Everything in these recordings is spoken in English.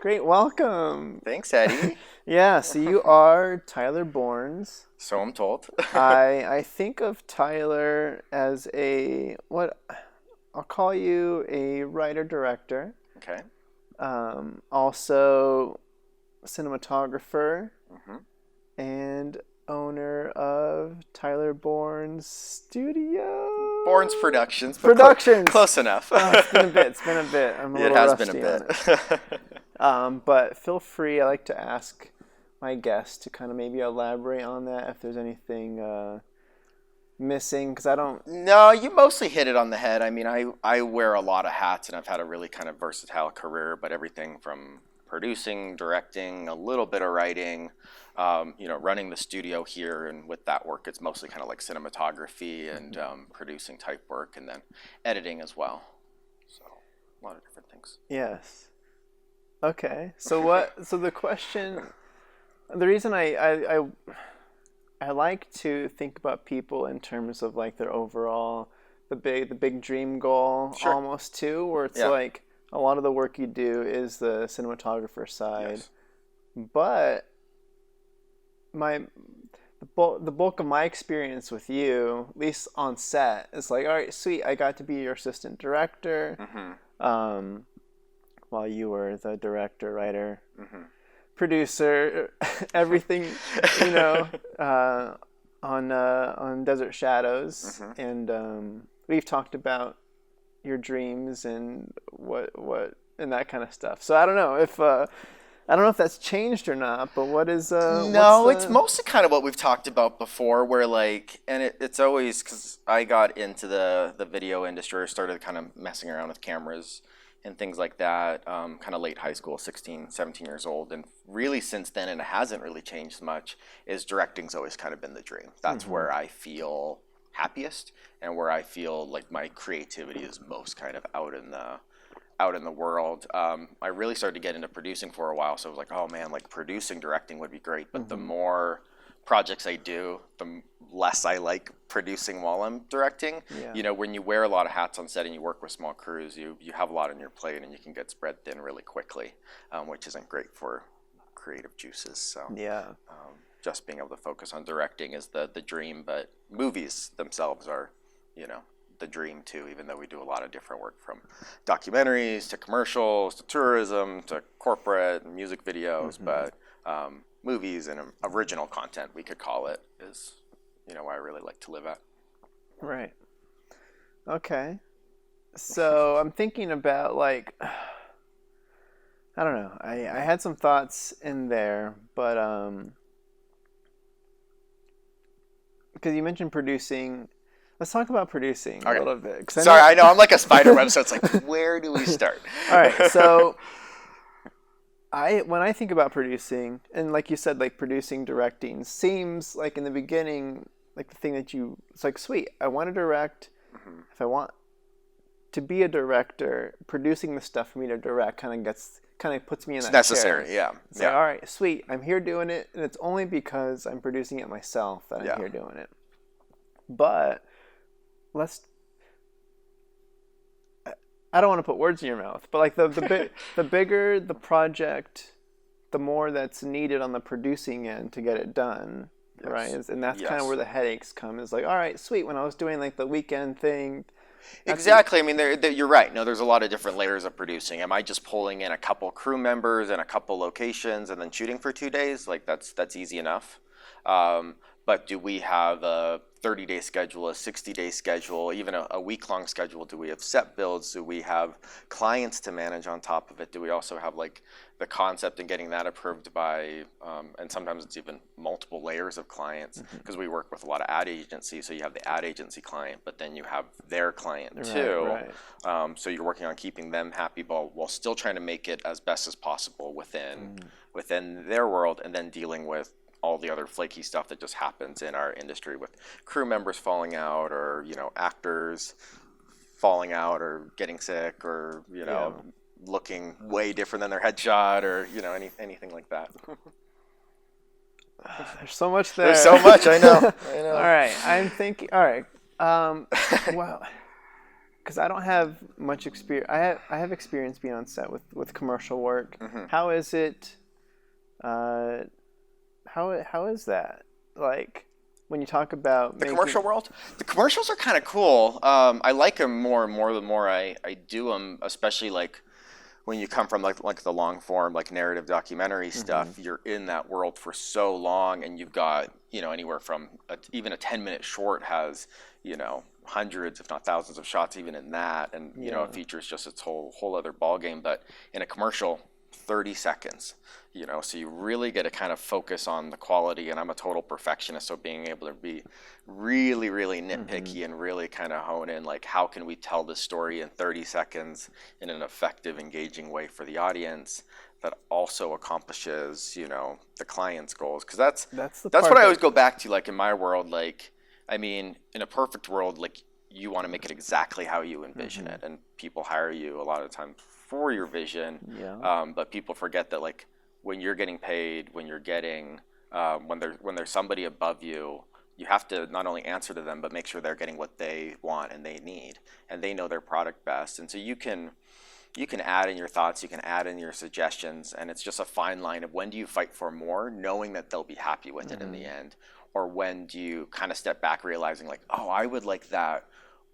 Great, welcome. Thanks, Eddie. Yeah, so you are Tyler Bourns. So I'm told. I think of Tyler as I'll call you a writer director. Okay. Also cinematographer hmm and owner of Tyler Bourns Studio. Bourns Productions. But Productions. Close enough. Oh, it's been a bit. It's been a bit. I'm a It little has rusty been a on it. But feel free. I like to ask my guests to kind of maybe elaborate on that if there's anything missing, because I don't. No, you mostly hit it on the head. I mean, I wear a lot of hats, and I've had a really kind of versatile career, but everything from producing, directing, a little bit of writing, running the studio here, and with that work, it's mostly kind of like cinematography and producing type work, and then editing as well. So a lot of different things. Yes. Okay. So what? So the question, the reason I like to think about people in terms of like their overall the big dream goal Sure. almost too, where it's Yeah. like a lot of the work you do is the cinematographer side, Yes. but the bulk of my experience with you, at least on set, is like, all right, sweet, I got to be your assistant director, while you were the director, writer, producer, everything, you know, on Desert Shadows, and we've talked about your dreams and what and that kind of stuff. So I don't know if that's changed or not, but what is No, what's it's mostly kind of what we've talked about before, where like, and it's always because I got into the video industry, started kind of messing around with cameras and things like that, kind of late high school, 16, 17 years old. And really since then, and it hasn't really changed much, is directing's always kind of been the dream. That's where I feel happiest and where I feel like my creativity is most kind of out in the world. I really started to get into producing for a while, so I was like, oh man, like producing, directing would be great. But the more projects I do, the less I like producing while I'm directing. Yeah. You know, when you wear a lot of hats on set and you work with small crews, you have a lot on your plate and you can get spread thin really quickly, which isn't great for creative juices. So yeah. just being able to focus on directing is the dream, but movies themselves are, the dream too, even though we do a lot of different work from documentaries to commercials to tourism to corporate and music videos, but movies and original content, we could call it, is where I really like to live at. Right. Okay. So I'm thinking about like, I don't know. I had some thoughts in there, but because you mentioned producing, let's talk about producing a little bit. Sorry, I know I'm like a spider web, so it's like, where do we start? All right, so when I think about producing, and like you said, like producing, directing seems like in the beginning, like the thing that it's like, sweet, I want to direct. If I want to be a director, producing the stuff for me to direct kind of puts me in that necessary, chair. yeah. So, all right, sweet, I'm here doing it, and it's only because I'm producing it myself that I'm here doing it. But I don't want to put words in your mouth, but like the bigger the project, the more that's needed on the producing end to get it done, right? And that's kind of where the headaches come. Is like, all right, sweet. When I was doing like the weekend thing, exactly. I mean, you're right. No, there's a lot of different layers of producing. Am I just pulling in a couple crew members and a couple locations and then shooting for 2 days? Like that's easy enough. But do we have a 30-day schedule, a 60-day schedule, even a week-long schedule? Do we have set builds? Do we have clients to manage on top of it? Do we also have like the concept and getting that approved by, and sometimes it's even multiple layers of clients because we work with a lot of ad agencies. So you have the ad agency client, but then you have their client too. Right. So you're working on keeping them happy while still trying to make it as best as possible within their world, and then dealing with all the other flaky stuff that just happens in our industry with crew members falling out, or actors falling out, or getting sick, or looking way different than their headshot, or anything like that. There's so much there. There's so much. I know. All right, I'm thinking. All right. Wow. because I don't have much experience. I have experience being on set with commercial work. Mm-hmm. How is it? How is that? Like when you talk about The making commercial world, the commercials are kind of cool. I like them more and more the more I do them, especially like when you come from like the long form like narrative documentary stuff. You're in that world for so long, and you've got anywhere from even a 10-minute short has hundreds if not thousands of shots even in that, and Yeah. it features just its whole other ball game. But in a commercial, 30 seconds. So you really get to kind of focus on the quality, and I'm a total perfectionist, so being able to be really, really nitpicky and really kind of hone in, like, how can we tell this story in 30 seconds in an effective, engaging way for the audience that also accomplishes, the client's goals? Because that's the what part I always go back to, like, in my world, like, I mean, in a perfect world, like, you want to make it exactly how you envision it, and people hire you a lot of times for your vision. Yeah. But people forget that, like, when you're getting paid, when you're getting, when there's somebody above you, you have to not only answer to them, but make sure they're getting what they want and they need, and they know their product best. And so you can add in your thoughts, you can add in your suggestions, and it's just a fine line of when do you fight for more, knowing that they'll be happy with it in the end, or when do you kind of step back, realizing like, oh, I would like that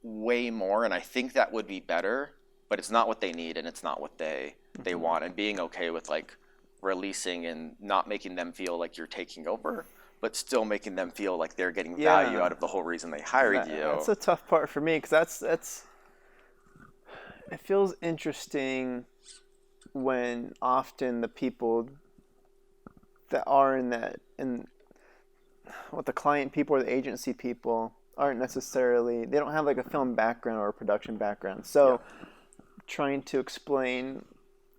way more, and I think that would be better, but it's not what they need and it's not what they want, and being okay with like releasing and not making them feel like you're taking over, but still making them feel like they're getting value out of the whole reason they hired you. That's a tough part for me because that's it feels interesting when often the people that are in what the client people or the agency people aren't necessarily, they don't have like a film background or a production background, so trying to explain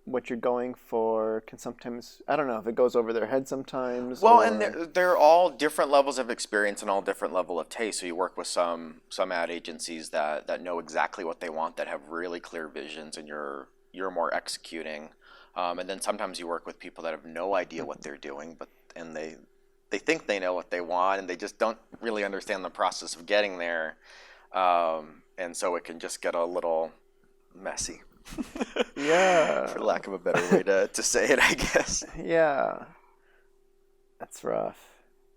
what you're going for can sometimes, I don't know if it goes over their head sometimes. Well, or... and they're all different levels of experience and all different level of taste. So you work with some ad agencies that know exactly what they want, that have really clear visions, and you're more executing. And then sometimes you work with people that have no idea what they're doing, and they think they know what they want, and they just don't really understand the process of getting there. And so it can just get a little messy. Yeah. For lack of a better way to say it, I guess. Yeah. That's rough.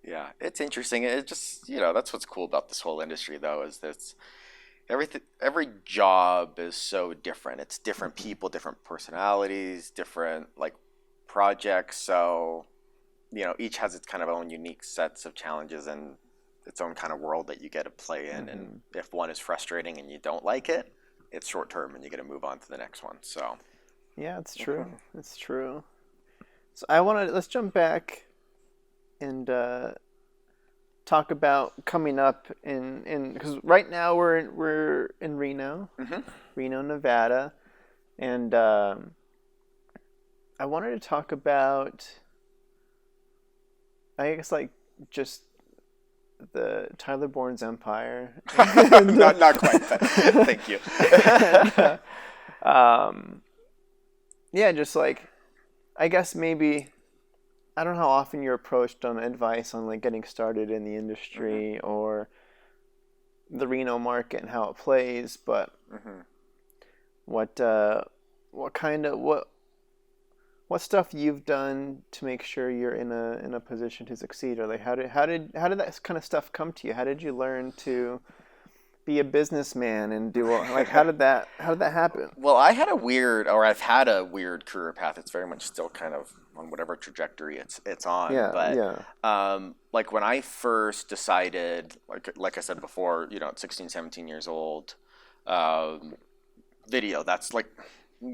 Yeah, it's interesting. It just, that's what's cool about this whole industry, though, is that every job is so different. It's different people, different personalities, different like projects. So, each has its kind of own unique sets of challenges and its own kind of world that you get to play in. And if one is frustrating and you don't like it, it's short term and you get to move on to the next one. So yeah, it's true. It's true. So let's jump back and talk about coming up in because right now we're in Reno, Reno, Nevada, and I wanted to talk about, I guess, like just the Tyler Bourns empire. not quite, but thank you. Yeah, just like, I guess maybe, I don't know how often you're approached on advice on like getting started in the industry or the Reno market and how it plays, but what stuff you've done to make sure you're in a position to succeed, or like how did that kind of stuff come to you? How did you learn to be a businessman and do like how did that happen? Well, I've had a weird career path. It's very much still kind of on whatever trajectory it's on. Like when I first decided, like I said before, at 16, 17 years old, video, that's like,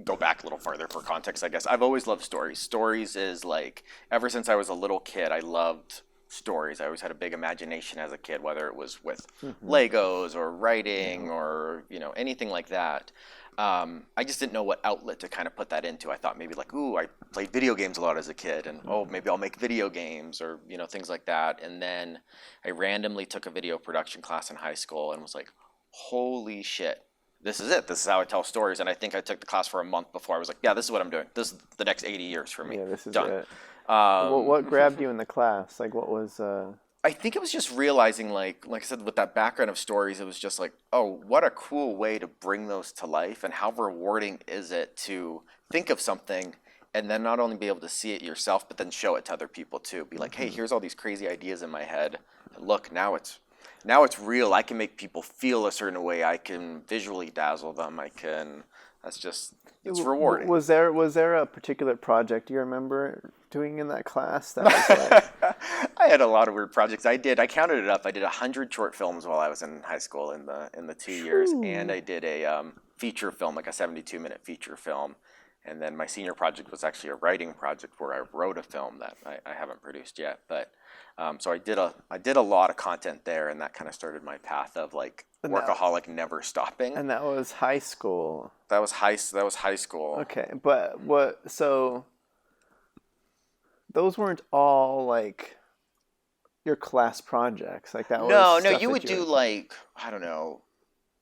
go back a little farther for context, I guess. I've always loved stories. Stories is like, ever since I was a little kid, I loved stories. I always had a big imagination as a kid, whether it was with Legos or writing or, anything like that. I just didn't know what outlet to kind of put that into. I thought maybe like, ooh, I played video games a lot as a kid, and maybe I'll make video games or, things like that. And then I randomly took a video production class in high school and was like, holy shit, this is it. This is how I tell stories. And I think I took the class for a month before I was like, yeah, this is what I'm doing. This is the next 80 years for me. Yeah, this is done. it. What grabbed you in the class? Like, what was? I think it was just realizing, like I said, with that background of stories, it was just like, oh, what a cool way to bring those to life, and how rewarding is it to think of something and then not only be able to see it yourself, but then show it to other people too. Be like, hey, here's all these crazy ideas in my head, and look, now it's real. I can make people feel a certain way. I can visually dazzle them. I can. It's rewarding. Was there a particular project you remember doing in that class that was like? I had a lot of weird projects. I counted it up. I did 100 short films while I was in high school in the 2 years, and I did a feature film, like a 72-minute feature film. And then my senior project was actually a writing project where I wrote a film that I haven't produced yet. But so I did a lot of content there, and that kind of started my path of like workaholic, never stopping. And that was high school. That was high school. Okay, but what? So those weren't all like your class projects. Like that was No, stuff you that would do like, I don't know,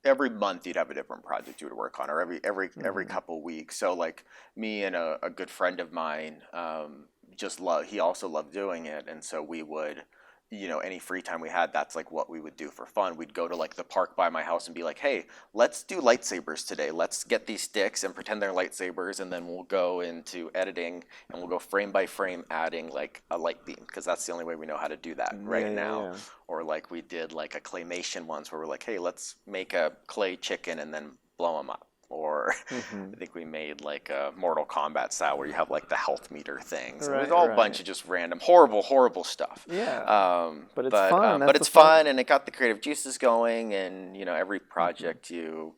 every month you'd have a different project you would work on, or every couple weeks. So like me and a good friend of mine, he also loved doing it, and so we would, any free time we had, that's like what we would do for fun. We'd go to like the park by my house and be like, hey, let's do lightsabers today. Let's get these sticks and pretend they're lightsabers, and then we'll go into editing and we'll go frame by frame adding like a light beam, because that's the only way we know how to do that right now. Yeah. Or like we did like a claymation once where we're like, hey, let's make a clay chicken and then blow them up. Or I think we made like a Mortal Kombat style where you have like the health meter things. Right, it was all a bunch of just random, horrible stuff. Yeah. But it's fun. But it's fun, and it got the creative juices going, and every project you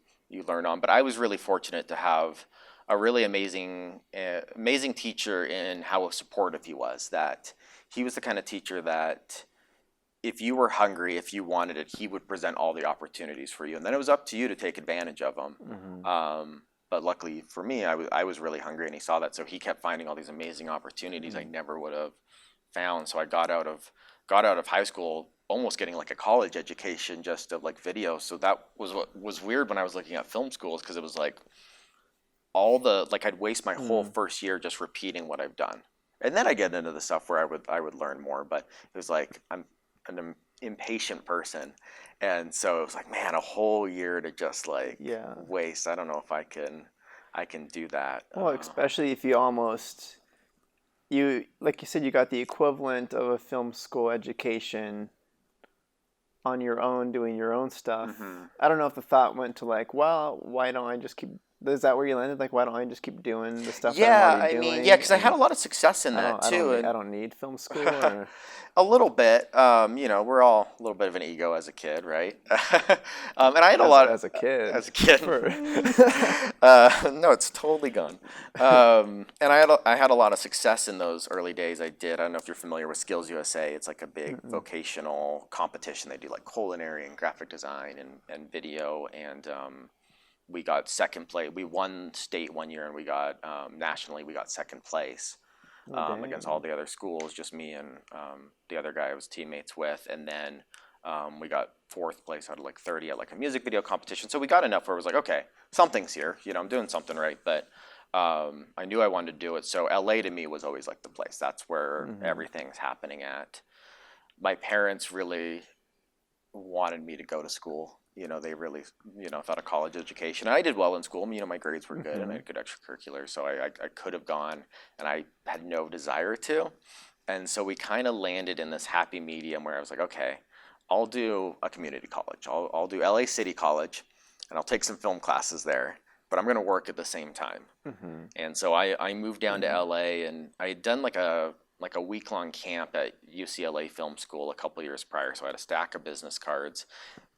learn on. But I was really fortunate to have a really amazing teacher in how supportive he was. That he was the kind of teacher that, if you were hungry, if you wanted it, he would present all the opportunities for you, and then it was up to you to take advantage of them. But luckily for me, I was really hungry, and he saw that, so he kept finding all these amazing opportunities I never would have found. So I got out of high school almost getting like a college education just of like video. So that was what was weird when I was looking at film schools, because it was like I'd waste my whole first year just repeating what I've done, and then I get into the stuff where I would learn more. But it was like I'm an impatient person, and so it was like, man, a whole year to just like waste. I don't know if I can do that. Well, especially if like you said, you got the equivalent of a film school education on your own, doing your own stuff. I don't know if the thought went to like, well, why don't I just keep? Is that where you landed? Like, why don't I just keep doing the stuff that I'm already doing? Because I had a lot of success in that too. I don't need film school. Or... A little bit. We're all a little bit of an ego as a kid, right? And I had a lot as a kid. As a kid. No, it's totally gone. And I had a lot of success in those early days. I don't know if you're familiar with Skills USA. It's like a big vocational competition. They do like culinary and graphic design and video, and we got second place. We won state one year, and we got nationally. We got second place against all the other schools. Just me and the other guy I was teammates with, and then we got fourth place out of like 30 at like a music video competition. So we got enough where it was like, okay, something's here. I'm doing something right. But I knew I wanted to do it. So LA to me was always like the place. That's where everything's happening at. My parents really wanted me to go to school. They really, thought a college education. And I did well in school. My grades were good, and I had good extracurriculars. So I could have gone, and I had no desire to. And so we kind of landed in this happy medium where I was like, okay, I'll do a community college. I'll do LA City College, and I'll take some film classes there. But I'm going to work at the same time. And so I moved down to LA, and I had done like a week-long camp at UCLA Film School a couple years prior. So I had a stack of business cards.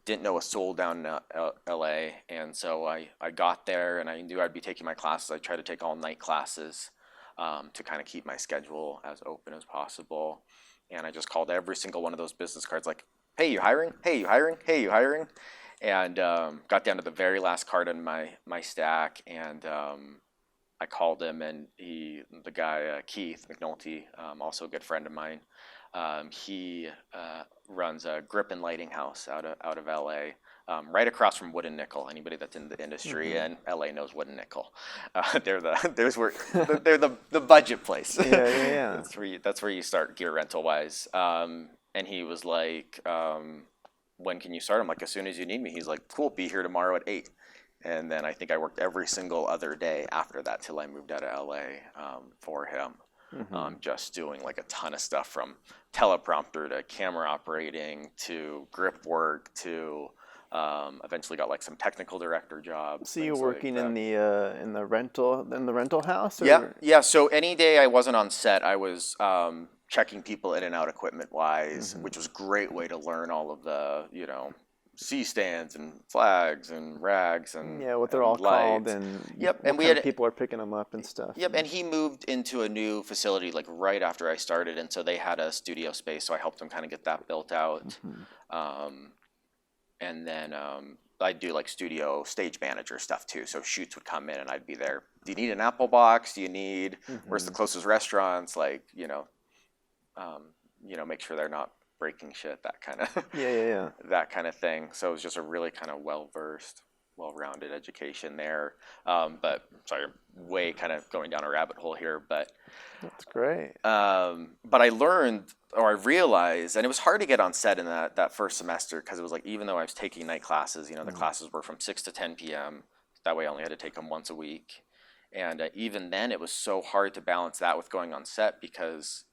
Didn't know a soul down in LA, and so I got there, and I knew I'd be taking my classes. I tried to take all night classes to kind of keep my schedule as open as possible, and I just called every single one of those business cards like, hey, you hiring? Hey, you hiring? Hey, you hiring? And got down to the very last card in my stack, and I called him, and the guy, Keith McNulty, also a good friend of mine, he runs a grip and lighting house out of LA, right across from Wood and Nickel. Anybody that's in the industry in LA knows Wood and Nickel. They're the budget place. Yeah. That's where you start gear rental wise. and he was like, when can you start? I'm like, as soon as you need me. He's like, cool, be here tomorrow at 8. And then I think I worked every single other day after that till I moved out of LA for him. Just doing like a ton of stuff from teleprompter to camera operating to grip work to eventually got like some technical director jobs. So you're things working like in the rental house, yeah, or yeah. So any day I wasn't on set, I was checking people in and out equipment wise, which was a great way to learn all of the, C stands and flags and rags and yeah, what they're and all called lights. and Yep, and what we kind of had people are picking them up and stuff. yep, and he moved into a new facility like right after I started, and so they had a studio space, so I helped him kind of get that built out. Um, and then I'd do like studio stage manager stuff too. So shoots would come in, and I'd be there. Do you need an apple box? Do you need where's the closest restaurants? Like make sure they're not breaking shit. That kind of Yeah. that kind of thing. So it was just a really kind of well-rounded education there. But sorry, way kind of going down a rabbit hole here. But That's great. I learned, or I realized, and it was hard to get on set in that first semester because it was like, even though I was taking night classes, the classes were from 6 to 10 p.m. That way I only had to take them once a week. And even then, it was so hard to balance that with going on set because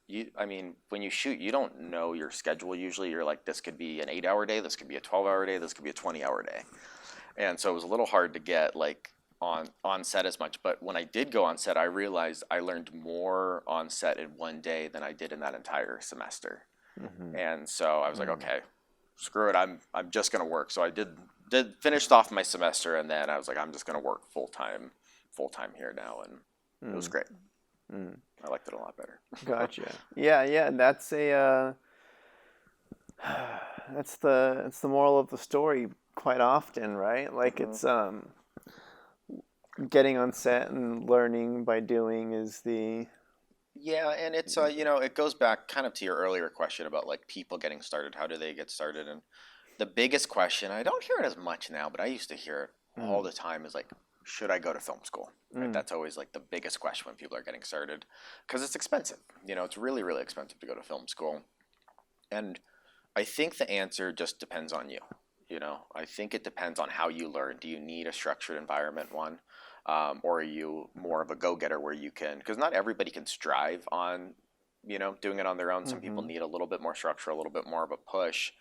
when you shoot, you don't know your schedule. Usually you're like, this could be an 8-hour day, this could be a 12-hour day, this could be a 20-hour day. And so it was a little hard to get like on set as much. But when I did go on set, I realized I learned more on set in one day than I did in that entire semester. And so I was like, okay, screw it, I'm just gonna work. So I did finished off my semester, and then I was like, I'm just gonna work full time here now, and it was great. I liked it a lot better. Gotcha. Yeah. That's that's the moral of the story quite often, right? Like it's getting on set and learning by doing is the Yeah, and it's it goes back kind of to your earlier question about like people getting started. How do they get started? And the biggest question, I don't hear it as much now, but I used to hear it all the time, is like, should I go to film school? Right? That's always like the biggest question when people are getting started, because it's expensive. It's really, really expensive to go to film school. And I think the answer just depends on you. I think it depends on how you learn. Do you need a structured environment, one? Or are you more of a go-getter where you can, because not everybody can strive on, doing it on their own. Some people need a little bit more structure, a little bit more of a push.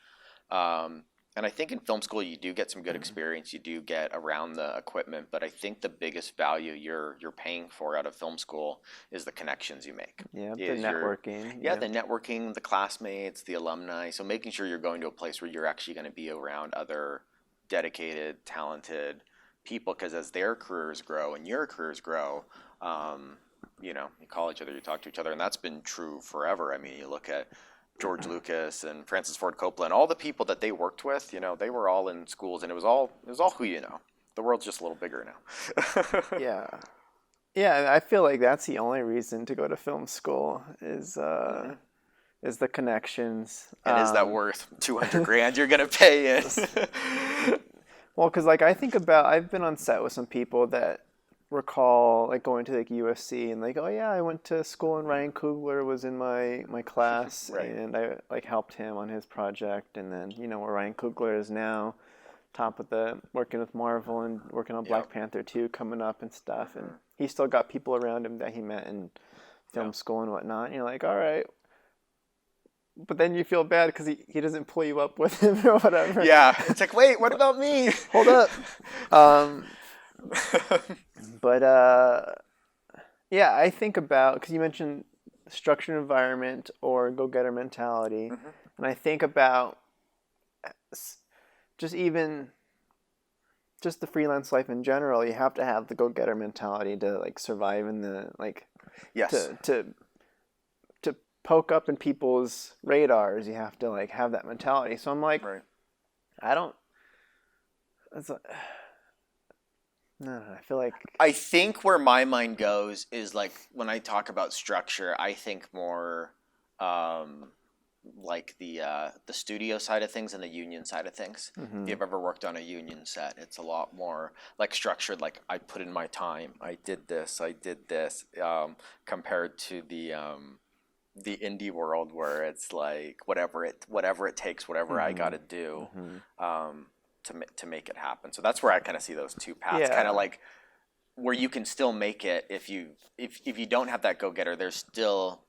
And I think in film school you do get some good experience. You do get around the equipment, but I think the biggest value you're paying for out of film school is the connections you make. the networking. The networking, the classmates, the alumni. So making sure you're going to a place where you're actually going to be around other dedicated, talented people, because as their careers grow and your careers grow, you call each other, you talk to each other, and that's been true forever. I mean, you look at George Lucas and Francis Ford Coppola and all the people that they worked with, they were all in schools, and it was all who you know. The world's just a little bigger now. Yeah, I feel like that's the only reason to go to film school is the connections. And is that worth $200,000 you're gonna pay in? Well, because like I've been on set with some people that recall like going to like USC and like, oh yeah, I went to school and Ryan Coogler was in my class Right. and I like helped him on his project, and then where Ryan Coogler is now, top of the working with Marvel and working on Black Panther 2 coming up and stuff, and he still got people around him that he met in film school and whatnot, and you're like, all right. But then you feel bad because he doesn't pull you up with him or whatever. Yeah, it's like, wait, what about me? Hold up. But yeah, I think about, because you mentioned structured environment or go-getter mentality, and I think about just the freelance life in general. You have to have the go-getter mentality to like survive in the Yes. to poke up in people's radars. You have to like have that mentality. So I'm like, Right. I don't. It's like, no, I feel like I think where my mind goes is like when I talk about structure, I think more like the studio side of things and the union side of things. If you've ever worked on a union set, it's a lot more like structured. Like I put in my time, I did this, compared to the the indie world where it's like whatever it takes, whatever I got to do to make it happen. So that's where I kind of see those two paths, kind of like where you can still make it if you don't have that go-getter, there's still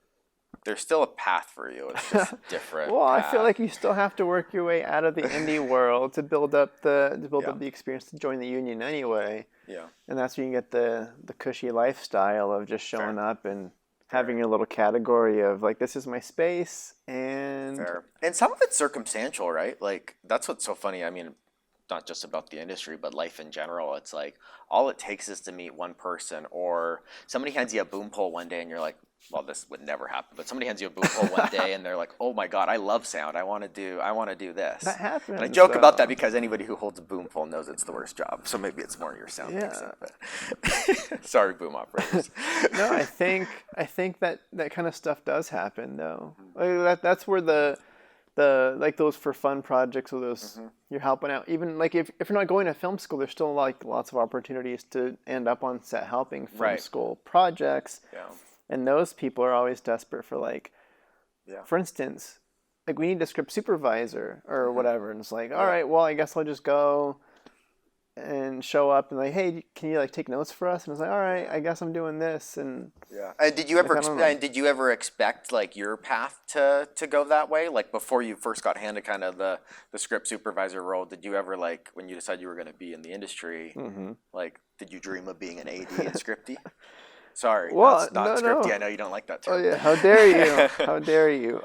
a path for you. It's just different. Well, path. I feel like you still have to work your way out of the indie world to build up the experience to join the union anyway. Yeah. And that's where you get the cushy lifestyle of just showing up and having your little category of like, this is my space. And some of it's circumstantial, right? Like that's what's so funny. I mean, not just about the industry, but life in general. It's like all it takes is to meet one person, or somebody hands you a boom pole one day and you're like, well, this would never happen, but somebody hands you a boom pole one day and they're like, oh my God, I love sound. I want to do this. That happens. And I joke about that because anybody who holds a boom pole knows it's the worst job. So maybe it's more your sound makes it. But sorry, boom operators. No, I think that kind of stuff does happen though. Like that's where the like those for fun projects or those you're helping out. Even like if you're not going to film school, there's still like lots of opportunities to end up on set helping film school projects. Yeah. And those people are always desperate for like, for instance, like we need a script supervisor or whatever. And it's like, all right, well, I guess I'll just go and show up and like, hey, can you like take notes for us? And it's like, all right, I guess I'm doing this. And did you ever expect like your path to go that way? Like before you first got handed kind of the script supervisor role, did you ever like when you decided you were going to be in the industry, like did you dream of being an AD and scripty? Sorry, well, that's not scripty. No. I know you don't like that term. Oh yeah, how dare you? How dare you?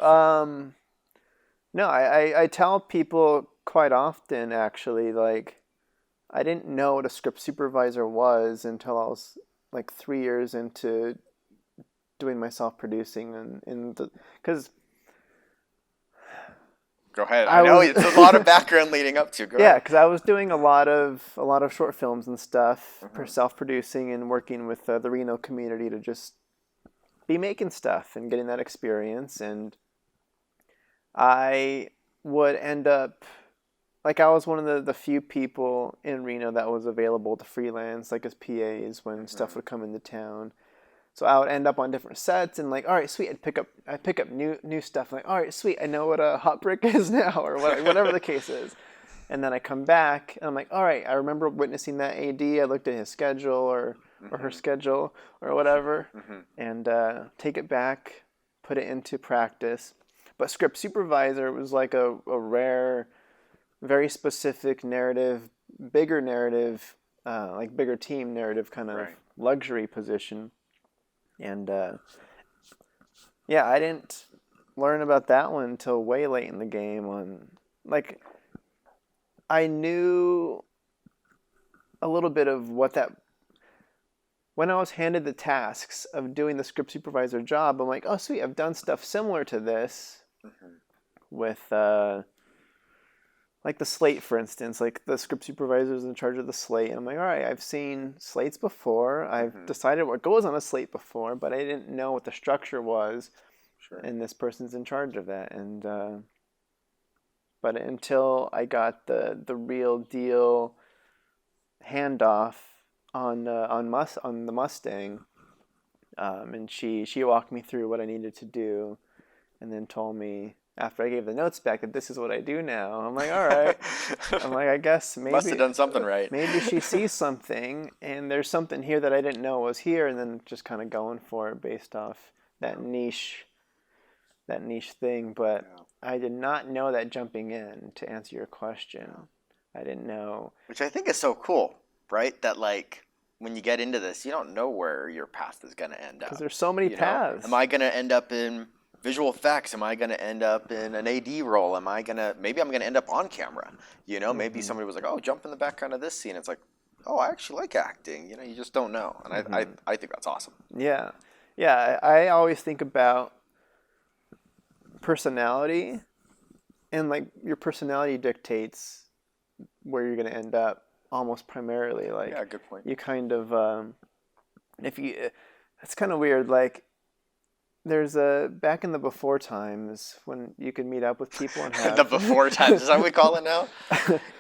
No, I tell people quite often actually, like I didn't know what a script supervisor was until I was like 3 years into doing my self-producing because. Go ahead. I know it's a lot of background leading up to. Go ahead. Yeah, because I was doing a lot of short films and stuff for self-producing and working with the Reno community to just be making stuff and getting that experience. And I would end up like I was one of the few people in Reno that was available to freelance like as PAs when stuff would come into town. So I would end up on different sets and like, all right, sweet. I'd pick up new stuff. Like, all right, sweet. I know what a hot brick is now, or whatever the case is. And then I come back and I'm like, all right, I remember witnessing that AD. I looked at his schedule or her schedule or whatever, and take it back, put it into practice. But script supervisor was like a rare, very specific narrative, bigger narrative, like bigger team narrative kind of luxury position. And I didn't learn about that one until way late in the game. I knew a little bit of what that. When I was handed the tasks of doing the script supervisor job, I'm like, oh sweet, I've done stuff similar to this with like the slate, for instance. Like the script supervisor is in charge of the slate. And I'm like, all right, I've seen slates before. I've decided what goes on a slate before, but I didn't know what the structure was. Sure. And this person's in charge of that. And but until I got the real deal handoff on the Mustang, and she walked me through what I needed to do, and then told me, after I gave the notes back, that this is what I do now. I'm like, all right. I'm like, I guess maybe must have done something right. Maybe she sees something, and there's something here that I didn't know was here, and then just kind of going for it based off that niche thing. But I did not know that jumping in, to answer your question. I didn't know. Which I think is so cool, right? That like when you get into this, you don't know where your path is going to end up. Because there's so many paths. Am I going to end up in visual effects? Am I going to end up in an AD role? Maybe I'm going to end up on camera. Maybe somebody was like, oh, jump in the background of this scene. It's like, oh, I actually like acting. You just don't know. And I think that's awesome. Yeah. Yeah. I always think about personality, and like your personality dictates where you're going to end up almost primarily. Like, yeah, good point. You kind of, it's kind of weird. Like, there's back in the before times when you could meet up with people and have the before times, is that what we call it now?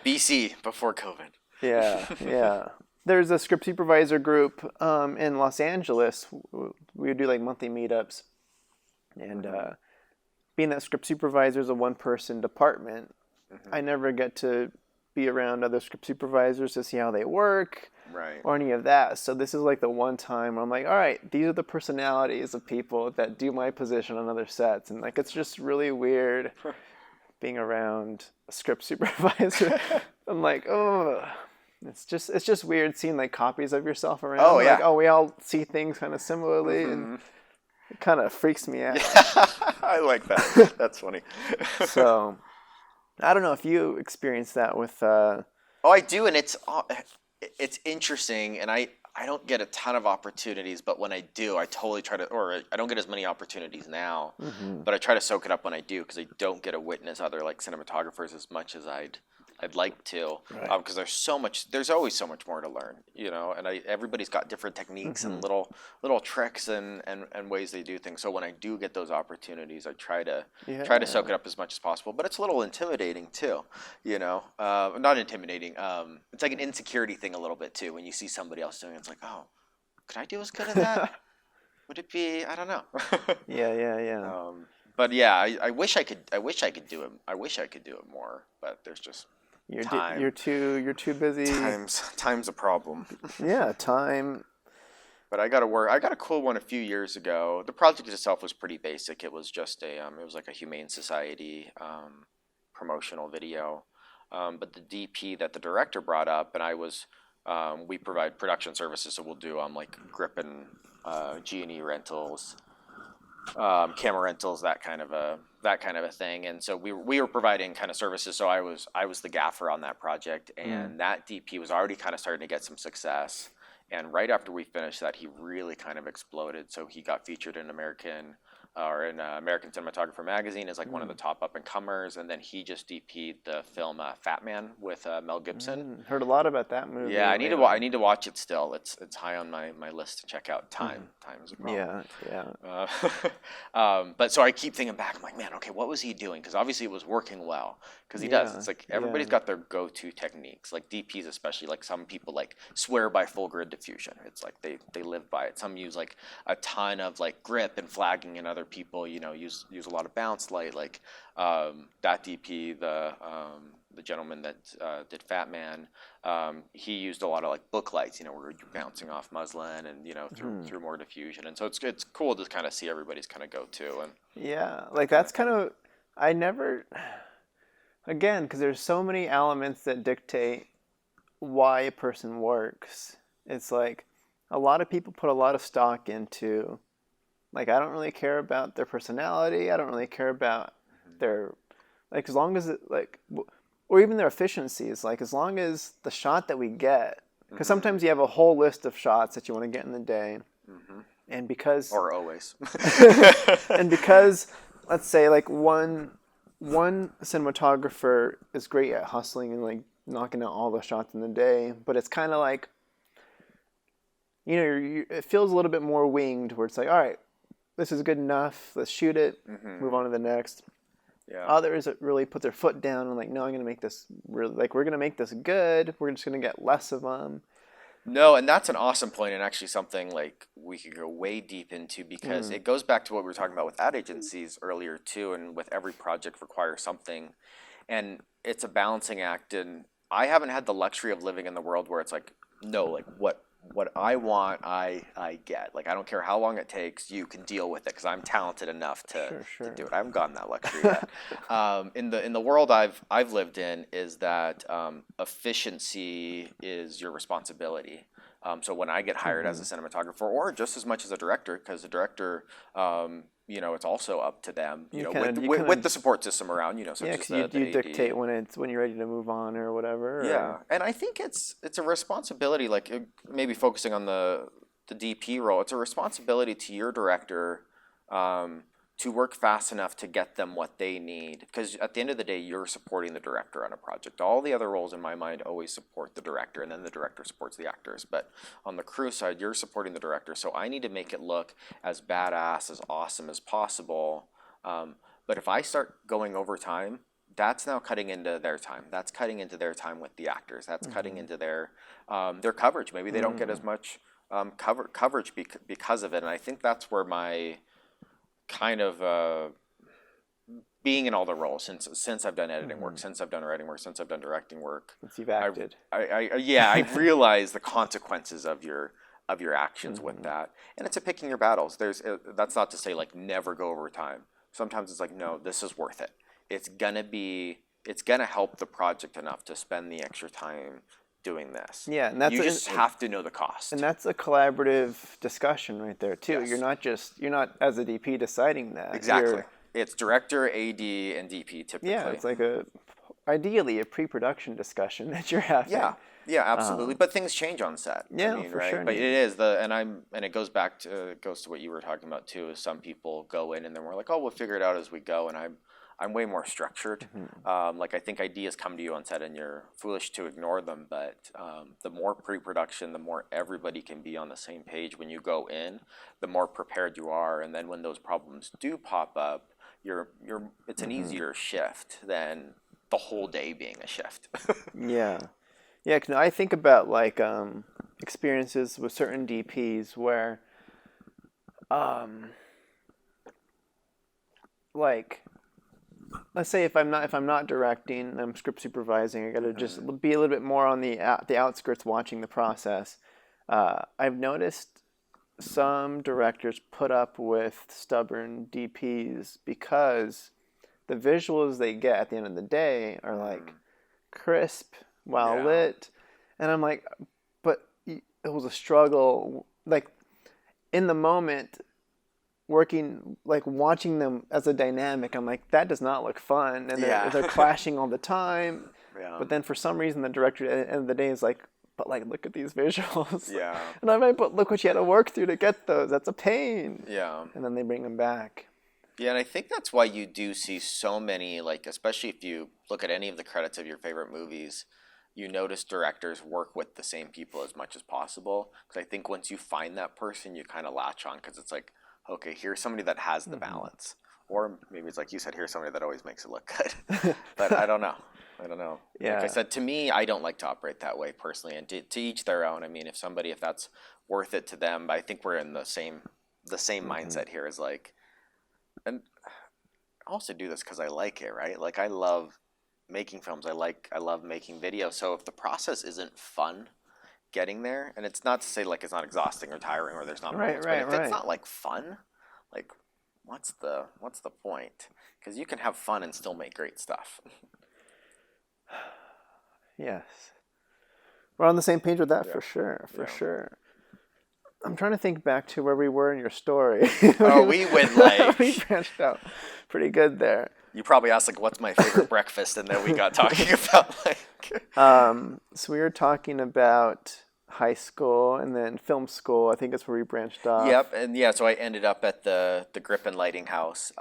BC, before COVID. Yeah. There's a script supervisor group in Los Angeles. We would do like monthly meetups, And being that script supervisor is a one-person department, I never get to be around other script supervisors to see how they work Right. or any of that. So this is like the one time where I'm like, all right, these are the personalities of people that do my position on other sets. And like, it's just really weird being around a script supervisor. I'm like, oh, it's just weird seeing like copies of yourself around. Oh, yeah. Like, oh, we all see things kind of similarly, and it kind of freaks me out. I like that. That's funny. So, I don't know if you experienced that with. Oh, I do, and it's interesting, and I don't get a ton of opportunities, but when I do, I totally try to, or I don't get as many opportunities now, but I try to soak it up when I do, because I don't get to witness other like cinematographers as much as I'd like to, Right. because there's always so much more to learn, and everybody's got different techniques and little tricks and ways they do things. So when I do get those opportunities, I try to soak it up as much as possible. But it's a little intimidating too, not intimidating. It's like an insecurity thing a little bit too. When you see somebody else doing it, it's like, oh, could I do as good as that? Would it be? I don't know. Yeah. But yeah, I wish I could. I wish I could do it. I wish I could do it more. But there's just time. You're too busy. Time's a problem. Yeah, time. But I got to work. I got a cool one a few years ago. The project itself was pretty basic. It was just it was like a Humane Society promotional video. But the DP that the director brought up, and I was, we provide production services, so we'll do like grip and G&E rentals, camera rentals, that kind of a thing. And so we were providing kind of services. So I was the gaffer on that project, and that DP was already kind of starting to get some success. And right after we finished that, he really kind of exploded. So he got featured in American Cinematographer magazine as like one of the top up and comers, and then he just DP'd the film Fat Man with Mel Gibson. Heard a lot about that movie. Yeah, I need to watch it still. It's high on my list to check out. Time is a problem. Yeah. But so I keep thinking back. I'm like, man, okay, what was he doing? Because obviously it was working well. Because he does. It's like everybody's got their go-to techniques. Like DPs especially. Like some people like swear by full grid diffusion. It's like they live by it. Some use like a ton of like grip and flagging, and other people use a lot of bounce light. Like that DP, the gentleman that did Fat Man, he used a lot of like book lights, where you're bouncing off muslin and through more diffusion, and so it's cool to kind of see everybody's kind of go to. And yeah, like that's kind of, I never, again, because there's so many elements that dictate why a person works. It's like a lot of people put a lot of stock into, like, I don't really care about their personality. I don't really care about their, like, as long as it, like, or even their efficiencies. Like, as long as the shot that we get, because sometimes you have a whole list of shots that you want to get in the day, and because, or always, and because, let's say, like one cinematographer is great at hustling and like knocking out all the shots in the day, but it's kind of like, it feels a little bit more winged, where it's like, all right, this is good enough, let's shoot it, move on to the next. Yeah. Others that really put their foot down and like, no, I'm going to make this really, like, we're going to make this good, we're just going to get less of them. No, and that's an awesome point, and actually something like we could go way deep into, because it goes back to what we were talking about with ad agencies earlier too, and with every project requires something, and it's a balancing act. And I haven't had the luxury of living in the world where it's like, no, like what I want, I get. Like, I don't care how long it takes, you can deal with it, because I'm talented enough to do it. I haven't gotten that luxury yet. In the world I've lived in, is that efficiency is your responsibility. So when I get hired as a cinematographer, or just as much as a director, because the director, it's also up to them, with the support system around, such as you the AD. dictate when you're ready to move on or whatever. Yeah, and I think it's a responsibility, like maybe focusing on the DP role. It's a responsibility to your director to work fast enough to get them what they need, because at the end of the day, you're supporting the director on a project. All the other roles in my mind always support the director, and then the director supports the actors. But on the crew side, you're supporting the director, so I need to make it look as badass, as awesome as possible. But if I start going over time, that's now cutting into their time. That's cutting into their time with the actors. That's cutting into their coverage. Maybe they don't get as much coverage because of it. And I think that's where my kind of being in all the roles since I've done editing work, since I've done writing work, since I've done directing work. Since you've acted. I realize the consequences of your actions with that, and it's a picking your battles. That's not to say like never go overtime. Sometimes it's like, no, this is worth it. It's gonna help the project enough to spend the extra time doing this. Yeah, and that's you just have to know the cost. And that's a collaborative discussion right there too. Yes. You're not as a DP deciding that. Exactly. It's director, AD, and DP typically. Yeah, it's like ideally a pre-production discussion that you're having. Yeah, absolutely. But things change on set. Yeah, I mean, for right? sure. But it is and it goes to what you were talking about too. Is some people go in and then we're like, oh, we'll figure it out as we go, and I'm way more structured. Like I think ideas come to you on set and you're foolish to ignore them. But the more pre-production, the more everybody can be on the same page when you go in, the more prepared you are. And then when those problems do pop up, it's an easier shift than the whole day being a shift. Yeah. 'Cause I think about like experiences with certain DPs where like let's say if I'm not directing, I'm script supervising, I got to just be a little bit more on the outskirts watching the process. I've noticed some directors put up with stubborn DPs because the visuals they get at the end of the day are like crisp, well lit, and I'm like, but it was a struggle. Like in the moment, working like watching them as a dynamic, I'm like, that does not look fun, and they're clashing all the time. Yeah. But then for some reason, the director at the end of the day is like, but like, look at these visuals. Yeah. And I'm like, but look what you had to work through to get those. That's a pain. Yeah. And then they bring them back. Yeah, and I think that's why you do see so many, like, especially if you look at any of the credits of your favorite movies, you notice directors work with the same people as much as possible. Because I think once you find that person, you kind of latch on because it's like, okay, here's somebody that has the balance. Or maybe it's like you said, here's somebody that always makes it look good. But I don't know. Yeah. Like I said, to me, I don't like to operate that way personally. And to each their own. I mean, if that's worth it to them, I think we're in the same mindset here is like, and I also do this because I like it, right? Like I love making films. I love making videos. So if the process isn't fun getting there, and it's not to say like it's not exhausting or tiring or there's not moments, but if it's not like fun, like what's the point? Because you can have fun and still make great stuff. Yes. We're on the same page with that for sure. I'm trying to think back to where we were in your story. Oh, we went like... we branched out pretty good there. You probably asked like, what's my favorite breakfast? And then we got talking about like... So we were talking about high school and then film school. I think that's where we branched off. Yep, and so I ended up at the Grip and Lighting House,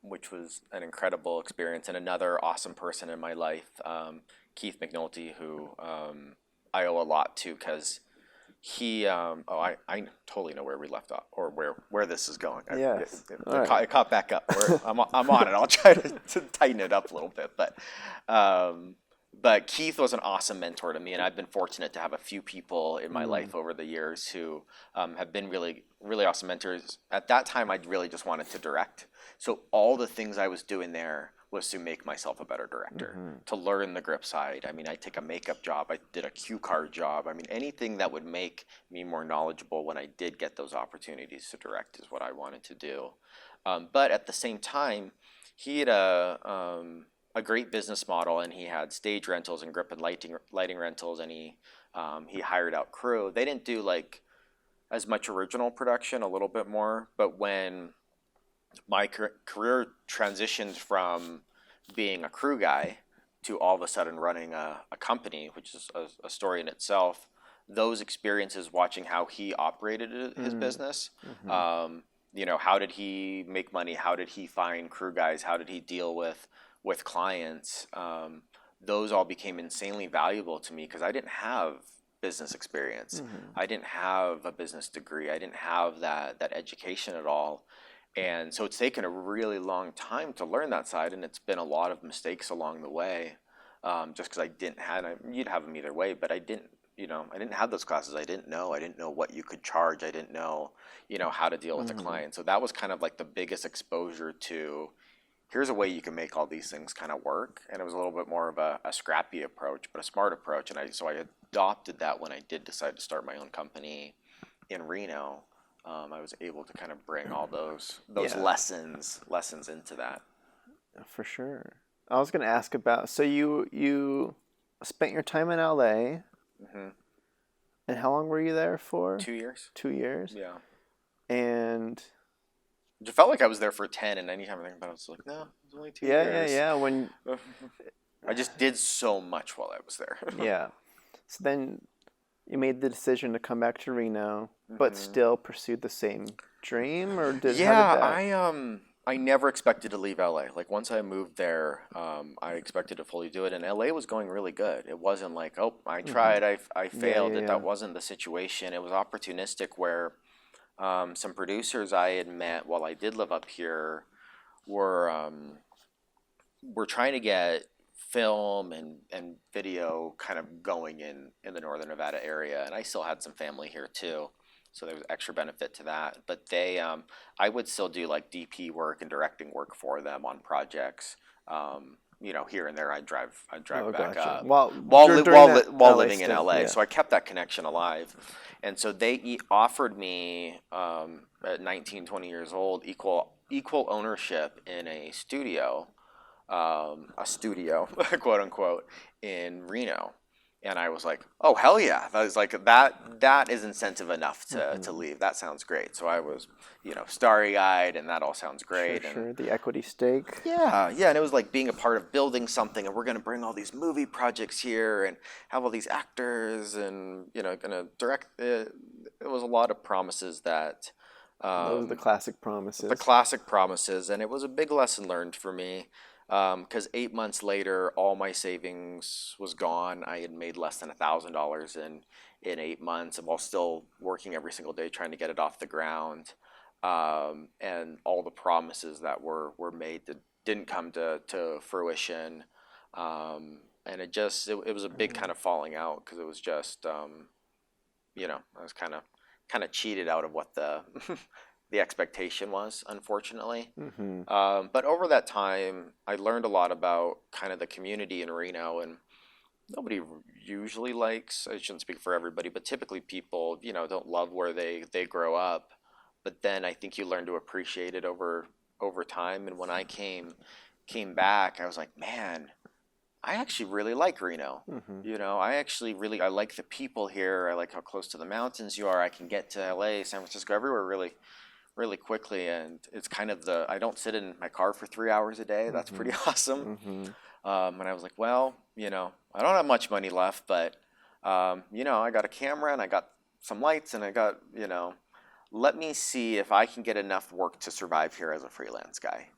which was an incredible experience and another awesome person in my life, Keith McNulty, who I owe a lot to because he, I totally know where we left off or where this is going. Yes. I caught back up. I'm on it. I'll try to tighten it up a little bit, but Keith was an awesome mentor to me, and I've been fortunate to have a few people in my life over the years who have been really, really awesome mentors. At that time, I really just wanted to direct. So all the things I was doing there was to make myself a better director, to learn the grip side. I mean, I take a makeup job. I did a cue card job. I mean, anything that would make me more knowledgeable when I did get those opportunities to direct is what I wanted to do. But at the same time, he had a great business model, and he had stage rentals and grip and lighting rentals, and he hired out crew. They didn't do like as much original production, a little bit more, but when my career transitioned from being a crew guy to all of a sudden running a company, which is a story in itself, those experiences watching how he operated his business, how did he make money? How did he find crew guys? How did he deal with clients? Those all became insanely valuable to me because I didn't have business experience. I didn't have a business degree. I didn't have that education at all. And so it's taken a really long time to learn that side, and it's been a lot of mistakes along the way, just because I didn't have. You'd have them either way, but I didn't I didn't have those classes. I didn't know what you could charge. I didn't know, how to deal with a client. So that was kind of like the biggest exposure to, here's a way you can make all these things kind of work. And it was a little bit more of a scrappy approach, but a smart approach. And so I adopted that when I did decide to start my own company in Reno. I was able to kind of bring all those Yeah. lessons into that. For sure. I was going to ask about, so you spent your time in LA, and how long were you there for? 2 years. 2 years? Yeah. And It felt like I was there for 10, and anytime I think about it, it's like, no, it was only 2 years. yeah. When I just did so much while I was there. yeah, so then you made the decision to come back to Reno, but still pursued the same dream, or how did that? I never expected to leave LA. Like once I moved there, I expected to fully do it, and LA was going really good. It wasn't like, oh, I tried, I failed. yeah. That wasn't the situation. It was opportunistic where some producers I had met while I did live up here were trying to get film and video kind of going in the northern Nevada area, and I still had some family here too, so there was extra benefit to that. But they, I would still do like DP work and directing work for them on projects. Here and there, I'd drive back Gotcha. up While living in LA. yeah. So I kept that connection alive, and so they offered me at 19, 20 years old equal ownership in a studio, quote unquote, in Reno. And I was like, oh, hell yeah. That was like, that is incentive enough to leave. That sounds great. So I was, starry-eyed, and that all sounds great. Sure. The equity stake. Yeah. And it was like being a part of building something, and we're going to bring all these movie projects here and have all these actors and, going to direct it. It was a lot of promises that... Those are the classic promises. And it was a big lesson learned for me. Because 8 months later, all my savings was gone. I had made less than $1,000 in 8 months, while still working every single day trying to get it off the ground. And all the promises that were made that didn't come to fruition. And it was a big kind of falling out, because it was just, I was kind of cheated out of what the the expectation was, unfortunately. But over that time, I learned a lot about kind of the community in Reno, and nobody usually likes, I shouldn't speak for everybody, but typically people, don't love where they grow up. But then I think you learn to appreciate it over time. And when I came back, I was like, man, I actually really like Reno. I like the people here. I like how close to the mountains you are. I can get to LA, San Francisco, everywhere really quickly, and it's kind of I don't sit in my car for 3 hours a day. That's pretty awesome. And I was like, well, I don't have much money left, but, I got a camera and I got some lights and I got, let me see if I can get enough work to survive here as a freelance guy.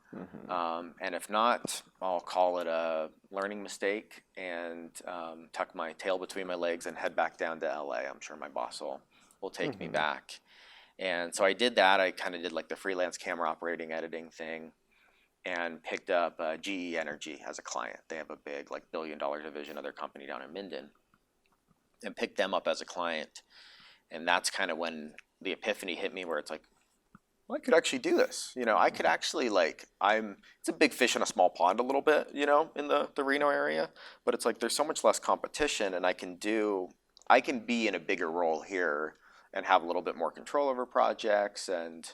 And if not, I'll call it a learning mistake and tuck my tail between my legs and head back down to LA. I'm sure my boss will take me back. And so I did that. I kind of did like the freelance camera operating editing thing, and picked up GE Energy as a client. They have a big like $1 billion division of their company down in Minden, and picked them up as a client. And that's kind of when the epiphany hit me, where it's like, well, I could actually do this. I could actually it's a big fish in a small pond a little bit, in the Reno area, but it's like there's so much less competition, and I can be in a bigger role here and have a little bit more control over projects. And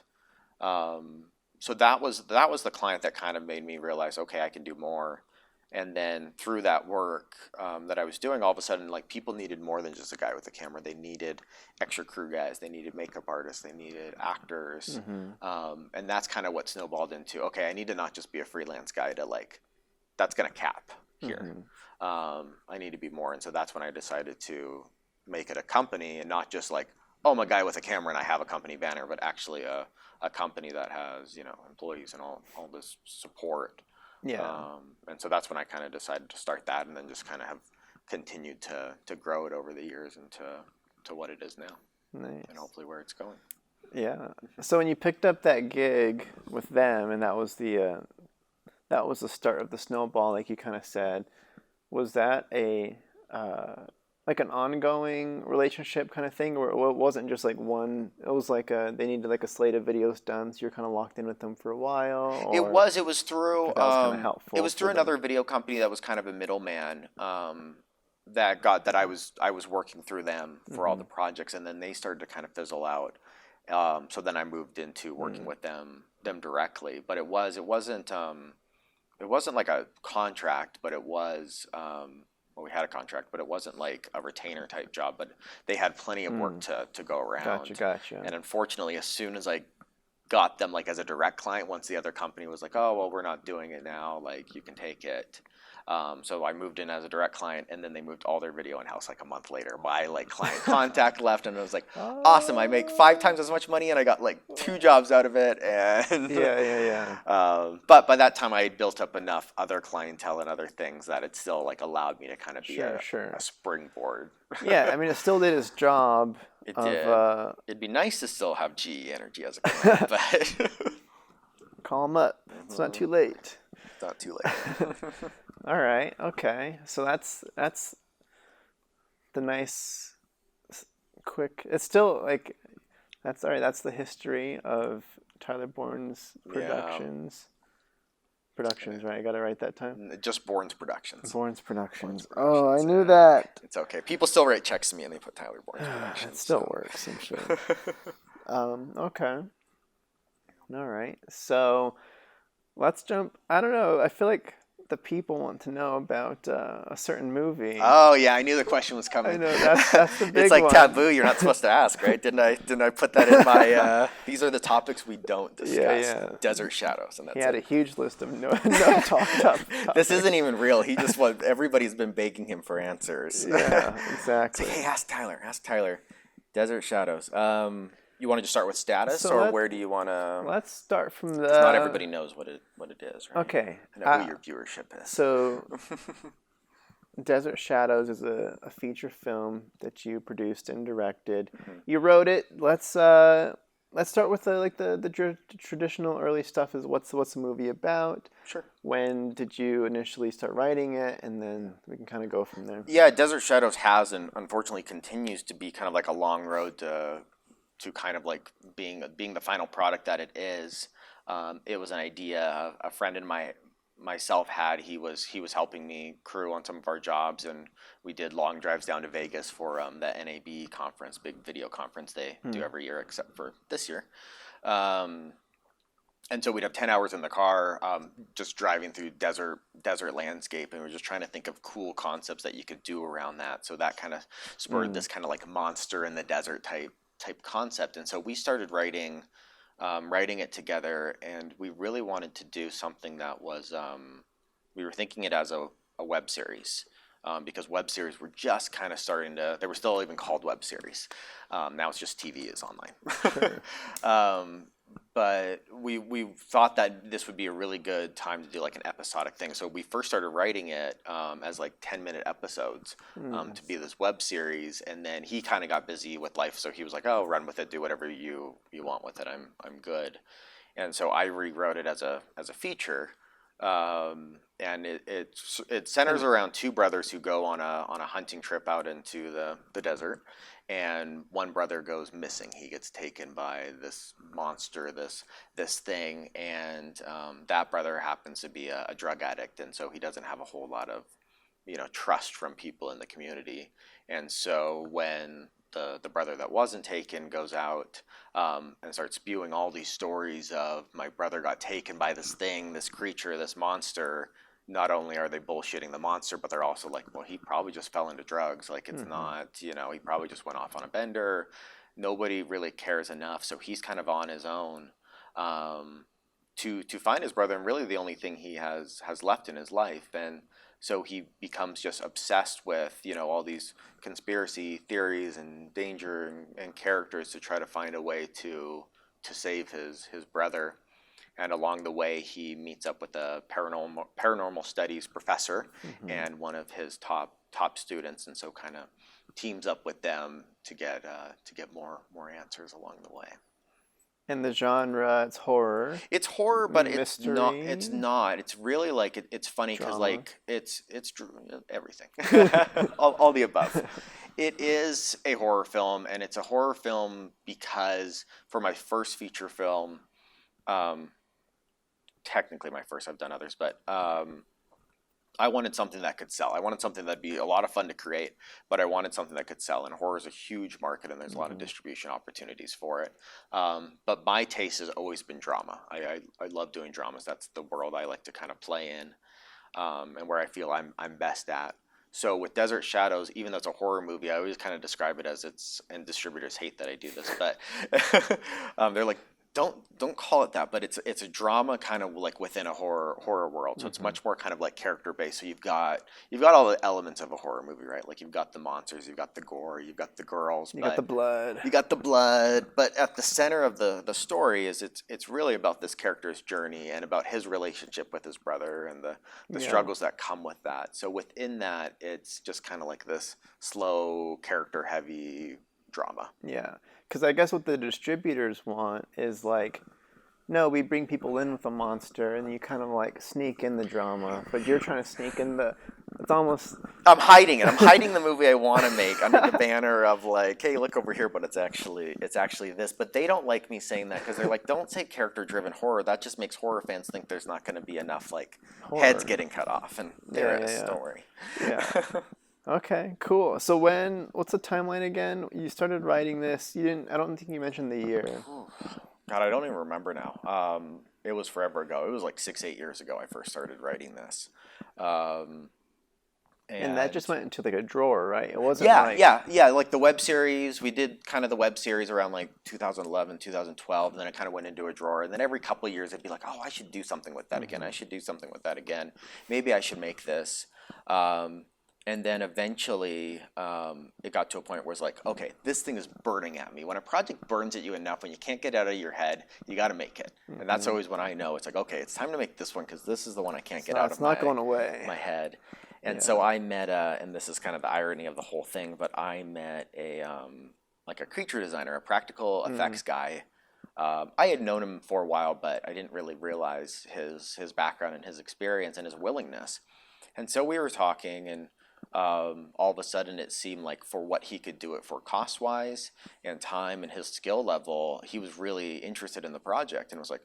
so that was the client that kind of made me realize, okay, I can do more. And then through that work that I was doing, all of a sudden, like, people needed more than just a guy with a camera. They needed extra crew guys. They needed makeup artists. They needed actors. And that's kind of what snowballed into, okay, I need to not just be a freelance guy that's going to cap here. I need to be more. And so that's when I decided to make it a company, and not just like, oh, I'm a guy with a camera and I have a company banner, but actually a company that has, employees and all this support. And so that's when I kind of decided to start that, and then just kind of have continued to grow it over the years into what it is now. Nice. And hopefully where it's going. Yeah. So when you picked up that gig with them, and that was the start of the snowball, like you kind of said, was that like an ongoing relationship kind of thing, or it wasn't just like one? It was like they needed like a slate of videos done, so you're kind of locked in with them for a while, It or was. It was through. that was kind of It helpful was for through them. another video company that was kind of a middleman. That I was working through them for all Mm-hmm. the projects, and then they started to kind of fizzle out. So then I moved into working with them directly. But it wasn't like a contract, but it was. Well, we had a contract, but it wasn't like a retainer type job. But they had plenty of work to go Gotcha, around. gotcha. And unfortunately, as soon as I got them like as a direct client, once the other company was like, oh well, we're not doing it now, like you can take it. So I moved in as a direct client, and then they moved all their video in house like a month later. My like client contact left, and I was like, awesome! I make 5 times as much money, and I got like 2 jobs out of it. And Yeah, yeah, yeah. but by that time, I had built up enough other clientele and other things that it still like allowed me to kind of be Sure, a sure. springboard. Yeah, I mean, it still did its job It of did. It'd be nice to still have GE Energy as a client, but call them up. It's not too late. it's not too late. All right, okay. So that's the nice, quick. It's still like that's all right. That's the history of Tyler Bourns Yeah. Productions, right? I got it right that time. Just Bourns Productions. Bourns Productions. Productions, Oh, I knew yeah. that. It's okay. People still write checks to me and they put Tyler Bourns Productions. It still so. works, I'm sure. Okay. All right. So let's jump. I don't know. I feel like the people want to know about a certain movie. Oh yeah, I knew the question was coming. I know that's the big It's like one. taboo. You're not supposed to ask, right? Didn't I put that in my? These are the topics we don't discuss. Yeah. Desert shadows, and that's He had a it. huge list of no talked up. This isn't even real. He just was. Everybody's been begging him for answers. Yeah, It's exactly. like, hey, ask Tyler. Ask Tyler. Desert shadows. You want to just start with status, So or where do you want to? Let's start from the. Because not everybody knows what it is, right? Okay. I know who your viewership is. So, Desert Shadows is a feature film that you produced and directed. You wrote it. Let's start with the traditional early stuff. Is what's the movie about? Sure. When did you initially start writing it, and then we can kind of go from there. Yeah, Desert Shadows has and unfortunately continues to be kind of like a long road to kind of like being the final product that it is. It was an idea a friend and myself had. He was helping me crew on some of our jobs, and we did long drives down to Vegas for the NAB conference, big video conference they do every year except for this year. And so we'd have 10 hours in the car, just driving through desert landscape, and we were just trying to think of cool concepts that you could do around that. So that kind of spurred this kind of like monster in the desert type concept. And so we started writing it together, and we really wanted to do something that was we were thinking it as a web series, because web series were just kind of starting to, they were still even called web series. Now it's just TV is online. Sure. But we thought that this would be a really good time to do like an episodic thing. So we first started writing it as like 10-minute episodes to be this web series, and then he kind of got busy with life, so he was like, "Oh, run with it, do whatever you want with it. I'm good." And so I rewrote it as a feature, and it centers around two brothers who go on a hunting trip out into the desert. And one brother goes missing. He gets taken by this monster, this thing, and that brother happens to be a drug addict, and so he doesn't have a whole lot of, trust from people in the community. And so when the brother that wasn't taken goes out and starts spewing all these stories of, my brother got taken by this thing, this creature, this monster. Not only are they bullshitting the monster, but they're also like, well, he probably just fell into drugs. Like, it's not, he probably just went off on a bender. Nobody really cares enough. So he's kind of on his own to find his brother, and really the only thing he has left in his life. And so he becomes just obsessed with, all these conspiracy theories and danger and characters to try to find a way to save his brother. And along the way, he meets up with a paranormal studies professor and one of his top students, and so kind of teams up with them to get more answers along the way. And the genre, it's horror, It's horror, but it's not. It's mystery, not. It's really like it's funny because drama. like everything, all the above. It is a horror film, and it's a horror film because for my first feature film, um, technically my first. I've done others, but I wanted something that could sell. I wanted something that'd be a lot of fun to create, but I wanted something that could sell. And horror is a huge market, and there's a lot of distribution opportunities for it. But my taste has always been drama. I love doing dramas. That's the world I like to kind of play in, and where I feel I'm best at. So with Desert Shadows, even though it's a horror movie, I always kind of describe it as it's, and distributors hate that I do this, but they're like, don't call it that, but it's a drama kind of like within a horror world. So it's much more kind of like character based. So you've got all the elements of a horror movie, right? Like you've got the monsters, you've got the gore, you've got the girls, You got the but blood. you got the blood. But at the center of the story is it's really about this character's journey and about his relationship with his brother and the Yeah. struggles that come with that. So within that, it's just kind of like this slow, character heavy drama. Yeah. Because I guess what the distributors want is like, no, we bring people in with a monster and you kind of like sneak in the drama, but you're trying to sneak in the. It's almost. I'm hiding it. I'm hiding the movie I want to make under the banner of like, hey, look over here, but it's actually this. But they don't like me saying that because they're like, don't say character-driven horror. That just makes horror fans think there's not going to be enough like heads Horror. getting cut off, and there Yeah, is. yeah, yeah. Don't worry. Yeah. Okay, cool. So what's the timeline again? You started writing this. You didn't, I don't think you mentioned the year. God, I don't even remember now. It was forever ago. It was like 6, 8 years ago I first started writing this. Um, And that and just went into like a drawer, right? It wasn't yeah, like, yeah. Like the web series, we did kind of the web series around like 2011, 2012, and then it kind of went into a drawer. And then every couple of years, I'd be like, oh, I should do something with that again. I should do something with that again. Maybe I should make this. And then eventually, it got to a point where it's like, okay, this thing is burning at me. When a project burns at you enough, when you can't get it out of your head, you got to make it. And that's always when I know it's like, okay, it's time to make this one because this is the one I can't get out it's of not going away. my head. And Yeah. so I met and this is kind of the irony of the whole thing, but I met a like a creature designer, a practical effects guy. I had known him for a while, but I didn't really realize his background and his experience and his willingness. And so we were talking, and all of a sudden it seemed like for what he could do it for cost wise and time and his skill level, he was really interested in the project and was like,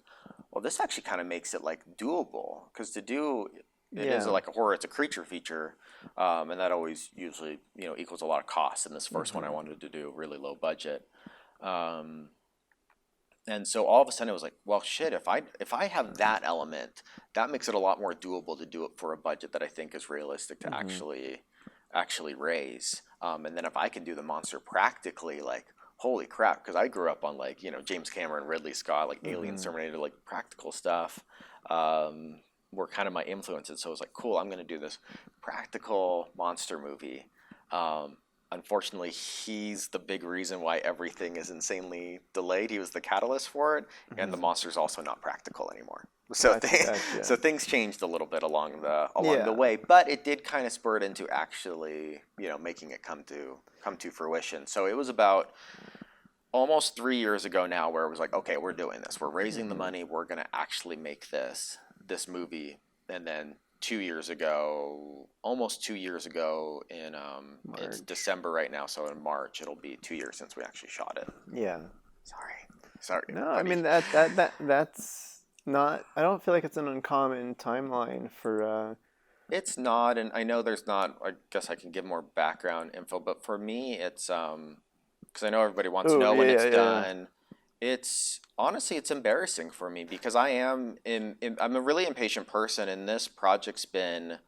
well, this actually kind of makes it like doable because to do it is Yeah. like a horror, it's a creature feature, and that always usually equals a lot of cost. And this first one I wanted to do really low budget. And so all of a sudden it was like, well, shit, if I have that element, that makes it a lot more doable to do it for a budget that I think is realistic to actually raise. And then if I can do the monster practically, like, holy crap, because I grew up on like, James Cameron, Ridley Scott, like Aliens, Terminator, like practical stuff. Were kind of my influences. So I was like, cool, I'm going to do this practical monster movie. Unfortunately, he's the big reason why everything is insanely delayed. He was the catalyst for it, and the monster's also not practical anymore. So, Gotcha. so things changed a little bit along the Yeah. way, but it did kind of spur it into actually, making it come to fruition. So it was about almost 3 years ago now, where it was like, okay, we're doing this. We're raising the money. We're gonna actually make this movie, and then 2 years ago, almost 2 years ago in it's March. December right now, so in March it'll be 2 years since we actually shot it. Yeah. Sorry. No, I buddy. mean that's not. I don't feel like it's an uncommon timeline for. It's not, and I know there's not. I guess I can give more background info, but for me, it's because I know everybody wants to Ooh, know when yeah, it's yeah. done. It's honestly, it's embarrassing for me because I'm a really impatient person, and this project's been,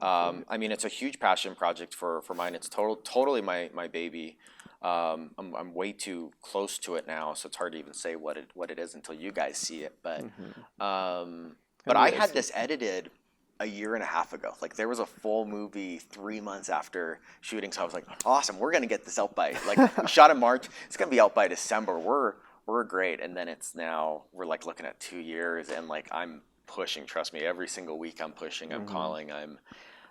I mean, it's a huge passion project for mine. It's totally my baby. I'm way too close to it now, so it's hard to even say what it is until you guys see it. But I had this edited a year and a half ago. Like there was a full movie 3 months after shooting, so I was like, awesome, we're gonna get this out by like we shot in March. It's gonna be out by December. We're great, and then we're like looking at 2 years, and like I'm pushing. Trust me, every single week I'm pushing. I'm calling.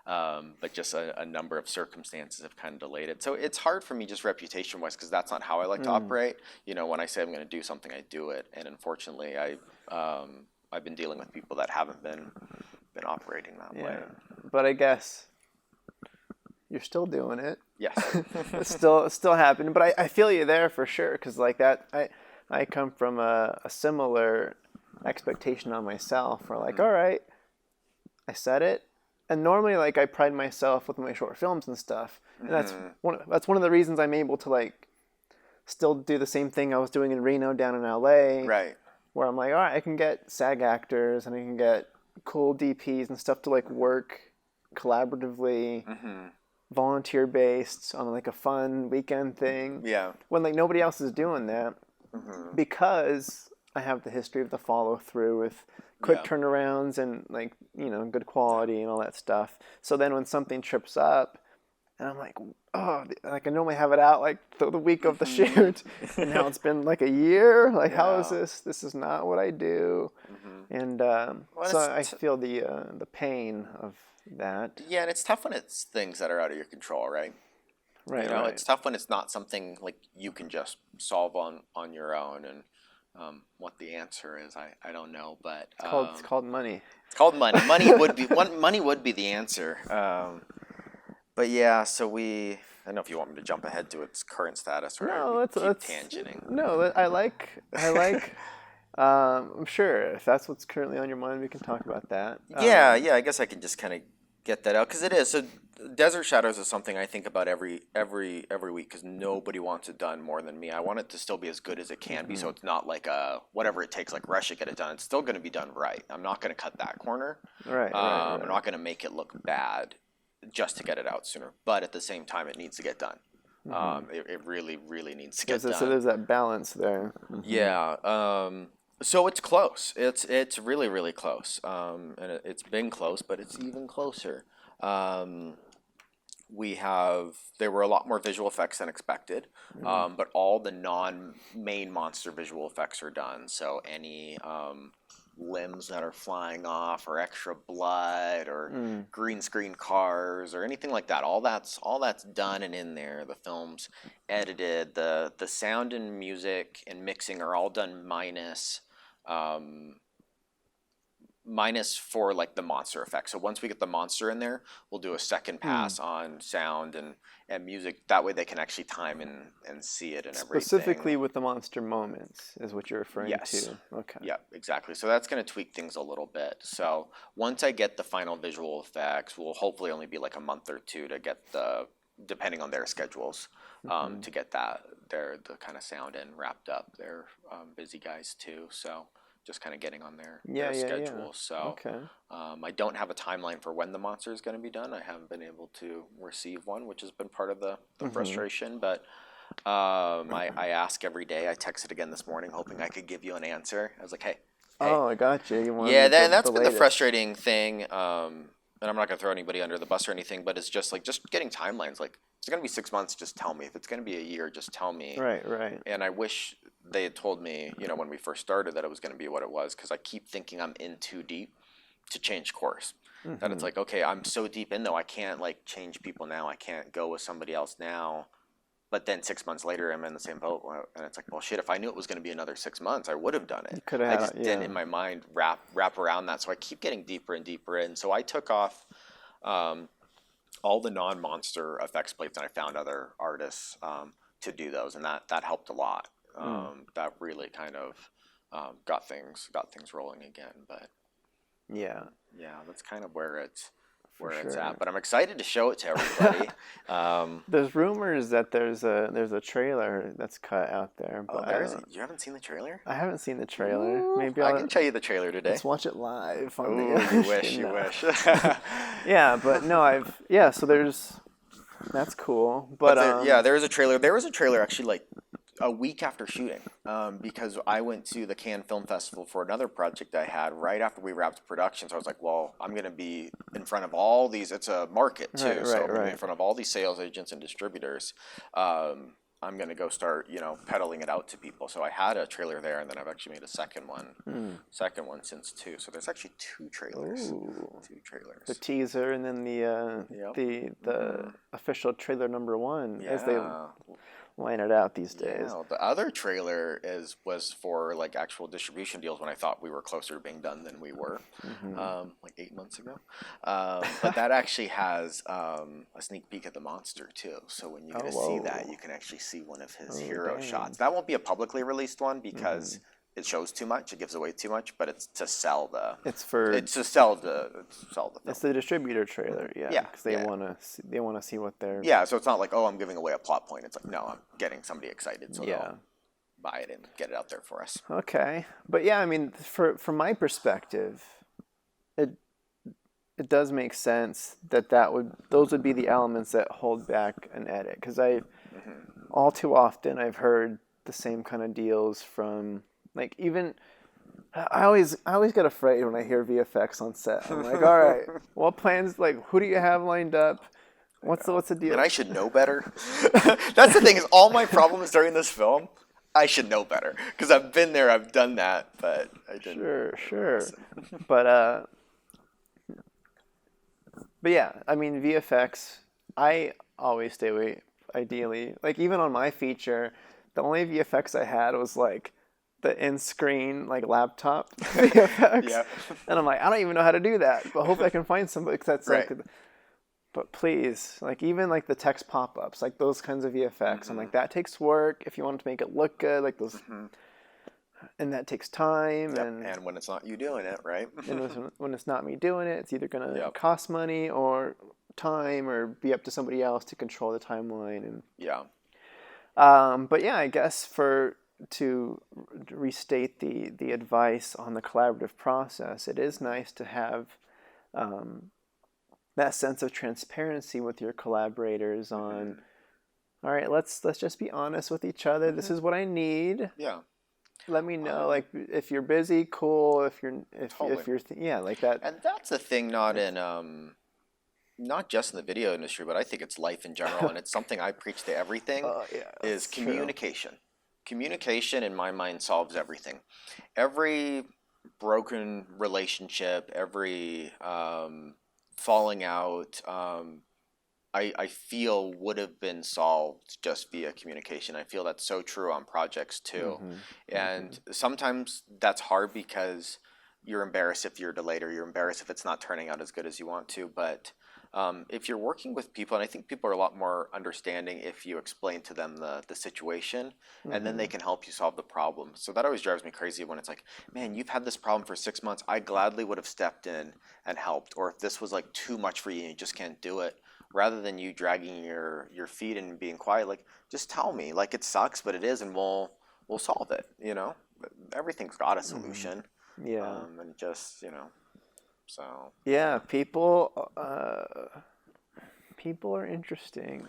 but just a number of circumstances have kind of delayed it. So it's hard for me just reputation-wise because that's not how I like to operate. When I say I'm going to do something, I do it. And unfortunately, I've been dealing with people that haven't been operating that way. But I guess you're still doing it. Yes. It's still happening. But I feel you there for sure, because like that, I come from a similar expectation on myself. Where like, all right, I said it. And normally, like, I pride myself with my short films and stuff, and that's one of the reasons I'm able to like still do the same thing I was doing in Reno down in LA, Right. where I'm like, all right, I can get SAG actors and I can get cool DPs and stuff to like work collaboratively, volunteer based on like a fun weekend thing. Yeah. When like nobody else is doing that, because I have the history of the follow through with quick turnarounds and like, good quality and all that stuff. So then when something trips up and I'm like, oh, like I normally have it out like the week of the shoot, and now it's been like a year. Like, how is this? This is not what I do. And so I feel the pain of that. Yeah, and it's tough when it's things that are out of your control, right? Right. It's tough when it's not something like you can just solve on your own. And what the answer is, I don't know, but It's called money. It's called money. Money would be the answer. But yeah, so I don't know if you want me to jump ahead to its current status or No, keep let's tangenting. No, I like. I'm sure if that's what's currently on your mind, we can talk about that. Yeah, I guess I can just kind of get that out because it is. So Desert Shadows is something I think about every week because nobody wants it done more than me. I want it to still be as good as it can be, so it's not like whatever it takes, like rush it, get it done. It's still going to be done right. I'm not going to cut that corner. Right. I'm not going to make it look bad just to get it out sooner. But at the same time, it needs to get done. It really, really needs to get done. So there's that balance there. Yeah. So it's close. It's really, really close. And it's been close, but it's even closer. There were a lot more visual effects than expected, but all the non-main monster visual effects are done. So any limbs that are flying off, or extra blood, or green screen cars, or anything like that, all that's done and in there. The film's edited. The sound and music and mixing are all done minus for like the monster effect. So once we get the monster in there, we'll do a second pass on sound and music. That way they can actually time and see it and everything. Specifically with the monster moments is what you're referring to. Okay. Yeah, exactly. So that's going to tweak things a little bit. So once I get the final visual effects, will hopefully only be like a month or two to get depending on their schedules, to get the kind of sound in wrapped up. They're busy guys too, so just kind of getting on their schedule. So I don't have a timeline for when the monster is going to be done. I haven't been able to receive one, which has been part of the frustration. But I ask every day. I texted again this morning, hoping I could give you an answer. I was like, hey. Oh, I got you. That's been the frustrating thing. And I'm not going to throw anybody under the bus or anything, but it's just getting timelines. Like, if it's going to be 6 months, just tell me. If it's going to be a year, just tell me. Right. And I wish they had told me, when we first started, that it was going to be what it was, because I keep thinking I'm in too deep to change course. That it's like, okay, I'm so deep in, though, I can't, change people now. I can't go with somebody else now. But then 6 months later, I'm in the same boat, and it's like, well, shit. If I knew it was going to be another 6 months, I would have done it. I just didn't in my mind wrap around that, so I keep getting deeper and deeper in. So I took off all the non-monster effects plates, and I found other artists to do those, and that helped a lot. That really kind of got things rolling again. But yeah, that's kind of where it's at. But I'm excited to show it to everybody. There's rumors that there's a trailer that's cut out there. But you haven't seen the trailer? I haven't seen the trailer. Ooh, Maybe I can show you the trailer today. Let's watch it live. You wish. Yeah, but no, so that's cool. But there is a trailer. There was a trailer actually a week after shooting, because I went to the Cannes Film Festival for another project I had right after we wrapped production. So I was like, well, I'm going to be in front of all these. It's a market too, so I'm going to be in front of all these sales agents and distributors. I'm going to go start, peddling it out to people. So I had a trailer there, and then I've actually made a second one. Second one since 2. So there's actually 2 trailers. Ooh. 2 trailers. The teaser and then the official trailer number 1 as they line it out these days. Yeah, the other trailer was for like actual distribution deals when I thought we were closer to being done than we were, like 8 months ago. But that actually has a sneak peek at the monster too. So when you get to see that, you can actually see one of his hero shots. That won't be a publicly released one because it shows too much. It gives away too much. But it's to sell the. It's to sell the film. It's the distributor trailer, because they want to see what they're. Yeah, so it's not like, oh, I'm giving away a plot point. It's like, no, I'm getting somebody excited, so they'll buy it and get it out there for us. Okay, but yeah, I mean, from my perspective, it does make sense those would be the elements that hold back an edit, because all too often I've heard the same kind of deals from. Like, even, I always get afraid when I hear VFX on set. I'm like, all right, what plans, like, who do you have lined up? What's the deal? And I should know better. That's the thing, is all my problems during this film, I should know better. Because I've been there, I've done that, but I didn't. Sure. But yeah, I mean, VFX, I always stay away, ideally. Like, even on my feature, the only VFX I had was, like, the in-screen like laptop VFX, and I'm like, I don't even know how to do that, but hope I can find somebody that's like. But please, like even like the text pop-ups, like those kinds of VFX, I'm like, that takes work if you want to make it look good, like those, and that takes time. And when it's not you doing it, right? And when it's not me doing it, it's either gonna cost money or time, or be up to somebody else to control the timeline. And but yeah, I guess to restate the advice on the collaborative process, it is nice to have that sense of transparency with your collaborators on, all right, let's just be honest with each other. This is what I need. Let me know, like, if you're busy, cool. If you're like that. And that's the thing, not just in the video industry, but I think it's life in general, and it's something I preach to everything. Is communication. True. Communication, in my mind, solves everything. Every broken relationship, every falling out, I feel would have been solved just via communication. I feel that's so true on projects too. And sometimes that's hard because you're embarrassed if you're delayed, or you're embarrassed if it's not turning out as good as you want to. But if you're working with people, and I think people are a lot more understanding if you explain to them the situation, and then they can help you solve the problem. So that always drives me crazy when it's like, man, you've had this problem for 6 months. I gladly would have stepped in and helped. Or if this was like too much for you and you just can't do it, rather than you dragging your feet and being quiet, like, just tell me. Like, it sucks, but it is, and we'll solve it, Everything's got a solution. And just, so. Yeah, people are interesting.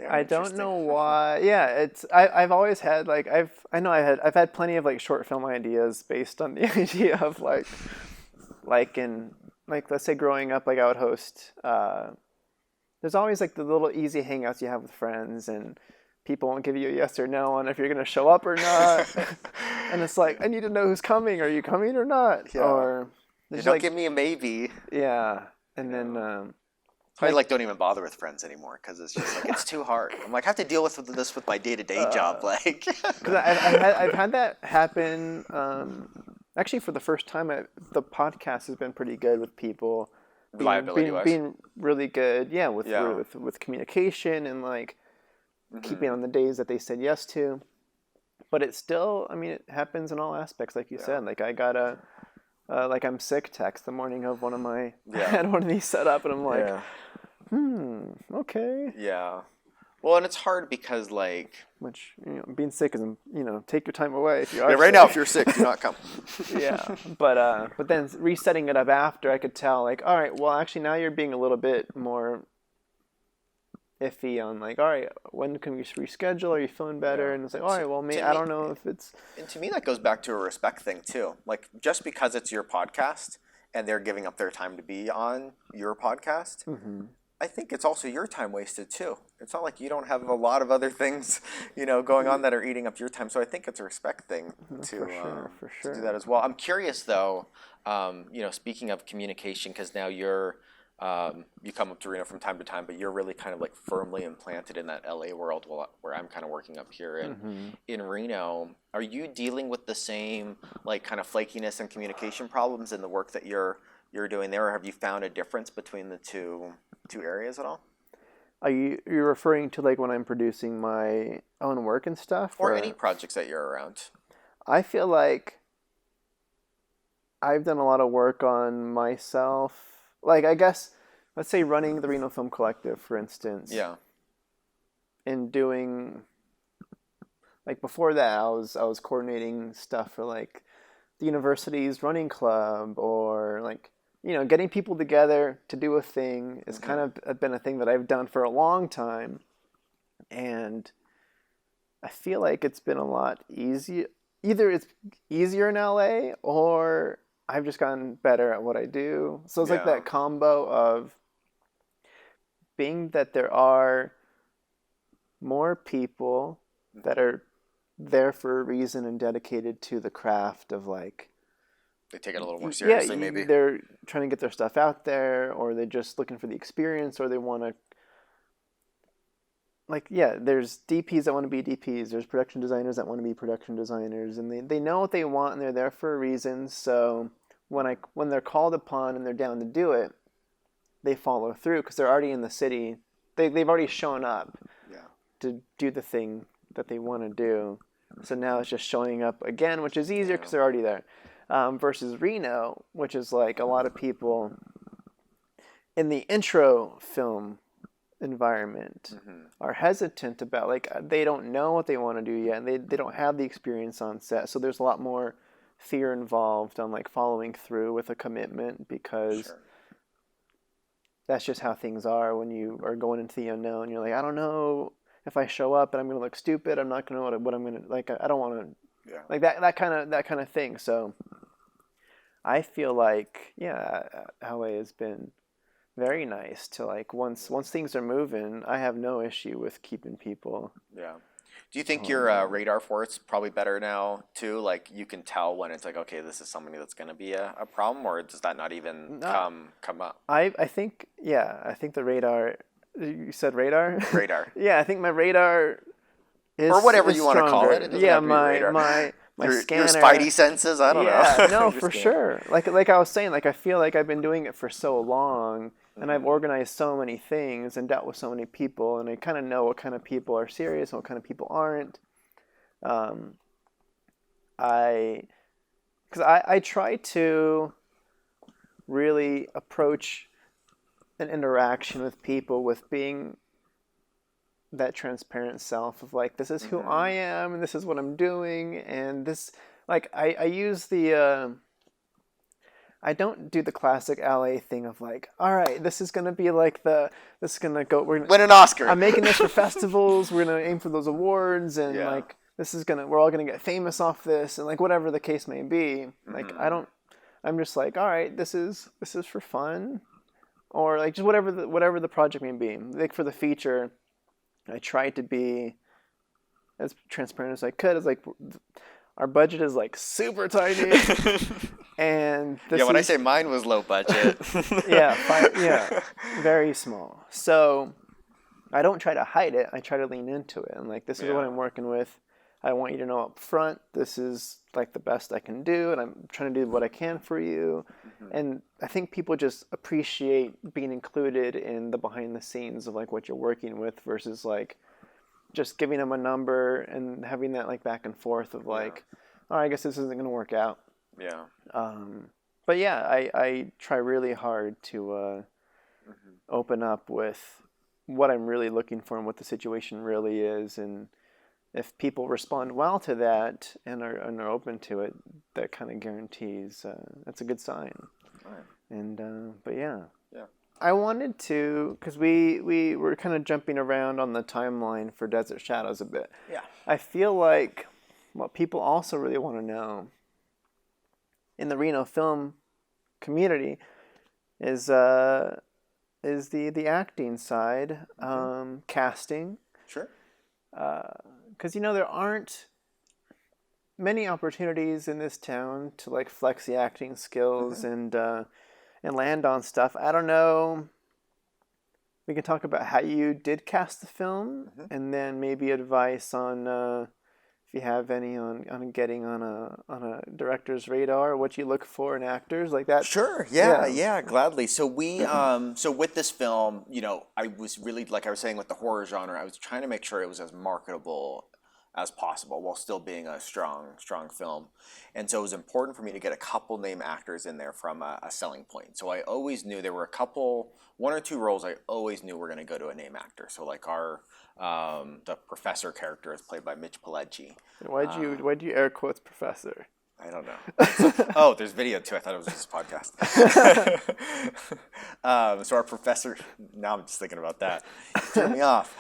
I don't know why. Yeah, I've always had like I've had plenty of like short film ideas based on the idea of like let's say growing up, like I would host. There's always like the little easy hangouts you have with friends, and people won't give you a yes or no on if you're gonna show up or not. And it's like, I need to know who's coming. Are you coming or not? Or don't give me a maybe. And then I don't even bother with friends anymore because it's just like it's too hard. I'm like, I have to deal with this with my day-to-day job, like. Because I've had that happen. Actually, for the first time, the podcast has been pretty good with people being really good. With communication and like keeping on the days that they said yes to. But it's still, I mean, it happens in all aspects, like you said. Like I got a. I'm sick text the morning of one of my I had one of these set up, and I'm like, okay. Yeah. Well, and it's hard because which being sick isn't take your time away if you are. Yeah, right sick. now if you're sick, do not come. But then resetting it up after, I could tell like, all right, well actually now you're being a little bit more iffy on like, all right, when can we reschedule? Are you feeling better? And it's like, all right, well, I don't know if it's. And to me, that goes back to a respect thing too. Like, just because it's your podcast and they're giving up their time to be on your podcast, I think it's also your time wasted too. It's not like you don't have a lot of other things, going on that are eating up your time. So I think it's a respect thing For to do sure. that as well. I'm curious though, speaking of communication, because now you come up to Reno from time to time, but you're really kind of like firmly implanted in that LA world where I'm kind of working up here in Reno. Are you dealing with the same like kind of flakiness and communication problems in the work that you're doing there, or have you found a difference between the two areas at all? Are you're referring to like when I'm producing my own work and stuff, Or any projects that you're around? I feel like I've done a lot of work on myself. Like I guess, let's say running the Reno Film Collective, for instance, Yeah. and doing like before that, I was coordinating stuff for like the university's running club or like getting people together to do a thing is kind of been a thing that I've done for a long time, and I feel like it's been a lot easier. Either it's easier in LA or I've just gotten better at what I do. So it's like Yeah. that combo of being that there are more people that are there for a reason and dedicated to the craft of like They take it a little more yeah, seriously, maybe. they're trying to get their stuff out there, or they're just looking for the experience, or they want to like there's DPs that want to be DPs, there's production designers that want to be production designers, and they know what they want and they're there for a reason. So when they're called upon and they're down to do it, they follow through because they're already in the city. They've already shown up Yeah. to do the thing that they want to do. So now it's just showing up again, which is easier because they're already there. Versus Reno, which is like a lot of people in the intro film environment are hesitant about like they don't know what they want to do yet, and they don't have the experience on set, so there's a lot more fear involved on like following through with a commitment because Sure. that's just how things are when you are going into the unknown. You're like, I don't know if I show up and I'm gonna look stupid. I'm not gonna know what I'm gonna like. I don't want to like that kind of thing. So I feel like LA has been very nice to like once things are moving, I have no issue with keeping people. Yeah. Do you think your radar for it's probably better now too? Like you can tell when it's like, okay, this is somebody that's going to be a problem, or does that not even come up? I think I think the radar. You said radar. Radar. Yeah, I think my radar is or whatever is you want to call it. It doesn't have to be radar. My your scanner. Spidey senses. I don't know. No, for sure. Like I was saying, like I feel like I've been doing it for so long, and I've organized so many things and dealt with so many people, and I kind of know what kind of people are serious and what kind of people aren't. I try to really approach an interaction with people with being that transparent self of like, this is who I am and this is what I'm doing, and this like I use the I don't do the classic LA thing of like, all right, this is gonna be like this is gonna go win an Oscar. I'm making this for festivals, we're gonna aim for those awards, and like we're all gonna get famous off this, and like whatever the case may be. Like I'm just like, all right, this is for fun, or like just whatever the project may be. Like for the feature, I tried to be as transparent as I could. It's like our budget is like super tiny, and when I say mine was low budget, very small. So I don't try to hide it. I try to lean into it, and like this is what I'm working with. I want you to know up front, this is like the best I can do, and I'm trying to do what I can for you. And I think people just appreciate being included in the behind the scenes of like what you're working with versus like just giving them a number and having that like back and forth of like, oh, I guess this isn't going to work out. Yeah. But yeah, I try really hard to open up with what I'm really looking for and what the situation really is, and if people respond well to that and are open to it, that kind of guarantees that's a good sign. Right. And but I wanted to, because we were kind of jumping around on the timeline for Desert Shadows a bit. Yeah. I feel like what people also really want to know in the Reno film community is is the acting side, casting. Sure. Because there aren't many opportunities in this town to like flex the acting skills and land on stuff. I don't know. We can talk about how you did cast the film, and then maybe advice on if you have any on getting on a director's radar, what you look for in actors like that. Sure. Yeah, gladly. So we, so with this film, I was really, like I was saying with the horror genre, I was trying to make sure it was as marketable as possible while still being a strong film. And so it was important for me to get a couple name actors in there from a selling point. So I always knew there were one or two roles I always knew were going to go to a name actor. So like the professor character is played by Mitch Pileggi. Why'd you air quotes professor? I don't know. There's video too. I thought it was just a podcast. So our professor, now I'm just thinking about that. Threw me off.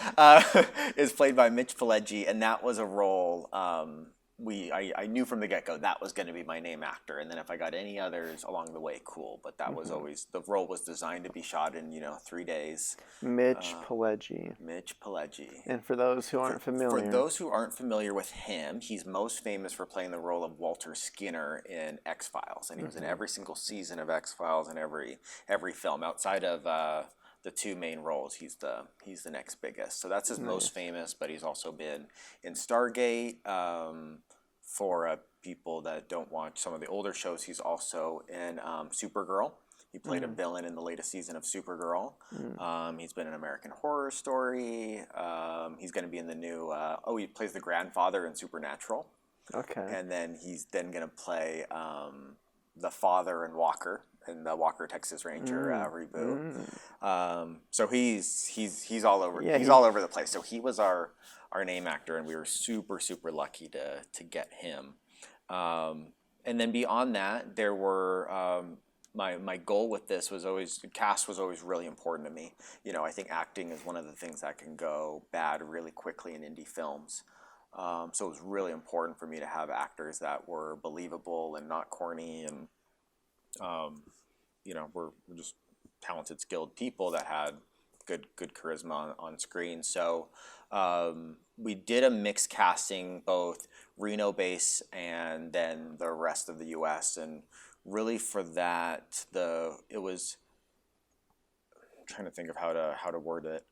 Is played by Mitch Pileggi, and that was a role I knew from the get-go that was going to be my name actor, and then if I got any others along the way, cool. But that was always, the role was designed to be shot in 3 days. Mitch Pileggi. Mitch Pileggi. And for those who aren't familiar with him, he's most famous for playing the role of Walter Skinner in X-Files, and he was in every single season of X-Files and every film outside of the two main roles. He's the next biggest. So that's his most famous, but he's also been in Stargate. For people that don't watch some of the older shows, he's also in Supergirl. He played a villain in the latest season of Supergirl. He's been in American Horror Story. He's going to be in the new, he plays the grandfather in Supernatural. Okay. And then he's then going to play the father in Walker, in the Walker Texas Ranger reboot. So he's all over. Yeah, he's all over the place. So he was our name actor, and we were super lucky to get him. And then beyond that, there were my goal with this was always, cast was always really important to me. I think acting is one of the things that can go bad really quickly in indie films. So it was really important for me to have actors that were believable and not corny, and we're just talented, skilled people that had good charisma on screen. So we did a mixed casting, both Reno base and then the rest of the U.S. And really for that, it was, I'm trying to think of how to word it.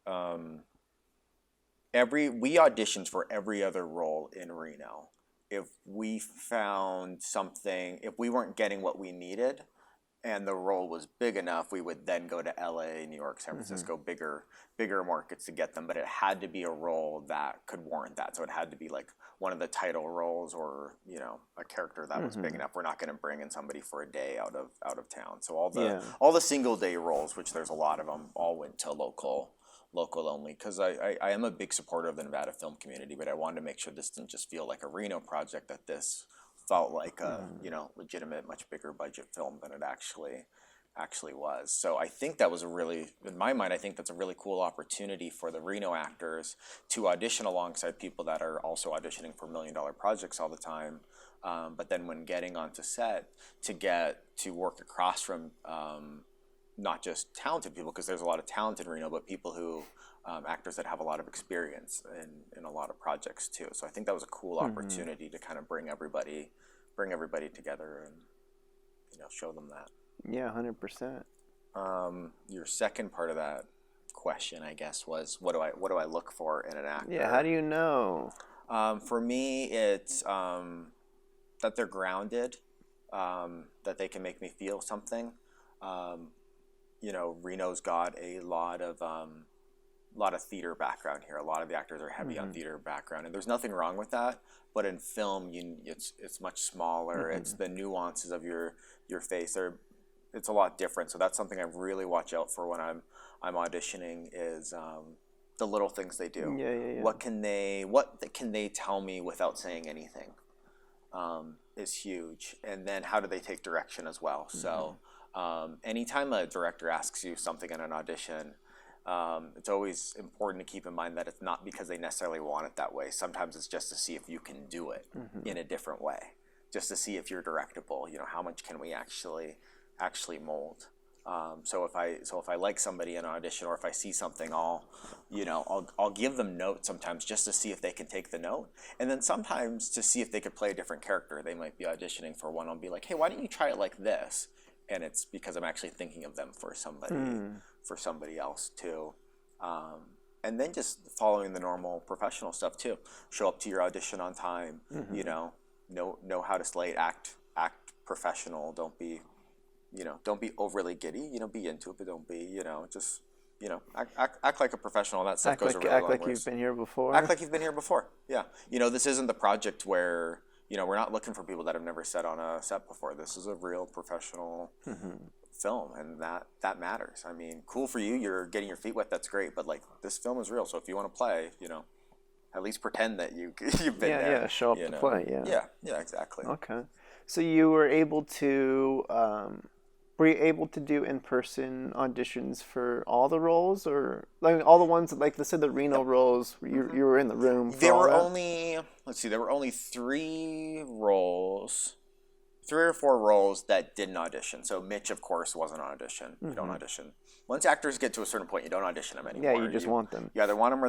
We auditioned for every other role in Reno. If we found something, if we weren't getting what we needed, and the role was big enough, we would then go to LA, New York, San Francisco, bigger markets to get them. But it had to be a role that could warrant that. So it had to be like one of the title roles, or a character that was big enough. We're not going to bring in somebody for a day out of town. So all the single day roles, which there's a lot of them, all went to local only, because I am a big supporter of the Nevada film community, but I wanted to make sure this didn't just feel like a Reno project, that this felt like a legitimate, much bigger budget film than it actually was. So I think that was in my mind, I think that's a really cool opportunity for the Reno actors to audition alongside people that are also auditioning for $1 million projects all the time. But then when getting onto set, to work across from not just talented people, because there's a lot of talented Reno, but people who actors that have a lot of experience in a lot of projects too. So I think that was a cool opportunity to kind of bring everybody together and show them that. Yeah, 100%. Your second part of that question, I guess, was what do I look for in an actor? Yeah, how do you know? For me, it's that they're grounded, that they can make me feel something. Reno's got a lot of theater background here. A lot of the actors are heavy on theater background, and there's nothing wrong with that. But in film, it's much smaller. It's the nuances of your face. It's a lot different. So that's something I really watch out for when I'm auditioning, is the little things they do. Yeah. What can they tell me without saying anything? Is huge. And then how do they take direction as well? So anytime a director asks you something in an audition, it's always important to keep in mind that it's not because they necessarily want it that way. Sometimes it's just to see if you can do it in a different way, just to see if you're directable. How much can we actually mold? So if I like somebody in an audition, or if I see something, I'll give them notes sometimes just to see if they can take the note, and then sometimes to see if they could play a different character. They might be auditioning for one. I'll be like, hey, why don't you try it like this? And it's because I'm actually thinking of them for somebody else too. And then just following the normal professional stuff too. Show up to your audition on time. Know how to slate, act professional. Don't be overly giddy. Be into it, but don't be, just, act like a professional. That stuff goes a really long way. Act like you've been here before. Act like you've been here before. Yeah. This isn't the project where, we're not looking for people that have never sat on a set before. This is a real professional film, and that matters. I mean, cool for you. You're getting your feet wet. That's great. But like, this film is real. So if you want to play, at least pretend that you've been there. Yeah, show up to play. Yeah, exactly. Okay. So you were able to do in-person auditions for all the roles, or like all the ones, like let's say the Reno roles, you were in the room for there all were that? there were only 3 or 4 roles that didn't audition. So Mitch, of course, wasn't an audition. You don't audition. Once actors get to a certain point, you don't audition them anymore. Yeah, you just want them. You either want them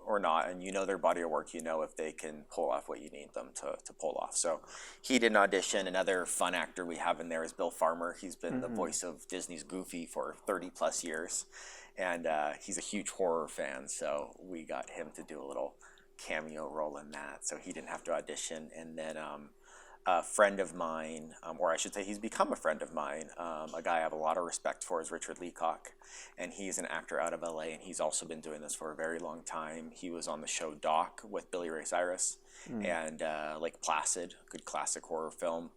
or not, and their body of work. If they can pull off what you need them to pull off. So he didn't audition. Another fun actor we have in there is Bill Farmer. He's been the voice of Disney's Goofy for 30 plus years, and he's a huge horror fan. So we got him to do a little cameo role in that. So he didn't have to audition. And then a friend of mine, or I should say he's become a friend of mine, a guy I have a lot of respect for, is Richard Licock, and he's an actor out of LA, and he's also been doing this for a very long time. He was on the show Doc with Billy Ray Cyrus, and Lake Placid, good classic horror film.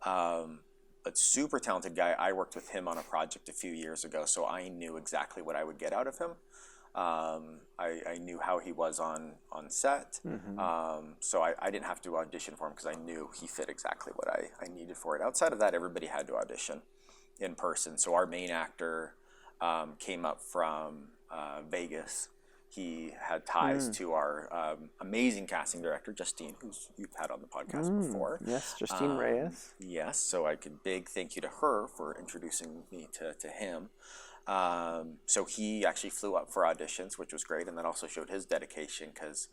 But super talented guy. I worked with him on a project a few years ago, so I knew exactly what I would get out of him. I knew how he was on set, so I didn't have to audition for him because I knew he fit exactly what I needed for it. Outside of that, everybody had to audition in person. So our main actor came up from Vegas. He had ties to our amazing casting director, Justine, who's you've had on the podcast before. Yes, Justine Reyes. Yes, so big thank you to her for introducing me to him. So he actually flew up for auditions, which was great, and that also showed his dedication because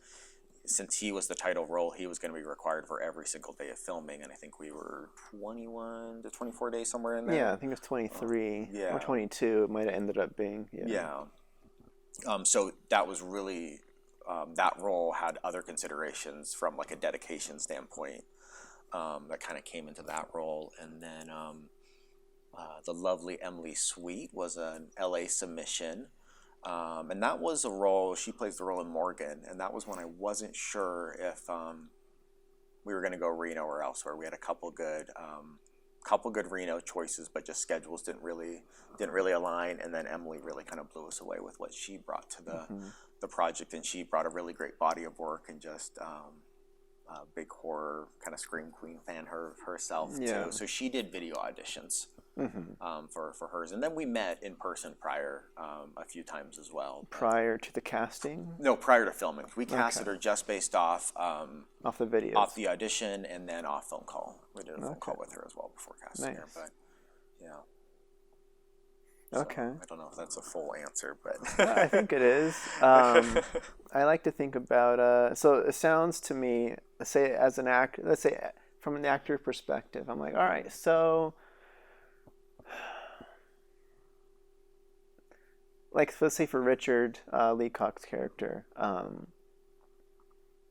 since he was the title role, he was going to be required for every single day of filming, and I think we were 21 to 24 days, somewhere in there. Yeah, I think it was 23 or 22. It might have ended up being. Yeah. So that was really, that role had other considerations from like a dedication standpoint that kind of came into that role, and then the lovely Emily Sweet was an LA submission, and that was a role, she plays the role in Morgan, and that was when I wasn't sure if we were going to go Reno or elsewhere. We had a couple good Reno choices, but just schedules didn't really align, and then Emily really kind of blew us away with what she brought to the project, and she brought a really great body of work, and just big horror kind of scream queen fan herself too. So she did video auditions for hers, and then we met in person prior a few times as well. Prior to the casting? No, prior to filming. We casted her just based off the videos, off the audition, and then off phone call. We did a phone call with her as well before casting her, but yeah. So, okay. I don't know if that's a full answer, but I think it is. I like to think about. So it sounds to me, say as an actor, let's say from an actor perspective, I'm like, all right, so like let's say for Richard Leacock's character,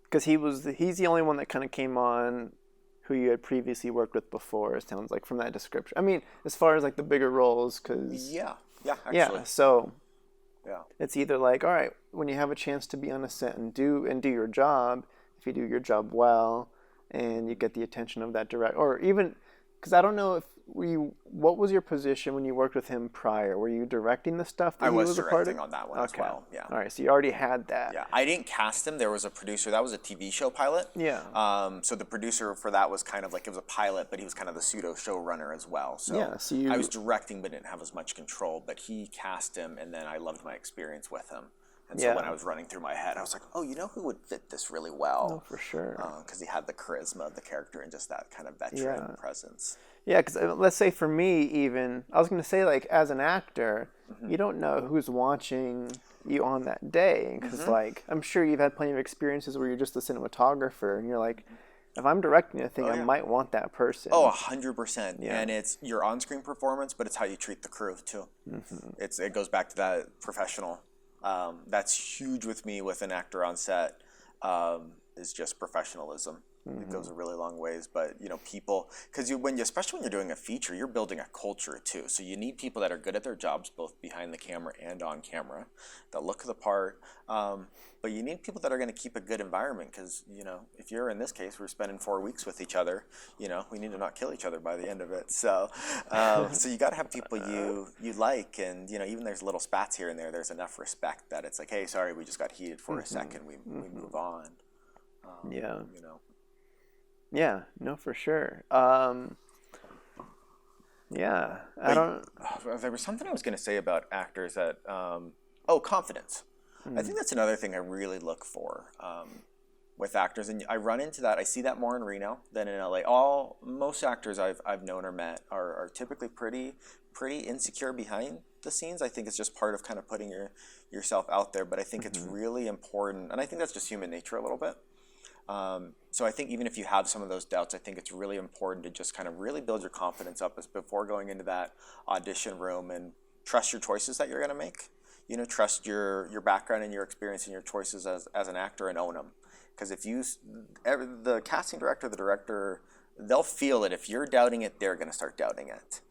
because he's the only one that kind of came on who you had previously worked with before. It sounds like from that description. I mean, as far as like the bigger roles, because actually. So it's either like, all right, when you have a chance to be on a set and do your job, if you do your job well, and you get the attention of that director, or even because I don't know if what was your position when you worked with him prior? Were you directing the stuff that I he was a part of? directing on that one as well. Yeah. All right, so you already had that. Yeah, I didn't cast him. There was a producer. That was a TV show pilot. Yeah. So the producer for that was kind of like, it was a pilot, but he was kind of the pseudo showrunner as well. So, I was directing, but didn't have as much control. But he cast him, and then I loved my experience with him. And so when I was running through my head, I was like, oh, you know who would fit this really well? Oh, for sure. Because he had the charisma of the character and just that kind of veteran presence. Yeah, because let's say for me, even I was going to say like as an actor, Mm-hmm. you don't know who's watching you on that day because Mm-hmm. like I'm sure you've had plenty of experiences where you're just a cinematographer and you're like, if I'm directing a thing, Oh I yeah. might want that Oh, person. 100%. Yeah. And it's your on-screen performance, but it's how you treat the crew too. Hmm. It goes back to that professional. That's huge with me with an actor on set. Is just professionalism. It goes Hmm. a really long ways, but people, because especially when you're doing a feature, you're building a culture too. So you need people that are good at their jobs, both behind the camera and on camera, that look the part. But you need people that are going to keep a good environment, because if you're in this case, we're spending 4 weeks with each other. We need to not kill each other by the end of it. So, so you got to have people you like, and even there's little spats here and there. There's enough respect that it's like, hey, sorry, we just got heated for a second. We move on. Yeah. You know. Yeah. No, for sure. Yeah. I But don't. there was something I was going to say about actors that, oh, confidence. I Mm, think that's another thing I really look for with actors, and I run into that. I see that more in Reno than in LA. Most actors I've known or met are typically pretty insecure behind the scenes. I think it's just part of kind of putting yourself out there. But I think it's mhm, really important, and I think that's just human nature a little bit. So I think even if you have some of those doubts, I think it's really important to just kind of really build your confidence up as before going into that audition room, and trust your choices that you're going to make. Trust your background and your experience and your choices as an actor, and own them. Because the casting director, the director, they'll feel it. If you're doubting it, they're going to start doubting it.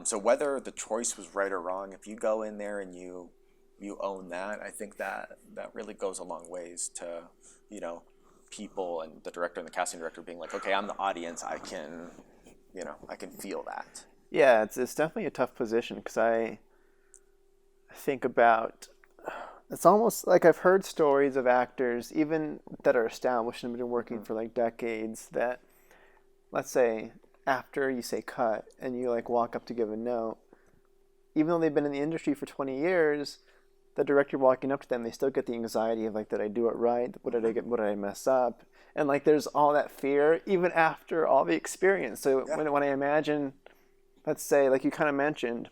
So whether the choice was right or wrong, if you go in there and you own that, I think that really goes a long ways to, you know, people and the director and the casting director being like, okay, I'm the audience. I can feel that. yeah, it's definitely a tough position because I think about it's almost like I've heard stories of actors, even that are established and have been working Mm-hmm. for like decades, that let's say after you say cut and you like walk up to give a note, even though they've been in the industry for 20 years, the director walking up to them, they still get the anxiety of like, did I do it right? What did I Mm-hmm. get? What did I mess up? And like, there's all that fear even after all the experience. So Yeah. when I imagine, let's say, like you kind of mentioned,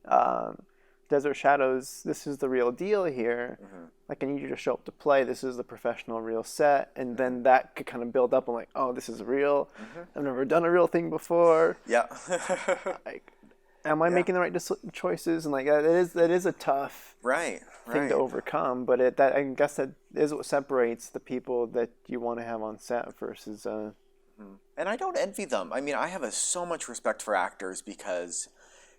um, Desert Shadows, this is the real deal here. Mm-hmm. Like, I need you to show up to play. This is the professional, real set. And Mm-hmm. then that could kind of build up. I'm like, oh, this is real. Mm-hmm. I've never done a real thing before. Yeah. Like, am I Yeah. making the right choices? And like, that is a tough Right. thing to Right. overcome. But that I guess that is what separates the people that you want to have on set versus. And I don't envy them. I mean, I have so much respect for actors, because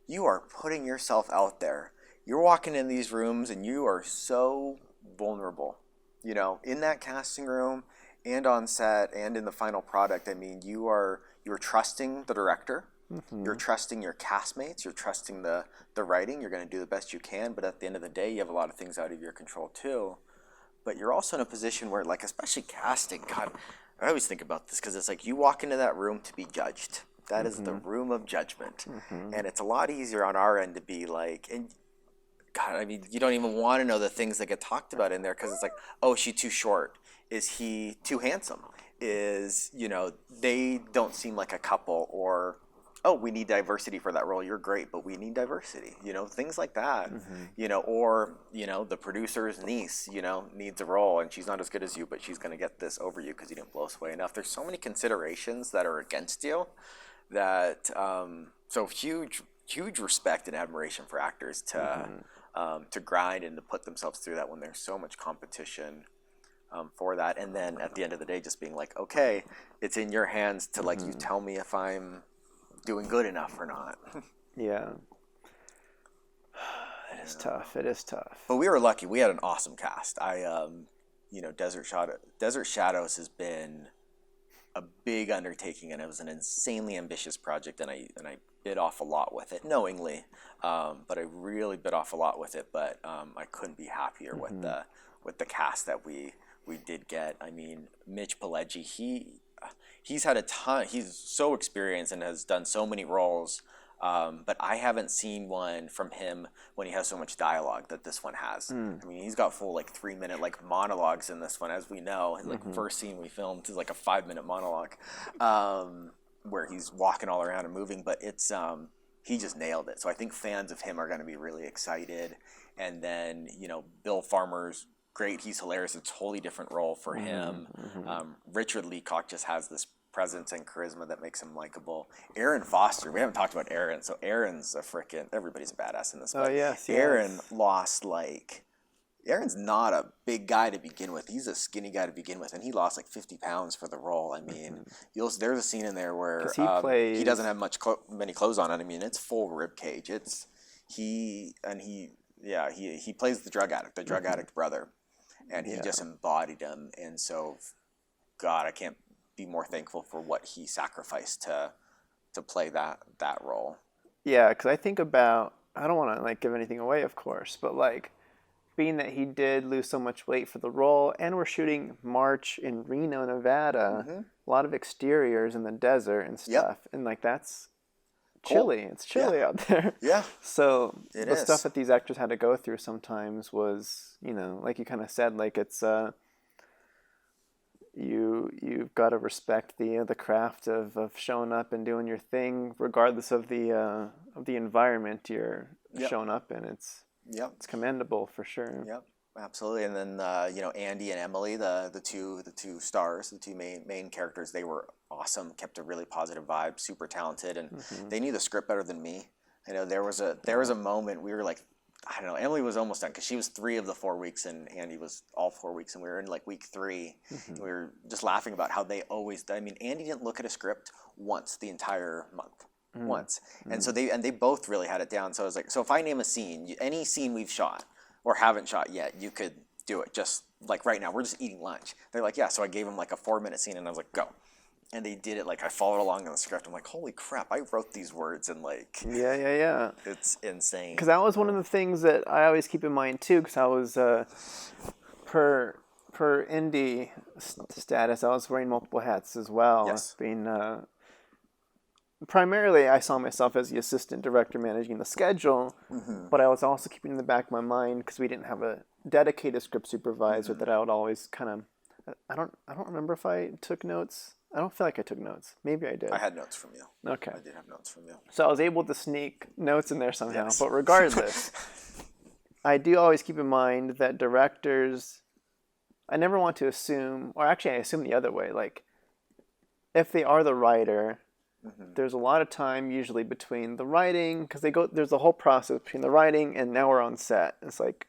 you are putting yourself out there. You're walking in these rooms and you are so vulnerable. In that casting room and on set and in the final product. I mean, you're trusting the director. You're Mhm. trusting your castmates. You're trusting the writing. You're going to do the best you can, but at the end of the day, you have a lot of things out of your control too. But you're also in a position where, like, especially casting, God, I always think about this, because it's like you walk into that room to be judged. That is the Mhm. room of judgment. Mhm. And it's a lot easier on our end to be like, and God, I mean, you don't even want to know the things that get talked about in there, because it's like, oh, is she too short? Is he too handsome? They don't seem like a couple, or, oh, we need diversity for that role. You're great, but we need diversity. Things like that. Mhm. Or, the producer's niece, needs a role, and she's not as good as you, but she's going to get this over you because you didn't blow us away enough. There's so many considerations that are against you that, so huge respect and admiration for actors Mhm. to grind and to put themselves through that when there's so much competition for that. And then at the end of the day, just being like, okay, it's in your hands to, like, you Mhm. tell me if I'm doing good enough or not. Yeah. It is Yeah. tough. It is tough. But we were lucky. We had an awesome cast. Desert Shadows has been a big undertaking, and it was an insanely ambitious project, and I bit off a lot with it knowingly, but I really bit off a lot with it. But I couldn't be happier with Mhm. the cast that we did get. I mean, Mitch Pileggi, he's had a ton. He's so experienced and has done so many roles. But I haven't seen one from him when he has so much dialogue that this one has. Mm. I mean, he's got full, like, 3 minute, like, monologues in this one, as we know. His, like, Mhm. first scene we filmed is like a 5 minute monologue. Um, where he's walking all around and moving, but it's he just nailed it. So I think fans of him are going to be really excited. And then, you know, Bill Farmer's great. He's hilarious. It's a totally different role for him. Richard Leacock just has this presence and charisma that makes him likable. Aaron Foster, we haven't talked about Aaron. So Aaron's a freaking, everybody's a badass in this. Oh, yes, Aaron lost like, Aaron's not a big guy to begin with. He's a skinny guy to begin with, and he lost like 50 pounds for the role. I mean, there's a scene in there where he doesn't have many clothes on. I mean, it's full rib cage. He plays the drug addict brother, and he just embodied him. And so, God, I can't be more thankful for what he sacrificed to play that role. Yeah, because I think about, I don't want to like give anything away, of course, but like, being that he did lose so much weight for the role, and we're shooting March in Reno, Nevada, a lot of exteriors in the desert and stuff, and like that's chilly. It's chilly out there. Yeah. So the stuff that these actors had to go through sometimes was, you know, like you kind of said, like it's you've got to respect the craft of showing up and doing your thing, regardless of the environment you're showing up in. It's commendable for sure. Yep, absolutely. And then you know, Andy and Emily, the two stars, the two main characters, they were awesome. Kept a really positive vibe. Super talented, and they knew the script better than me. You know, there was a moment we were like, I don't know, Emily was almost done because she was 3 of the 4 weeks, and Andy was all 4 weeks, and we were in like week 3. And we were just laughing about how they always. I mean, Andy didn't look at a script once the entire month. Once. And so they both really had it down. So I was like, so if I name a scene, any scene we've shot or haven't shot yet, you could do it. Just like right now, we're just eating lunch. They're like, yeah. So I gave them like a 4-minute scene, and I was like, go. And they did it. Like I followed along in the script. I'm like, holy crap, I wrote these words, and like, yeah. It's insane. Because that was one of the things that I always keep in mind too. Because I was per indie status, I was wearing multiple hats as well. Yes. Being primarily, I saw myself as the assistant director managing the schedule, but I was also keeping in the back of my mind, because we didn't have a dedicated script supervisor, that I would always kind of, I don't remember if I took notes. I don't feel like I took notes. Maybe I did. I had notes from you. Okay. I did have notes from you. So I was able to sneak notes in there somehow. But regardless, I do always keep in mind that directors, I never want to assume, or actually I assume the other way, like if they are the writer, there's a lot of time usually between the writing, because there's a whole process between the writing and now we're on set. It's like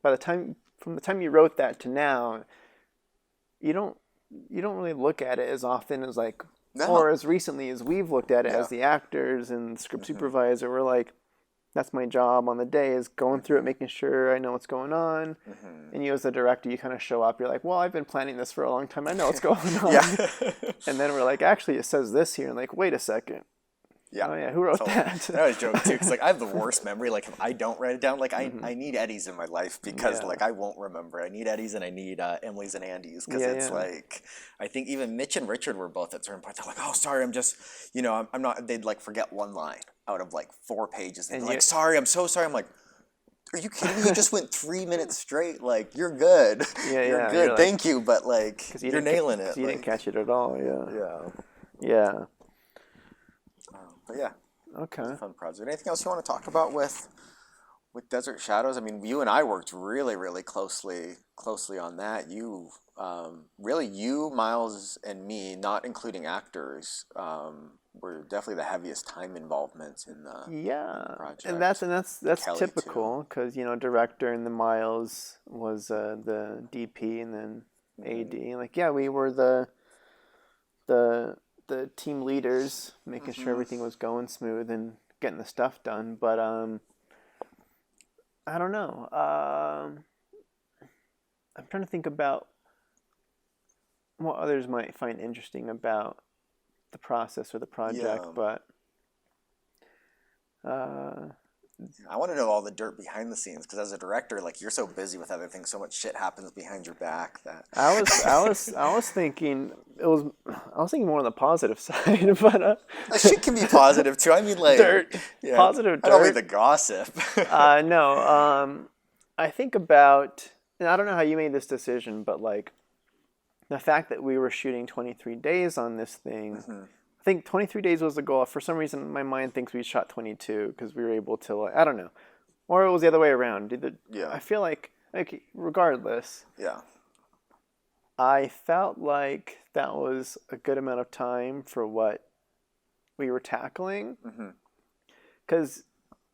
from the time you wrote that to now, you don't really look at it as often as like, or as recently as we've looked at it as the actors and script supervisor. We're like, that's my job on the day, is going through it, making sure I know what's going on. And you as the director, you kind of show up, you're like, well, I've been planning this for a long time, I know what's going on. And then we're like, actually it says this here, and like, wait a second. Yeah. Oh yeah, who wrote that? That was a joke too, because like I have the worst memory. Like if I don't write it down, like I need Eddie's in my life, because like I won't remember. I need Eddie's and I need Emily's and Andy's, because it's like, I think even Mitch and Richard were both at certain points. They're like, oh, sorry, I'm just, you know, I'm not. They'd like forget one line out of like 4 pages, and they're like, sorry, I'm so sorry. I'm like, are you kidding me? You just went 3 minutes straight. Like, you're good. You're good. Like, thank you, but like, you're nailing it. You didn't catch it at all. Yeah. But yeah. Okay. It was a fun project. Anything else you want to talk about with Desert Shadows? I mean, you and I worked really, really closely on that. You, Miles, and me, not including actors, were definitely the heaviest time involvements in the project. And that's typical, because you know, director and the Miles was the DP and then AD. And like, we were the team leaders, making sure everything was going smooth and getting the stuff done. But I don't know. I'm trying to think about what others might find interesting about the process or the project, but I want to know all the dirt behind the scenes, because as a director, like, you're so busy with other things, so much shit happens behind your back that I was thinking more on the positive side, but shit can be positive too. I mean, like, dirt, positive dirt. I don't mean the gossip. No, I think about, and I don't know how you made this decision, but like the fact that we were shooting 23 days on this thing, I think 23 days was the goal. For some reason, my mind thinks we shot 22 because we were able to, like, I don't know. Or it was the other way around. Yeah. I feel like regardless, Yeah. I felt like that was a good amount of time for what we were tackling. Because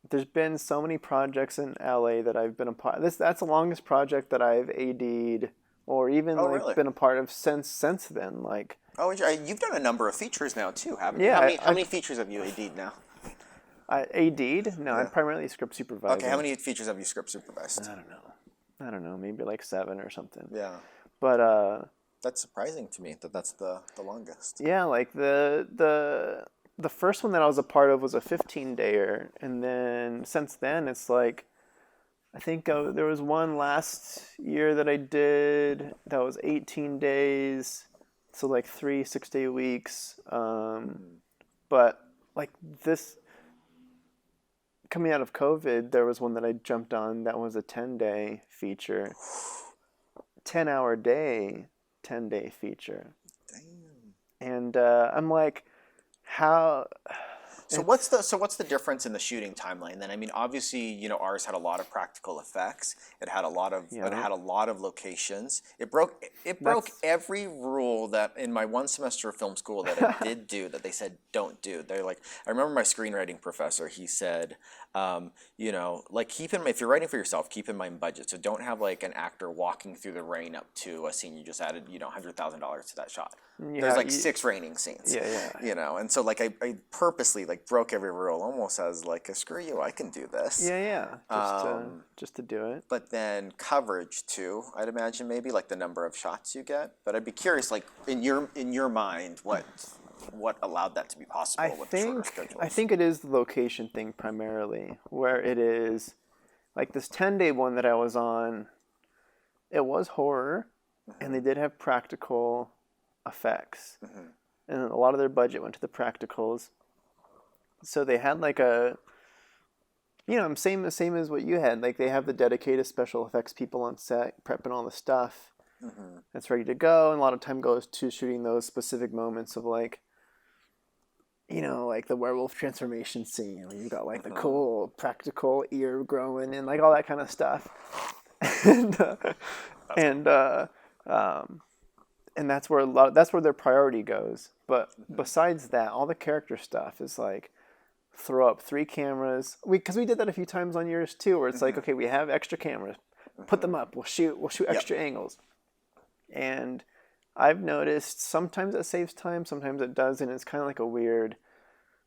there's been so many projects in LA that I've been a part of. That's the longest project that I've AD'd or even really? been a part of since then. Like, Oh, you've done a number of features now too, haven't you? yeah, How many features have you AD'd now? I AD'd? No, I'm Yeah. primarily script supervisor. Okay, how many features have you script supervised? I don't know, maybe like 7 or something. Yeah. But That's surprising to me that that's the longest. yeah, like the first one that I was a part of was a 15-dayer, and then since then it's like I think there was one last year that I did that was 18 days, so like 3 6-day weeks. But like this coming out of COVID, there was one that I jumped on that was a 10-day feature, 10-hour day, 10-day feature. Damn. And I'm like, how? So what's the difference in the shooting timeline then? I mean, obviously, you know, ours had a lot of practical effects. It had a lot of locations. It broke every rule that in my one semester of film school that I did do that they said don't do. They're like, I remember my screenwriting professor. He said, you know, like if you're writing for yourself, keep in mind budget. So don't have like an actor walking through the rain up to a scene you just added, you know, $100,000 to that shot. There's like 6 raining scenes. Yeah. You know, and so like I purposely like broke every rule almost as like a screw you, I can do this. Yeah. Just to do it. But then coverage too, I'd imagine maybe like the number of shots you get. But I'd be curious, like in your mind, what allowed that to be possible with the shorter schedules? I think it is the location thing primarily, where it is like this 10-day one that I was on. It was horror, and they did have practical effects, and a lot of their budget went to the practicals. So they had like a, you know, same as what you had. Like they have the dedicated special effects people on set prepping all the stuff that's ready to go, and a lot of time goes to shooting those specific moments of like, you know, like the werewolf transformation scene where you got like the cool practical ear growing and like all that kind of stuff, and that's where their priority goes. But besides that, all the character stuff is like throw up 3 cameras. Because we did that a few times on yours too, where it's like, okay, we have extra cameras, put them up. We'll shoot extra angles. And I've noticed sometimes it saves time, sometimes it doesn't. It's kind of like a weird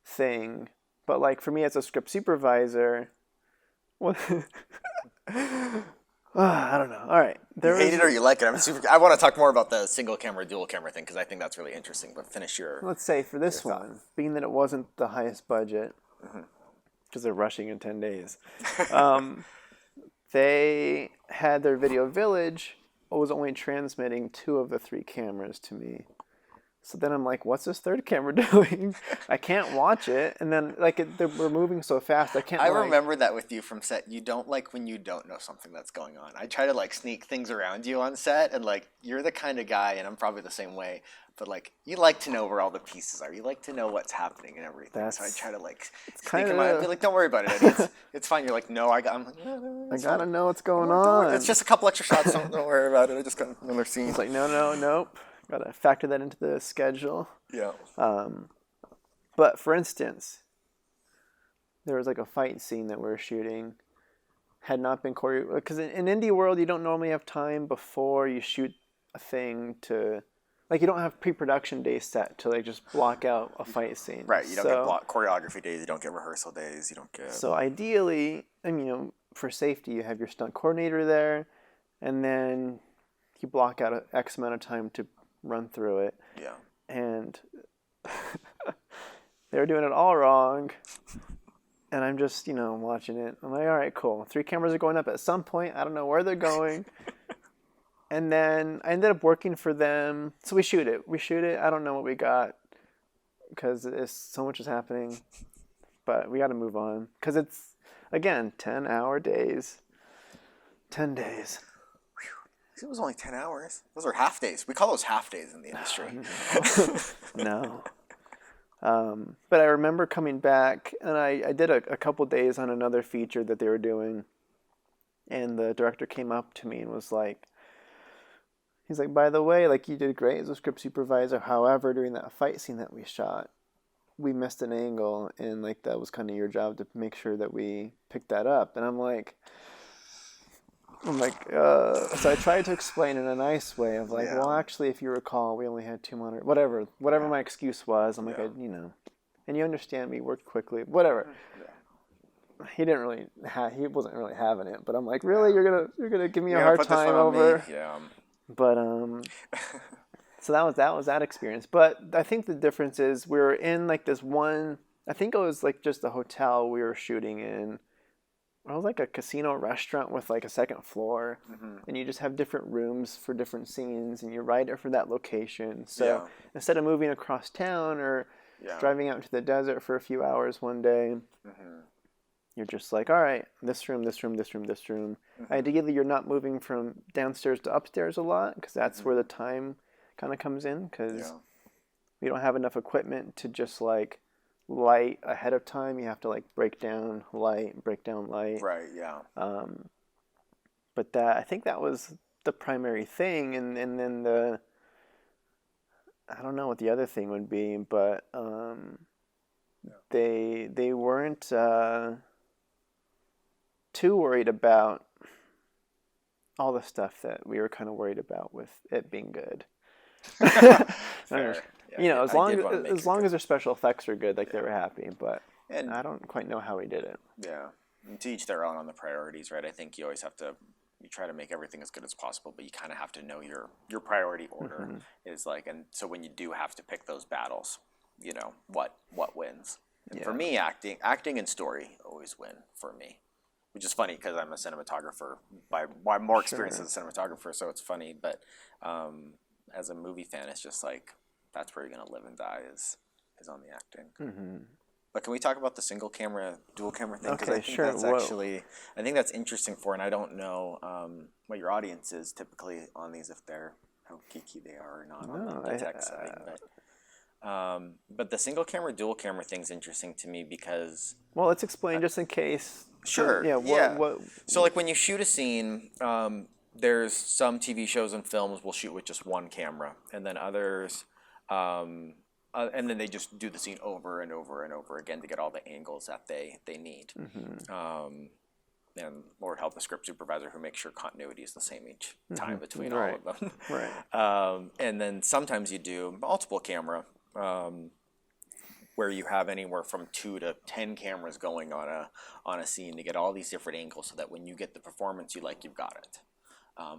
thing. But like for me as a script supervisor, I don't know. All right. You hate it or you like it? I want to talk more about the single camera, dual camera thing because I think that's really interesting. But finish your. Let's say for this one, being that it wasn't the highest budget, because they're rushing in 10 days, they had their video village was only transmitting 2 of the 3 cameras to me. So then I'm like, what's this third camera doing? I can't watch it. And then like we're moving so fast, I can't. I remember that with you from set. You don't like when you don't know something that's going on. I try to like sneak things around you on set, and like you're the kind of guy, and I'm probably the same way. But like you like to know where all the pieces are. You like to know what's happening and everything. So I try to like sneak in my. I'd be like, don't worry about it. It's fine. You're like, no, I'm like, no, I gotta know what's going on. It's just a couple extra shots. Don't worry about it. I just got another scene. It's like nope. Gotta factor that into the schedule. Yeah. But for instance, there was like a fight scene that we were shooting, had not been choreographed. Because in indie world, you don't normally have time before you shoot a thing to, like you don't have pre-production days set to like just block out a fight scene. Right. You don't get choreography days. You don't get rehearsal days. You don't get. So ideally, I mean, you know, for safety, you have your stunt coordinator there, and then you block out an X amount of time to run through it. Yeah. And they were doing it all wrong. And I'm just, you know, watching it. I'm like, all right, cool. 3 cameras are going up at some point. I don't know where they're going. And then I ended up working for them. So we shoot it. I don't know what we got because so much is happening. But we got to move on. Because it's, again, 10-hour days. 10 days. It was only 10 hours. Those are half days. We call those half days in the industry. No. But I remember coming back, and I did a couple days on another feature that they were doing, and the director came up to me and was like, he's like, by the way, like you did great as a script supervisor. However, during that fight scene that we shot, we missed an angle, and like that was kind of your job to make sure that we picked that up. And so I tried to explain in a nice way of like, well, actually, if you recall, we only had 2 monitors, whatever my excuse was. I'm like, and you understand me, worked quickly, whatever. He wasn't really having it, but I'm like, really, you're gonna give me a hard time over? But so that was that experience. But I think the difference is we were in like this one. I think it was like just the hotel we were shooting in. It was like a casino restaurant with like a second floor, and you just have different rooms for different scenes, and you write it for that location. So instead of moving across town or driving out into the desert for a few hours one day, you're just like, all right, this room, this room, this room, this room. Ideally, you're not moving from downstairs to upstairs a lot, because that's where the time kind of comes in, because we don't have enough equipment to just like light ahead of time. You have to like break down light. Right, yeah. But I think that was the primary thing, and then I don't know what the other thing would be, but they weren't too worried about all the stuff that we were kind of worried about with it being good. Fair. You know, as long as their special effects are good, like they were happy. But I don't quite know how he did it. Yeah, and to each their own on the priorities, right? I think you always have to try to make everything as good as possible, but you kind of have to know your priority order is like, and so when you do have to pick those battles, you know what wins. And for me, acting and story always win for me. Which is funny because I'm a cinematographer by more experience as a cinematographer, so it's funny. But as a movie fan, it's just like that's where you're gonna live and die is on the acting. But can we talk about the single camera, dual camera thing? Okay, sure. That's actually, I think that's interesting and I don't know what your audience is typically on these, if they're how geeky they are or not on the tech side. But the single camera, dual camera thing's interesting to me because. Well, let's explain just in case. Sure. What, So like when you shoot a scene, there's some TV shows and films will shoot with just one camera, and then others, and then they just do the scene over and over and over again to get all the angles that they need. And Lord help the script supervisor who makes sure continuity is the same each time between all of them. And then sometimes you do multiple camera. Where you have anywhere from 2 to 10 cameras going on a scene to get all these different angles, so that when you get the performance you like, you've got it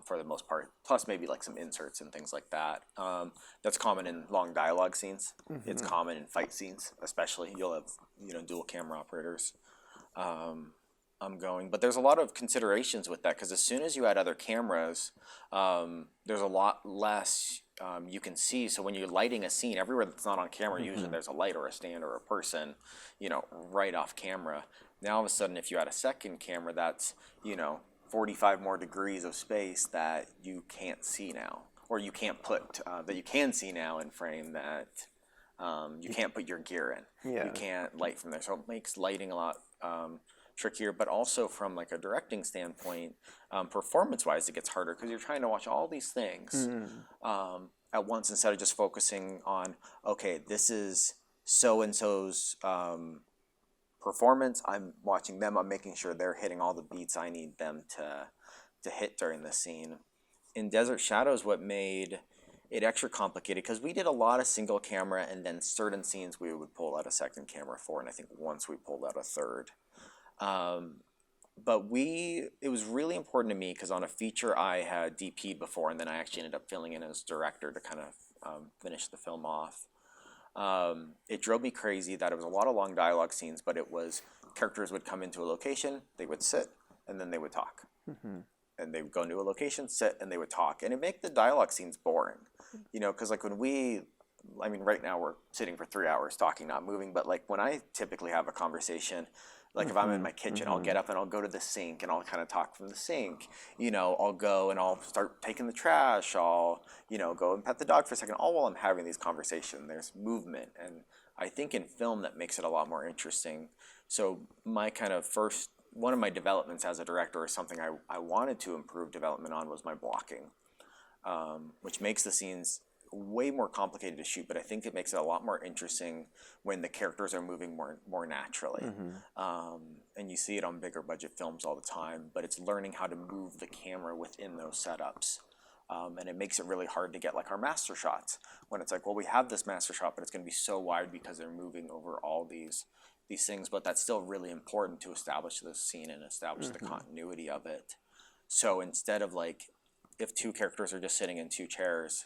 for the most part. Plus maybe like some inserts and things like that. That's common in long dialogue scenes. It's common in fight scenes, especially. You'll have dual camera operators. But there's a lot of considerations with that because as soon as you add other cameras, there's a lot less. You can see, so when you're lighting a scene, everywhere that's not on camera, usually there's a light or a stand or a person, right off camera. Now all of a sudden, if you add a second camera, that's 45 more degrees of space that you can't see now, or you can't put that you can see now in frame that you can't put your gear in. You can't light from there, so it makes lighting a lot trickier. But also from like a directing standpoint, performance-wise, it gets harder because you're trying to watch all these things at once instead of just focusing on, okay, this is so and so's performance. I'm watching them. I'm making sure they're hitting all the beats I need them to hit during the scene. In Desert Shadows, what made it extra complicated, because we did a lot of single camera, and then certain scenes we would pull out a second camera for, and I think once we pulled out a third. But it was really important to me because on a feature I had DP'd before, and then I actually ended up filling in as director to kind of finish the film off. It drove me crazy that it was a lot of long dialogue scenes, but it was characters would come into a location, they would sit, and then they would talk. And they would go into a location, sit, and they would talk. And it made the dialogue scenes boring, because like right now we're sitting for 3 hours talking, not moving, but like when I typically have a conversation, like if I'm in my kitchen, I'll get up and I'll go to the sink and I'll kind of talk from the sink. I'll go and I'll start taking the trash. I'll, go and pet the dog for a second. All while I'm having these conversations, there's movement. And I think in film that makes it a lot more interesting. So my kind of first, one of my developments as a director, or something I wanted to improve development on, was my blocking, which makes the scenes way more complicated to shoot, but I think it makes it a lot more interesting when the characters are moving more naturally. And you see it on bigger budget films all the time, but it's learning how to move the camera within those setups. And it makes it really hard to get like our master shots, when it's like, well, we have this master shot, but it's going to be so wide because they're moving over all these things, but that's still really important to establish the scene and establish the continuity of it. So instead of like, if two characters are just sitting in two chairs,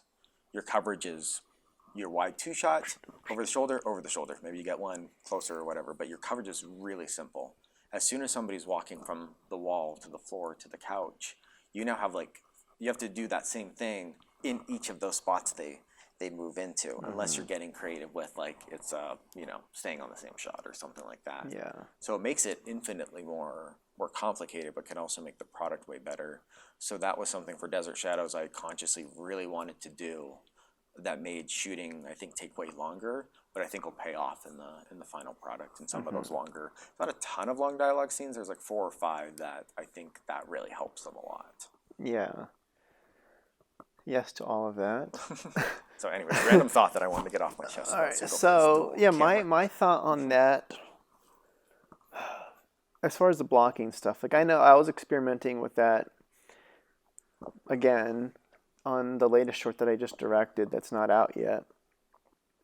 your coverage is your wide two shots, over the shoulder. Maybe you get one closer or whatever, but your coverage is really simple. As soon as somebody's walking from the wall to the floor to the couch, you now have like, you have to do that same thing in each of those spots they move into, unless you're getting creative with like, it's staying on the same shot or something like that. Yeah. So it makes it infinitely more complicated, but can also make the product way better. So that was something for Desert Shadows I consciously really wanted to do, that made shooting, I think, take way longer, but I think will pay off in the final product. And some of those longer, not a ton of long dialogue scenes. There's like 4 or 5 that I think that really helps them a lot. Yeah. Yes to all of that. So anyway, random thought that I wanted to get off my chest. All right. So yeah, my thought on that, as far as the blocking stuff, like I know I was experimenting with that again on the latest short that I just directed that's not out yet.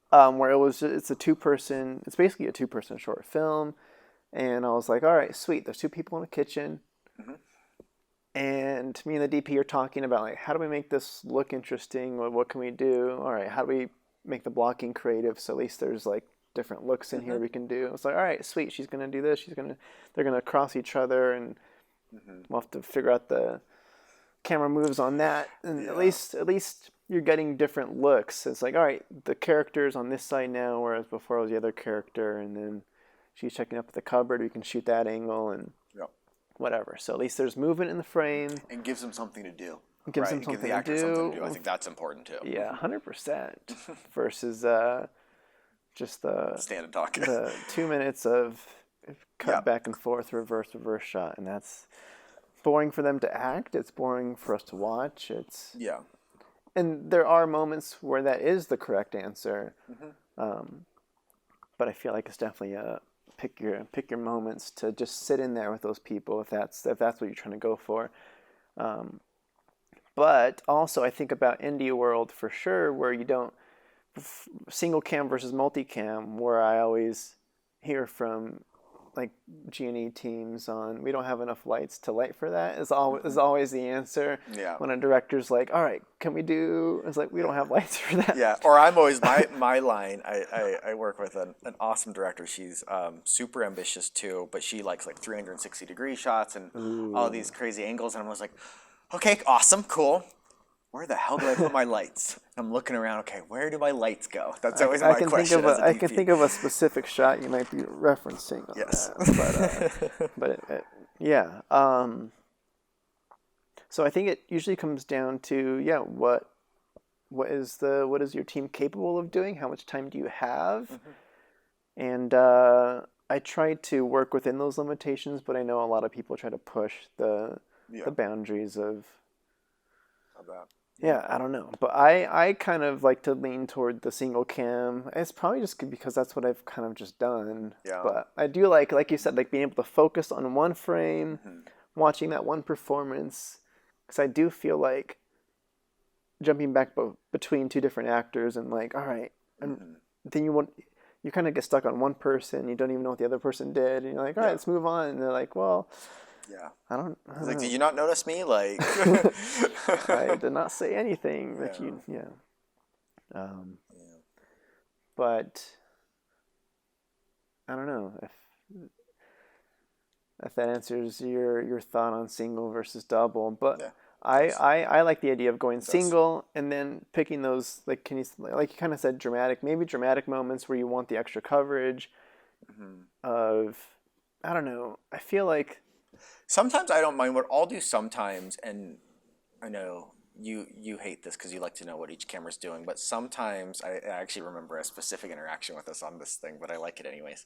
Where it's basically a 2-person short film, and I was like, all right, sweet. There's 2 people in a kitchen. And me and the DP are talking about, like, how do we make this look interesting? What can we do? All right, how do we make the blocking creative so at least there's, like, different looks in here we can do? It's like, all right, sweet, she's going to do this. They're going to cross each other, and we'll have to figure out the camera moves on that. And at least you're getting different looks. It's like, all right, the character's on this side now, whereas before it was the other character, and then she's checking up at the cupboard. We can shoot that angle, and whatever. So at least there's movement in the frame. And gives them something to do. Gives them something to do. I think that's important too. Yeah, 100%. Versus just the stand and talk. The 2 minutes of cut back and forth, reverse shot, and that's boring for them to act. It's boring for us to watch. And there are moments where that is the correct answer, but I feel like it's definitely a pick your moments to just sit in there with those people if that's what you're trying to go for. But also I think about indie world for sure, where you don't single cam versus multicam, where I always hear from like G&E teams on, we don't have enough lights to light for that is always the answer. When a director's like, all right, can we do, it's like, we don't have lights for that. Or I'm always, my line, I work with an awesome director. She's super ambitious too, but she likes like 360 degree shots and all these crazy angles. And I'm always like, okay, awesome, cool. Where the hell do I put my lights? I'm looking around, okay, where do my lights go? That's always my question. I can think of a specific shot you might be referencing. Yes. Yeah. So I think it usually comes down to, what is your team capable of doing? How much time do you have? And I try to work within those limitations, but I know a lot of people try to push the boundaries of that. I don't know. But I kind of like to lean toward the single cam. It's probably just because that's what I've kind of just done. But I do like you said, like being able to focus on one frame, watching that one performance. Because I do feel like jumping back between 2 different actors and like, all right. And then you kind of get stuck on one person. You don't even know what the other person did. And you're like, all right, let's move on. And they're like, well... I don't like, know. did you not notice me? Like, I did not say anything that you. But I don't know if that answers your thought on single versus double. But I like the idea of going single and then picking those, like, you kind of said, maybe dramatic moments where you want the extra coverage of, I don't know. I feel like sometimes I don't mind. What I'll do sometimes, and I know you hate this because you like to know what each camera's doing, but sometimes I actually remember a specific interaction with us on this thing, but I like it anyways.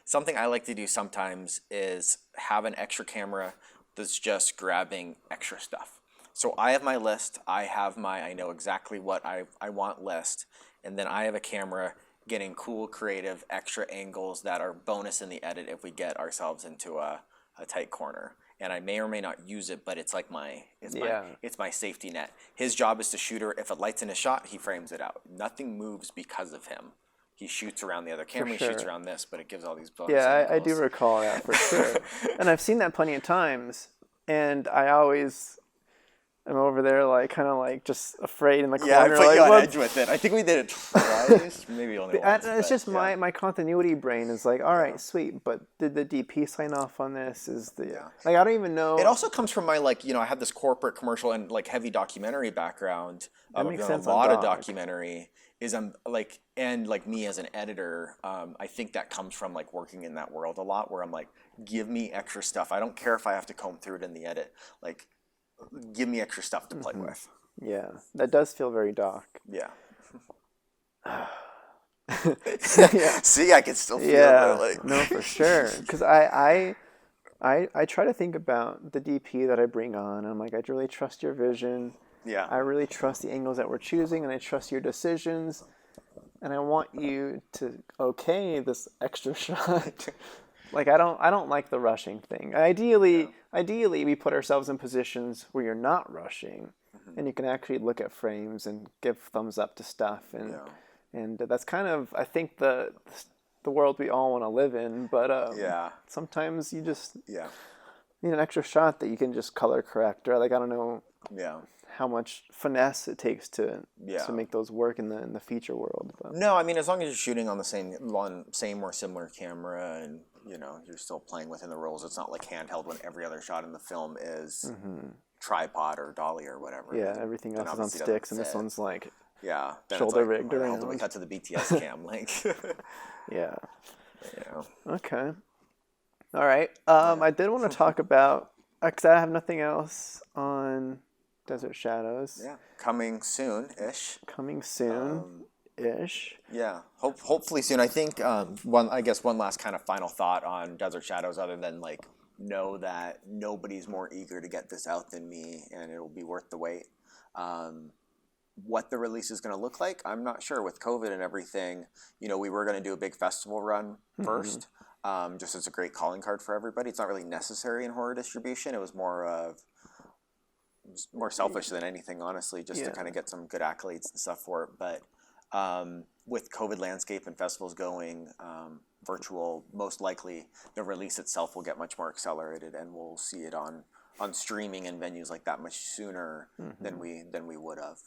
Something I like to do sometimes is have an extra camera that's just grabbing extra stuff. So I have my list, I know exactly what I want list, and then I have a camera getting cool, creative, extra angles that are bonus in the edit if we get ourselves into a tight corner. And I may or may not use it, but it's like it's my safety net. His job is to shoot her. If it lights in a shot, he frames it out. Nothing moves because of him. He shoots around the other camera, he shoots around this, but it gives all these bonus angles. I do recall that for sure. And I've seen that plenty of times, and I always am over there like kind of like just afraid in the corner. Yeah, I put like, you on edge with it. I think we did it twice, maybe only once. It's just my continuity brain is like, all right, sweet, but did the DP sign off on this? Like I don't even know. It also comes from my I have this corporate, commercial, and like heavy documentary background. That makes sense. A lot of documentary is and like me as an editor, I think that comes from like working in that world a lot, where I'm like, give me extra stuff. I don't care if I have to comb through it in the edit. Like, give me extra stuff to play with. Yeah, that does feel very doc. Yeah. Yeah. See, I can still feel it. Like. No, for sure. Because I try to think about the DP that I bring on. I'm like, I really trust your vision. Yeah. I really trust the angles that we're choosing, and I trust your decisions. And I want you to okay this extra shot. Like I don't like the rushing thing. Ideally, we put ourselves in positions where you're not rushing, and you can actually look at frames and give thumbs up to stuff, and that's kind of I think the world we all want to live in. But sometimes you just need an extra shot that you can just color correct, or like I don't know how much finesse it takes to make those work in the feature world. But. No, I mean as long as you're shooting on the same or similar camera and. You're still playing within the rules. It's not like handheld when every other shot in the film is tripod or dolly or whatever. Yeah, everything else is on sticks, and this one's like shoulder rigged around. How do we cut to the BTS cam? Like, yeah. Okay. All right. I did want to talk about because I have nothing else on Desert Shadows. Yeah, coming soon-ish. Coming soon. Ish. Yeah, hopefully soon. I think one last kind of final thought on Desert Shadows, other than like know that nobody's more eager to get this out than me, and it'll be worth the wait. What the release is going to look like, I'm not sure. With COVID and everything, we were going to do a big festival run first, just as a great calling card for everybody. It's not really necessary in horror distribution. It was more selfish than anything, honestly, just to kind of get some good accolades and stuff for it, but. With COVID landscape and festivals going virtual, most likely the release itself will get much more accelerated, and we'll see it on streaming and venues like that much sooner than we would have,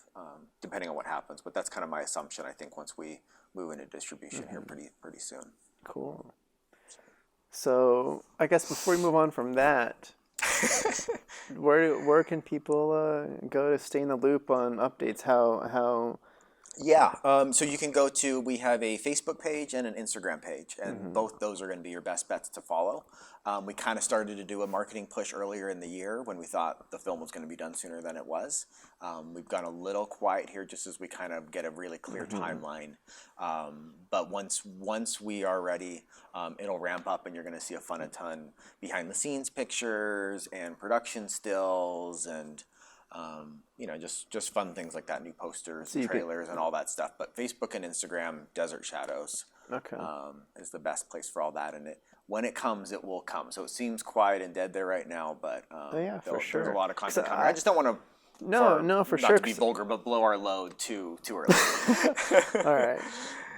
depending on what happens. But that's kind of my assumption. I think once we move into distribution here pretty soon. Cool. So I guess before we move on from that. where can people go to stay in the loop on updates? How Yeah, so you can go to, we have a Facebook page and an Instagram page, and both those are going to be your best bets to follow. We kind of started to do a marketing push earlier in the year when we thought the film was going to be done sooner than it was. We've gone a little quiet here just as we kind of get a really clear timeline. But once we are ready, it'll ramp up, and you're going to see a ton behind the scenes pictures and production stills and just fun things like that, new posters, trailers, and all that stuff. But Facebook and Instagram, Desert Shadows, is the best place for all that. And when it comes, it will come. So it seems quiet and dead there right now, but for sure. There's a lot of content coming. I just don't want to. For sure. Not to be vulgar, but blow our load too early. All right.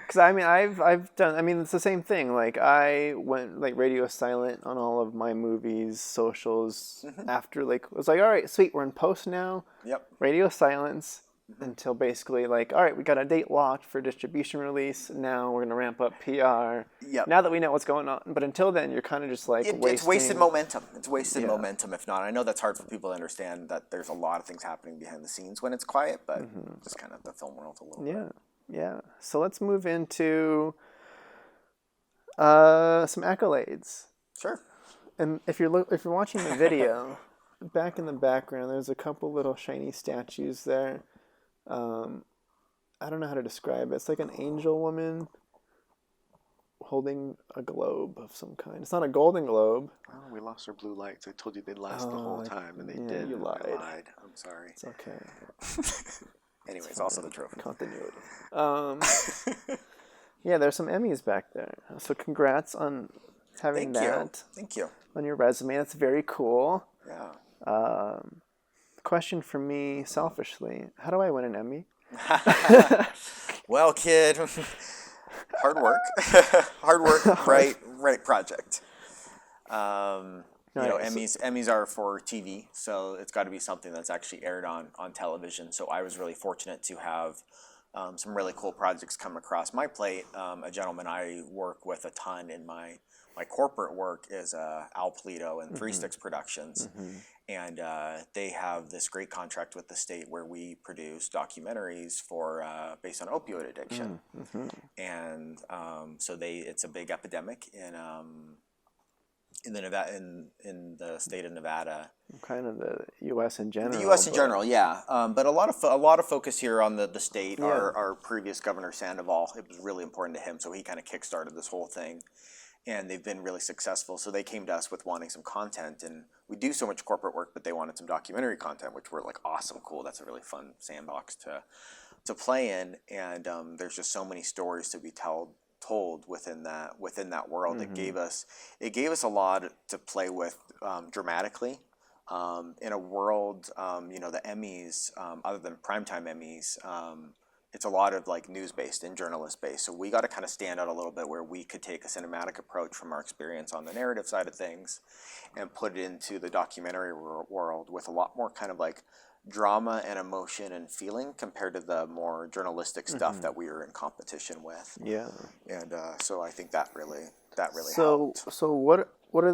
Because I've done. I mean, it's the same thing. Like I went like radio silent on all of my movies, socials. After like it was like, all right, sweet, we're in post now. Yep. Radio silence until basically like, all right, we got a date locked for distribution release. Now we're gonna ramp up PR. Yep. Now that we know what's going on, but until then, you're kind of just like wasting. It's wasted momentum. It's wasted momentum. If not, I know that's hard for people to understand that there's a lot of things happening behind the scenes when it's quiet, but just kind of the film world a little bit. Yeah. So let's move into some accolades. Sure. And if you're watching the video, back in the background, there's a couple little shiny statues there. I don't know how to describe it. It's like an angel woman holding a globe of some kind. It's not a golden globe. Oh, we lost our blue lights. I told you they'd last the whole time, and they yeah, did. you lied. I lied. I'm sorry. It's okay. Anyways, also the trophy. Continuity. Yeah, there's some Emmys back there. So congrats on having that. Thank you. On your resume. That's very cool. Yeah. Question for me, selfishly, how do I win an Emmy? Well, kid, hard work. Hard work, right project. You know, Emmys are for TV, so it's got to be something that's actually aired on television. So I was really fortunate to have some really cool projects come across my plate. A gentleman I work with a ton in my corporate work is Al Polito and Three Sticks Productions. And they have this great contract with the state where we produce documentaries for based on opioid addiction. And so it's a big epidemic in the Nevada, in the state of Nevada. Kind of the U.S. in general. The U.S. in general, yeah. But a lot of focus here on the state. Yeah. Our previous governor Sandoval, it was really important to him, so he kind of kickstarted this whole thing. And they've been really successful. So they came to us with wanting some content, and we do so much corporate work, but they wanted some documentary content, which we're like, awesome, cool. That's a really fun sandbox to play in. And there's just so many stories to be told within that world. It gave us a lot to play with dramatically. In a world, you know, the Emmys, other than primetime Emmys, it's a lot of like news-based and journalist-based. So we got to kind of stand out a little bit where we could take a cinematic approach from our experience on the narrative side of things and put it into the documentary world with a lot more kind of like drama and emotion and feeling compared to the more journalistic stuff that we were in competition with. Yeah. And so I think that really helped. So what are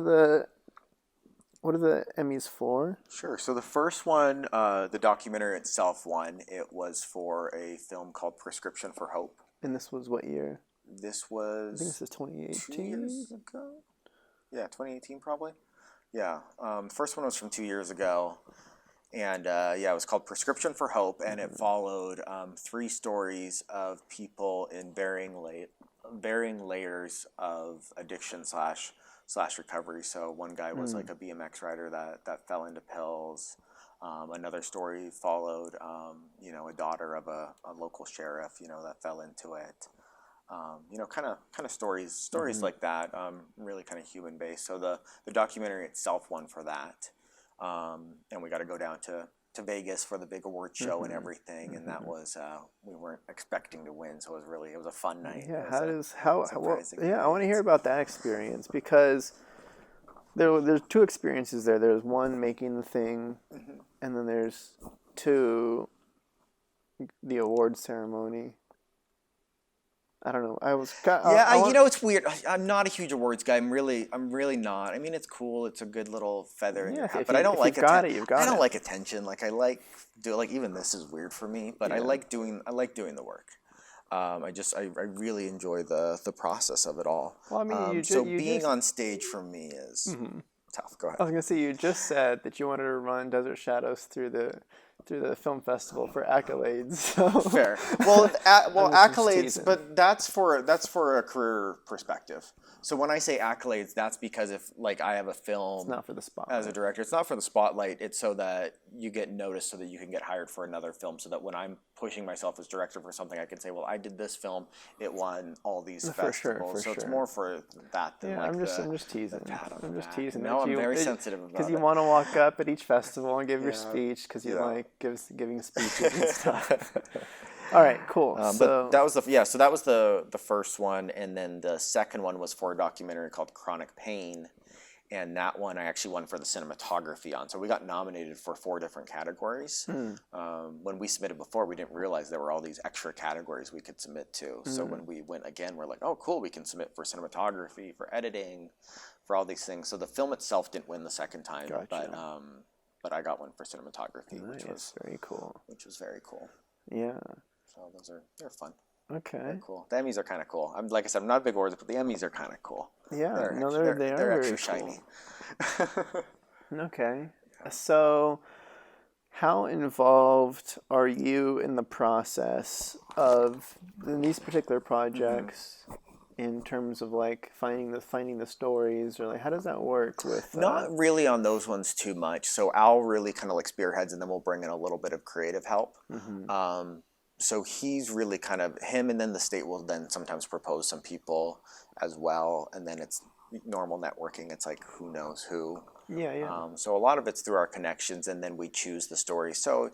the Emmys for? Sure. So the first one, the documentary itself won. It was for a film called Prescription for Hope. And this was what year? This was... I think this is 2018. 2 years ago? Yeah, 2018 probably. Yeah. The first one was from 2 years ago. And it was called Prescription for Hope. And it followed 3 stories of people in varying layers of addiction slash recovery. So one guy was like a BMX rider that fell into pills. Another story followed, you know, a daughter of a local sheriff, you know, that fell into it. You know, kind of stories like that, really kind of human based. So the documentary itself won for that. And we got to go down to Vegas for the big award show and everything, and that was we weren't expecting to win, so it was a fun night. Yeah, I want to hear about that experience, because there's 2 experiences there. There's one, making the thing, and then there's 2, the award ceremony. I don't know. You know, it's weird. I'm not a huge awards guy. I'm really not. I mean, it's cool. It's a good little feather in your hat, but I don't like I don't like attention. Like even this is weird for me, but I like doing the work. I really enjoy the process of it all. Well, I mean, being on stage for me is tough. Go ahead. I was gonna say, you just said that you wanted to run Desert Shadows through the film festival for accolades. So. Fair. Well, accolades, but that's for a career perspective. So when I say accolades, that's because if like I have a film, it's not for the spotlight. As a director, it's not for the spotlight. It's so that you get noticed, so that you can get hired for another film. So that when I'm pushing myself as director for something, I can say, well, I did this film. It won all these festivals. So it's more for that than I'm just teasing. I'm just teasing. No, I'm very sensitive about it. Because you want to walk up at each festival and give your speech, because you like giving speeches and stuff. All right, cool. But that was the first one, and then the second one was for a documentary called Chronic Pain, and that one I actually won for the cinematography on. So we got nominated for 4 different categories. When we submitted before, we didn't realize there were all these extra categories we could submit to. So when we went again, we're like, oh, cool, we can submit for cinematography, for editing, for all these things. So the film itself didn't win the second time, but I got one for cinematography, which was very cool. Yeah. So they're fun. Okay. They're cool. The Emmys are kind of cool. Like I said, I'm not a big awards, but the Emmys are kind of cool. Yeah. They're very extra cool. shiny. Okay. So, how involved are you in the process of in these particular projects in terms of like finding the stories, or like how does that work with Not really on those ones too much. So Al really kind of like spearheads, and then we'll bring in a little bit of creative help. So he's really kind of him, and then the state will then sometimes propose some people as well, and then it's normal networking. It's like who knows who. yeah. So a lot of it's through our connections, and then we choose the story. So,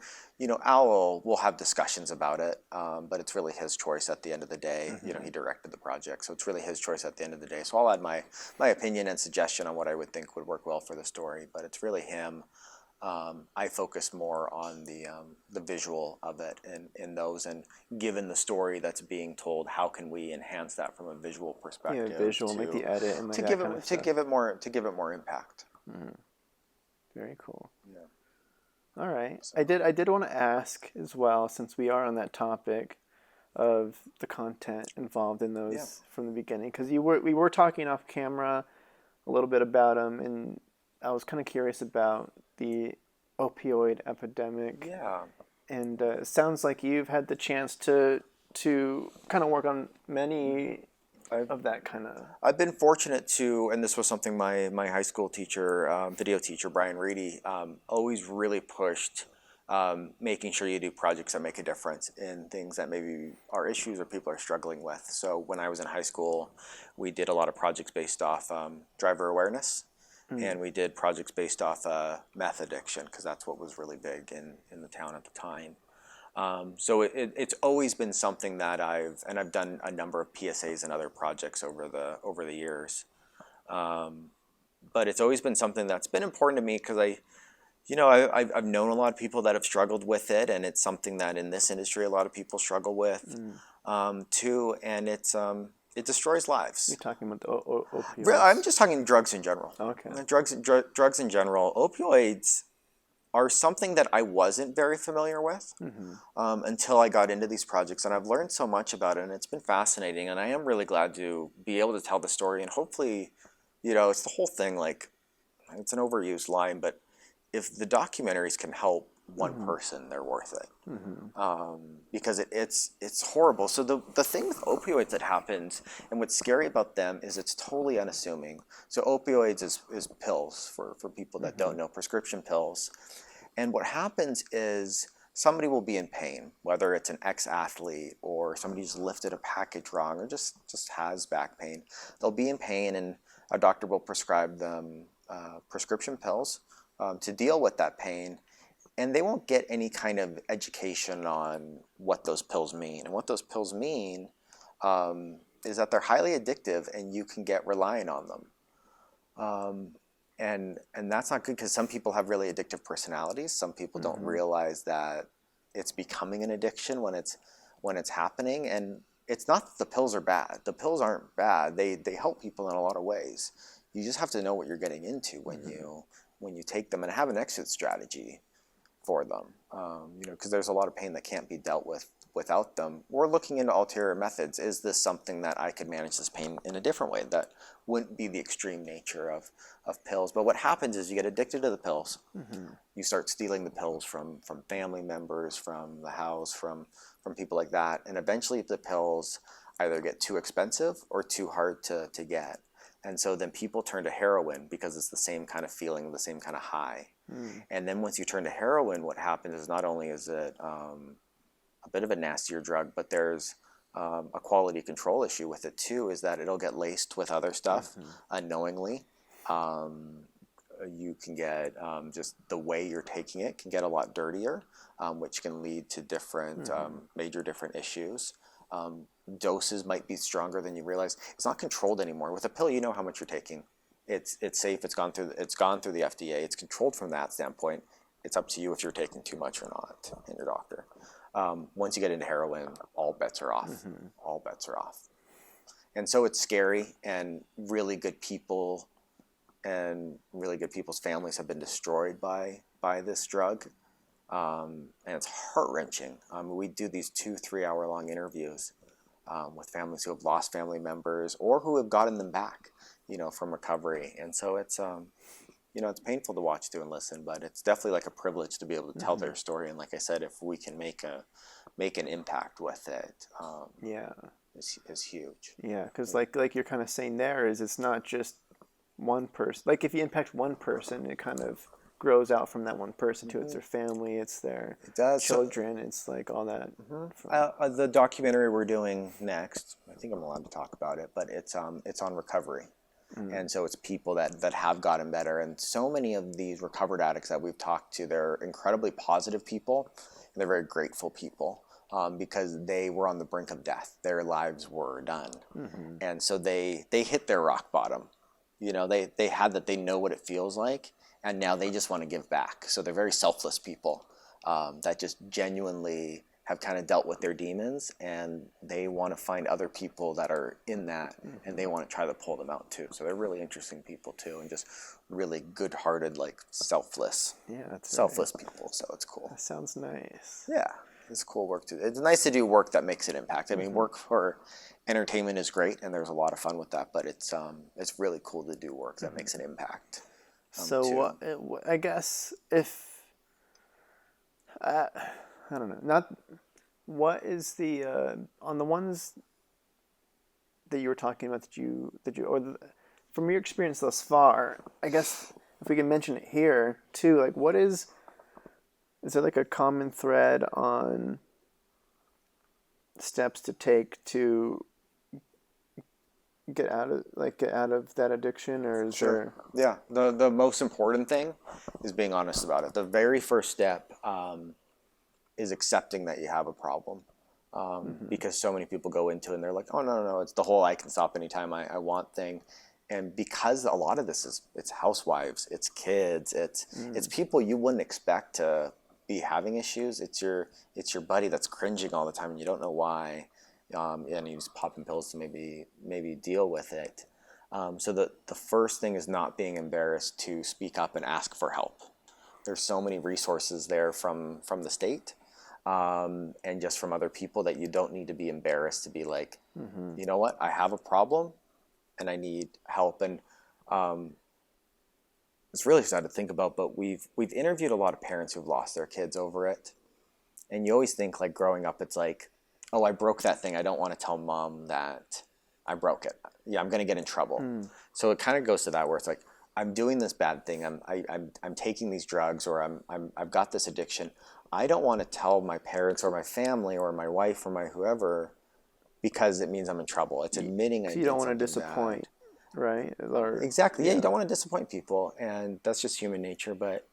Al will have discussions about it, but it's really his choice at the end of the day. He directed the project, so it's really his choice at the end of the day. So I'll add my opinion and suggestion on what I would think would work well for the story, but it's really him. I focus more on the visual of it in those, and given the story that's being told, how can we enhance that from a visual perspective? Yeah, visual, like the edit and like that kind of stuff. To give it more impact. Very cool. Yeah. All right. So. I did want to ask as well, since we are on that topic of the content involved in those from the beginning, because we were talking off camera a little bit about them, and I was kind of curious about the opioid epidemic. Yeah. And it sounds like you've had the chance to kind of work on many of that kind of. I've been fortunate to, and this was something my high school teacher, video teacher, Brian Reedy, always really pushed, making sure you do projects that make a difference in things that maybe are issues or people are struggling with. So when I was in high school, we did a lot of projects based off driver awareness, and we did projects based off meth addiction, because that's what was really big in the town at the time. So it's always been something that I've done a number of PSAs and other projects over the years, but it's always been something that's been important to me, because I've known a lot of people that have struggled with it, and it's something that in this industry a lot of people struggle with too, and it destroys lives. You're talking about the opioids? I'm just talking drugs in general. Okay. Drugs in general. Opioids are something that I wasn't very familiar with until I got into these projects, and I've learned so much about it, and it's been fascinating, and I am really glad to be able to tell the story, and hopefully, it's the whole thing, like, it's an overused line, but if the documentaries can help one person, they're worth it, because it's horrible. So the thing with opioids that happens, and what's scary about them, is it's totally unassuming. So opioids is pills, for people that don't know, prescription pills. And what happens is somebody will be in pain, whether it's an ex-athlete or somebody who's lifted a package wrong or just has back pain. They'll be in pain, and a doctor will prescribe them prescription pills to deal with that pain. And they won't get any kind of education on what those pills mean. And what those pills mean is that they're highly addictive, and you can get reliant on them. And that's not good, because some people have really addictive personalities. Some people don't realize that it's becoming an addiction when it's happening. And it's not that the pills are bad. The pills aren't bad. They help people in a lot of ways. You just have to know what you're getting into when you take them, and have an exit strategy for them. Because there's a lot of pain that can't be dealt with without them. We're looking into ulterior methods. Is this something that I could manage this pain in a different way that wouldn't be the extreme nature of pills? But what happens is you get addicted to the pills. You start stealing the pills from family members, from the house, from people like that. And eventually the pills either get too expensive or too hard to get. And so then people turn to heroin, because it's the same kind of feeling, the same kind of high. And then once you turn to heroin, what happens is not only is it a bit of a nastier drug, but there's a quality control issue with it too, is that it'll get laced with other stuff unknowingly. You can get just the way you're taking it can get a lot dirtier, which can lead to different major different issues. Doses might be stronger than you realize. It's not controlled anymore. With a pill, you know how much you're taking. It's safe. It's gone through the FDA. It's controlled from that standpoint. It's up to you if you're taking too much or not, and your doctor. Once you get into heroin, all bets are off. All bets are off. And so it's scary, and really good people and really good people's families have been destroyed by this drug. And it's heart-wrenching. We do these 2-3 hour long interviews with families who have lost family members or who have gotten them back, from recovery. And so you know, it's painful to watch through and listen, but it's definitely like a privilege to be able to tell their story. And like I said, if we can make an impact with it, Yeah. is huge. Yeah, because like you're kind of saying there is it's not just one person. Like if you impact one person, it kind of grows out from that one person too. It's their family, it's their It does. children, it's like all that. The documentary we're doing next, I think I'm allowed to talk about it, but it's on recovery. And so it's people that have gotten better. And so many of these recovered addicts that we've talked to, they're incredibly positive people, and they're very grateful people because they were on the brink of death. Their lives were done. And so they hit their rock bottom. You know, they had that, they know what it feels like, and now they just want to give back. So they're very selfless people that just genuinely have kind of dealt with their demons, and they want to find other people that are in that, and they want to try to pull them out too. So they're really interesting people too, and just really good-hearted, like selfless people. So it's cool. That sounds nice. Yeah, it's cool work too. It's nice to do work that makes an impact. I mean, work for entertainment is great, and there's a lot of fun with that. But it's really cool to do work that makes an impact. So I guess if I don't know, not what is the on the ones that you were talking about from your experience thus far, I guess if we can mention it here too, like what is there like a common thread on steps to take to get out of that addiction, or is there... Yeah, the most important thing is being honest about it. The very first step is accepting that you have a problem, because so many people go into it and they're like, oh no, it's the whole I can stop anytime I want thing. And because a lot of this it's housewives, it's kids, it's people you wouldn't expect to be having issues. It's your buddy that's cringing all the time and you don't know why, and he's popping pills to maybe deal with it. So the first thing is not being embarrassed to speak up and ask for help. There's so many resources there from the state, and just from other people, that you don't need to be embarrassed to be like, you know what, I have a problem and I need help. And it's really sad to think about, but we've interviewed a lot of parents who've lost their kids over it. And you always think, like, growing up, it's like, oh, I broke that thing, I don't want to tell mom that I broke it. Yeah, I'm going to get in trouble. So it kind of goes to that, where it's like, I'm doing this bad thing, I'm taking these drugs, or I've got this addiction. I don't want to tell my parents or my family or my wife or my whoever, because it means I'm in trouble. It's admitting I did something bad. You don't want to disappoint, right? Exactly. Yeah, you don't want to disappoint people, and that's just human nature. But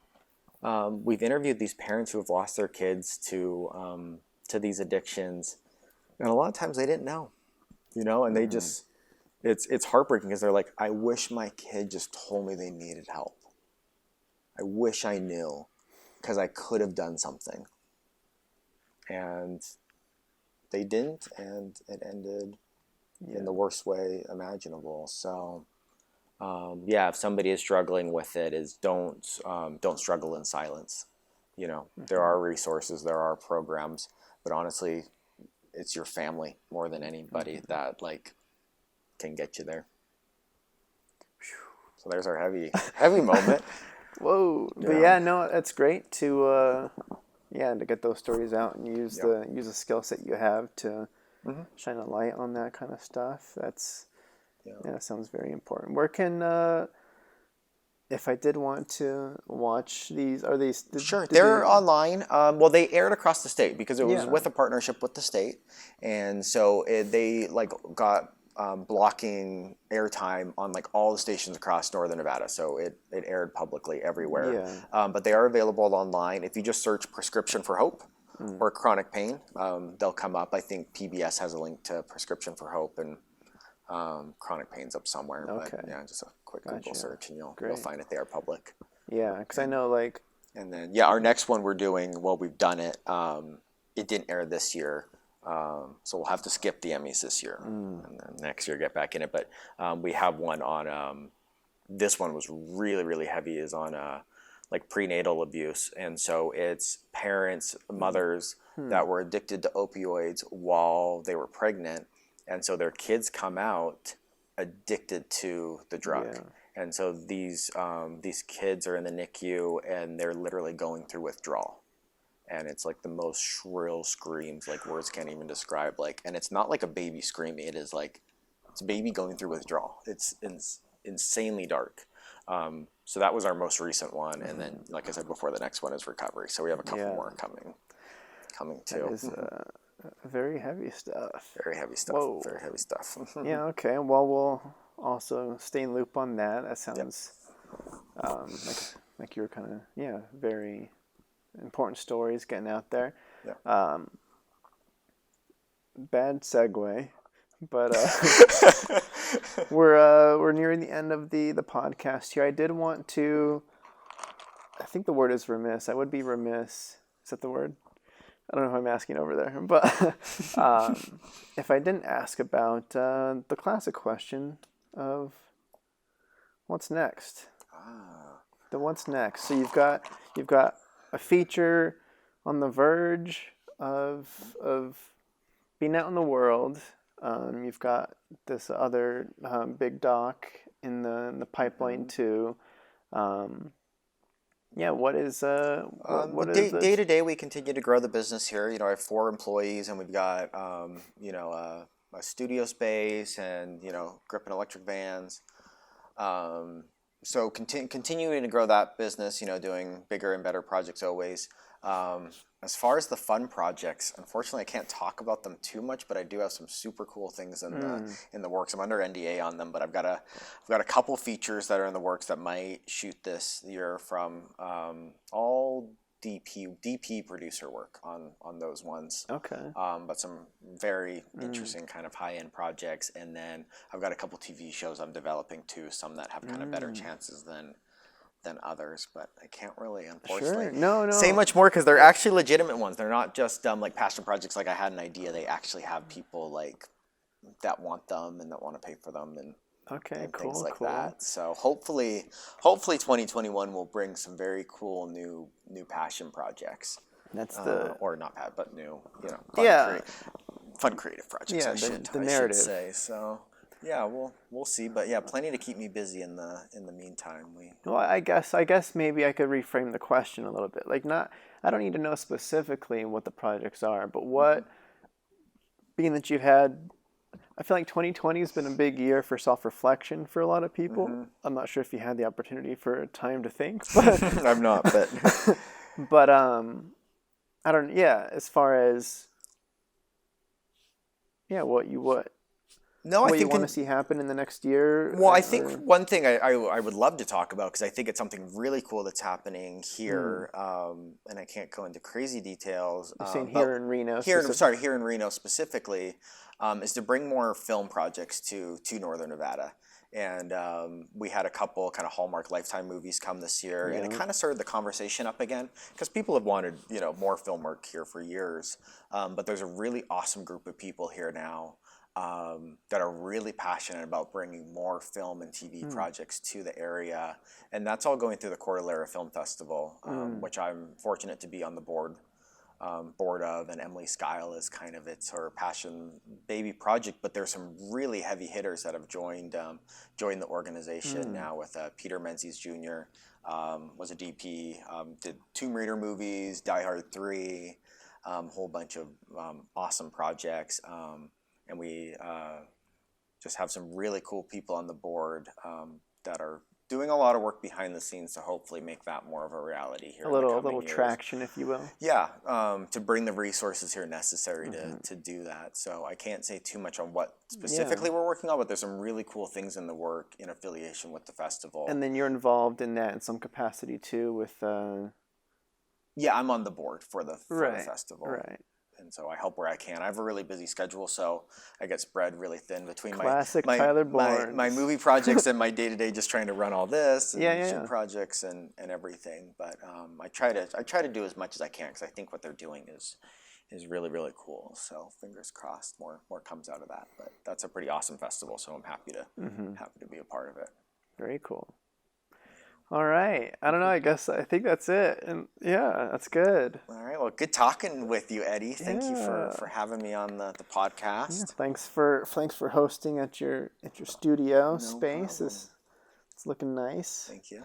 we've interviewed these parents who have lost their kids to these addictions, and a lot of times they didn't know, and they just, it's heartbreaking, because they're like, I wish my kid just told me they needed help. I wish I knew, because I could have done something. And they didn't, and it ended in the worst way imaginable. So, if somebody is struggling with it, is don't struggle in silence. There are resources, there are programs, but honestly, it's your family more than anybody that can get you there. So there's our heavy moment. Whoa! Yeah. But no, that's great to get those stories out and use the skill set you have to shine a light on that kind of stuff. That's that sounds very important. Where can if I did want to watch these, are these... Sure, they're online. Well, they aired across the state because it was with a partnership with the state, and so they got blocking airtime on all the stations across northern Nevada, so it aired publicly everywhere. But they are available online. If you just search Prescription for Hope or Chronic Pain, they'll come up. I think PBS has a link to Prescription for Hope, and Chronic Pain's up somewhere. Okay. But just a quick Google search and you'll find it. They are public. Yeah, because I know And then our next one we're doing, we've done it. It didn't air this year. So we'll have to skip the Emmys this year, and then next year get back in it. But we have one on. This one was really, really heavy. Is on prenatal abuse, and so it's parents, mothers that were addicted to opioids while they were pregnant, and so their kids come out addicted to the drug, And so these kids are in the NICU and they're literally going through withdrawal. And it's like the most shrill screams, like words can't even describe. Like, and it's not like a baby screaming. It is like it's a baby going through withdrawal. It's insanely dark. So that was our most recent one, and then, like I said before, the next one is recovery. So we have a couple more coming too. That is very heavy stuff. Very heavy stuff. Whoa. Very heavy stuff. Yeah. Okay. Well, we'll also stay in loop on that. That sounds like you were kind of very important stories getting out there. Yeah. Bad segue, but we're nearing the end of the podcast here. I did want to. I think the word is remiss. I would be remiss. Is that the word? I don't know if I'm asking over there, but if I didn't ask about the classic question of what's next. The what's next. So you've got a feature on the verge of being out in the world. You've got this other big doc in the pipeline too. What is what is day to day? We continue to grow the business here. I have 4 employees, and we've got a studio space and grip and electric vans. So continuing to grow that business, doing bigger and better projects always. As far as the fun projects, unfortunately, I can't talk about them too much, but I do have some super cool things in the works. I'm under NDA on them, but I've got a couple features that are in the works that might shoot this year from all DP producer work on those ones. Okay. But some very interesting kind of high-end projects, and then I've got a couple TV shows I'm developing too, some that have kind of better chances than others, but I can't really, unfortunately, say much more because they're actually legitimate ones. They're not just like passion projects. Like I had an idea, they actually have people like that want them and that want to pay for them and things like that. So hopefully 2021 will bring some very cool new passion projects. That's or not bad, but new, fun creative projects. Yeah, the narrative. I should say so. Yeah, we'll see, but plenty to keep me busy in the meantime. Well, I guess maybe I could reframe the question a little bit. Like, I don't need to know specifically what the projects are, but what, being that you've had, I feel like 2020 has been a big year for self-reflection for a lot of people. Mm-hmm. I'm not sure if you had the opportunity for time to think, but I'm not, but but I don't. Yeah, as far as what you want to see happen in the next year? Well, I think one thing I would love to talk about, because I think it's something really cool that's happening here, and I can't go into crazy details. You're saying here in Reno? Here in Reno specifically, is to bring more film projects to Northern Nevada. And we had a couple kind of Hallmark Lifetime movies come this year, and it kind of started the conversation up again, because people have wanted more film work here for years. But there's a really awesome group of people here now that are really passionate about bringing more film and TV projects to the area, and that's all going through the Cordillera Film Festival, which I'm fortunate to be on the board of, and Emily Skyle is kind of her passion baby project. But there's some really heavy hitters that have joined the organization now. With Peter Menzies Jr. Was a DP, did Tomb Raider movies, Die Hard 3, whole bunch of awesome projects. And we just have some really cool people on the board that are doing a lot of work behind the scenes to hopefully make that more of a reality here. A little traction, if you will. Yeah, to bring the resources here necessary to do that. So I can't say too much on what specifically we're working on, but there's some really cool things in the work in affiliation with the festival. And then you're involved in that in some capacity too with... Yeah, I'm on the board for the festival. Right. And so I help where I can. I have a really busy schedule, so I get spread really thin between Tyler Bourns. my movie projects and my day-to-day just trying to run all this and shoot projects and everything. But I try to do as much as I can, because I think what they're doing is really, really cool. So fingers crossed more comes out of that. But that's a pretty awesome festival, so I'm happy to be a part of it. Very cool. All right. I don't know. I think that's it. And that's good. All right. Well, good talking with you, Eddie. Thank you for having me on the podcast. Yeah, thanks for hosting at your studio space. It's It's looking nice. Thank you.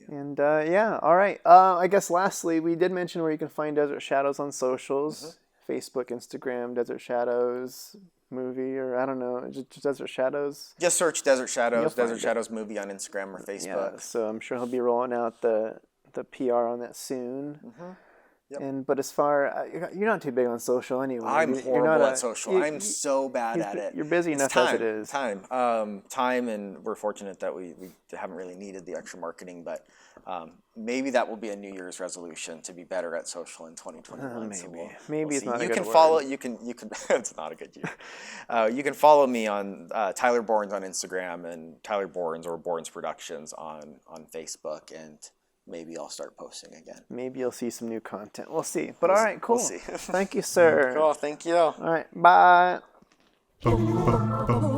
And yeah, all right. I guess lastly, we did mention where you can find Desert Shadows on socials. Facebook, Instagram, Desert Shadows movie, or I don't know, just Desert Shadows. Just search Desert Shadows, You'll find Desert it. Shadows movie on Instagram or Facebook. Yeah, so I'm sure he'll be rolling out the PR on that soon. Yep. But as far you're not too big on social anyway. I'm You're horrible not at social. I'm so bad at it. You're busy It's enough as it is. Time, and we're fortunate that we haven't really needed the extra marketing, but maybe that will be a New Year's resolution to be better at social in 2021. So maybe it's see. not a You good can word. follow. You can. It's not a good year. You can follow me on Tyler Bourns on Instagram and Tyler Bourns or Bourns Productions on Facebook, and maybe I'll start posting again. Maybe you'll see some new content. We'll see. But all right, cool. We'll see. Thank you, sir. Cool. Thank you. All right, bye. Boom, boom, boom.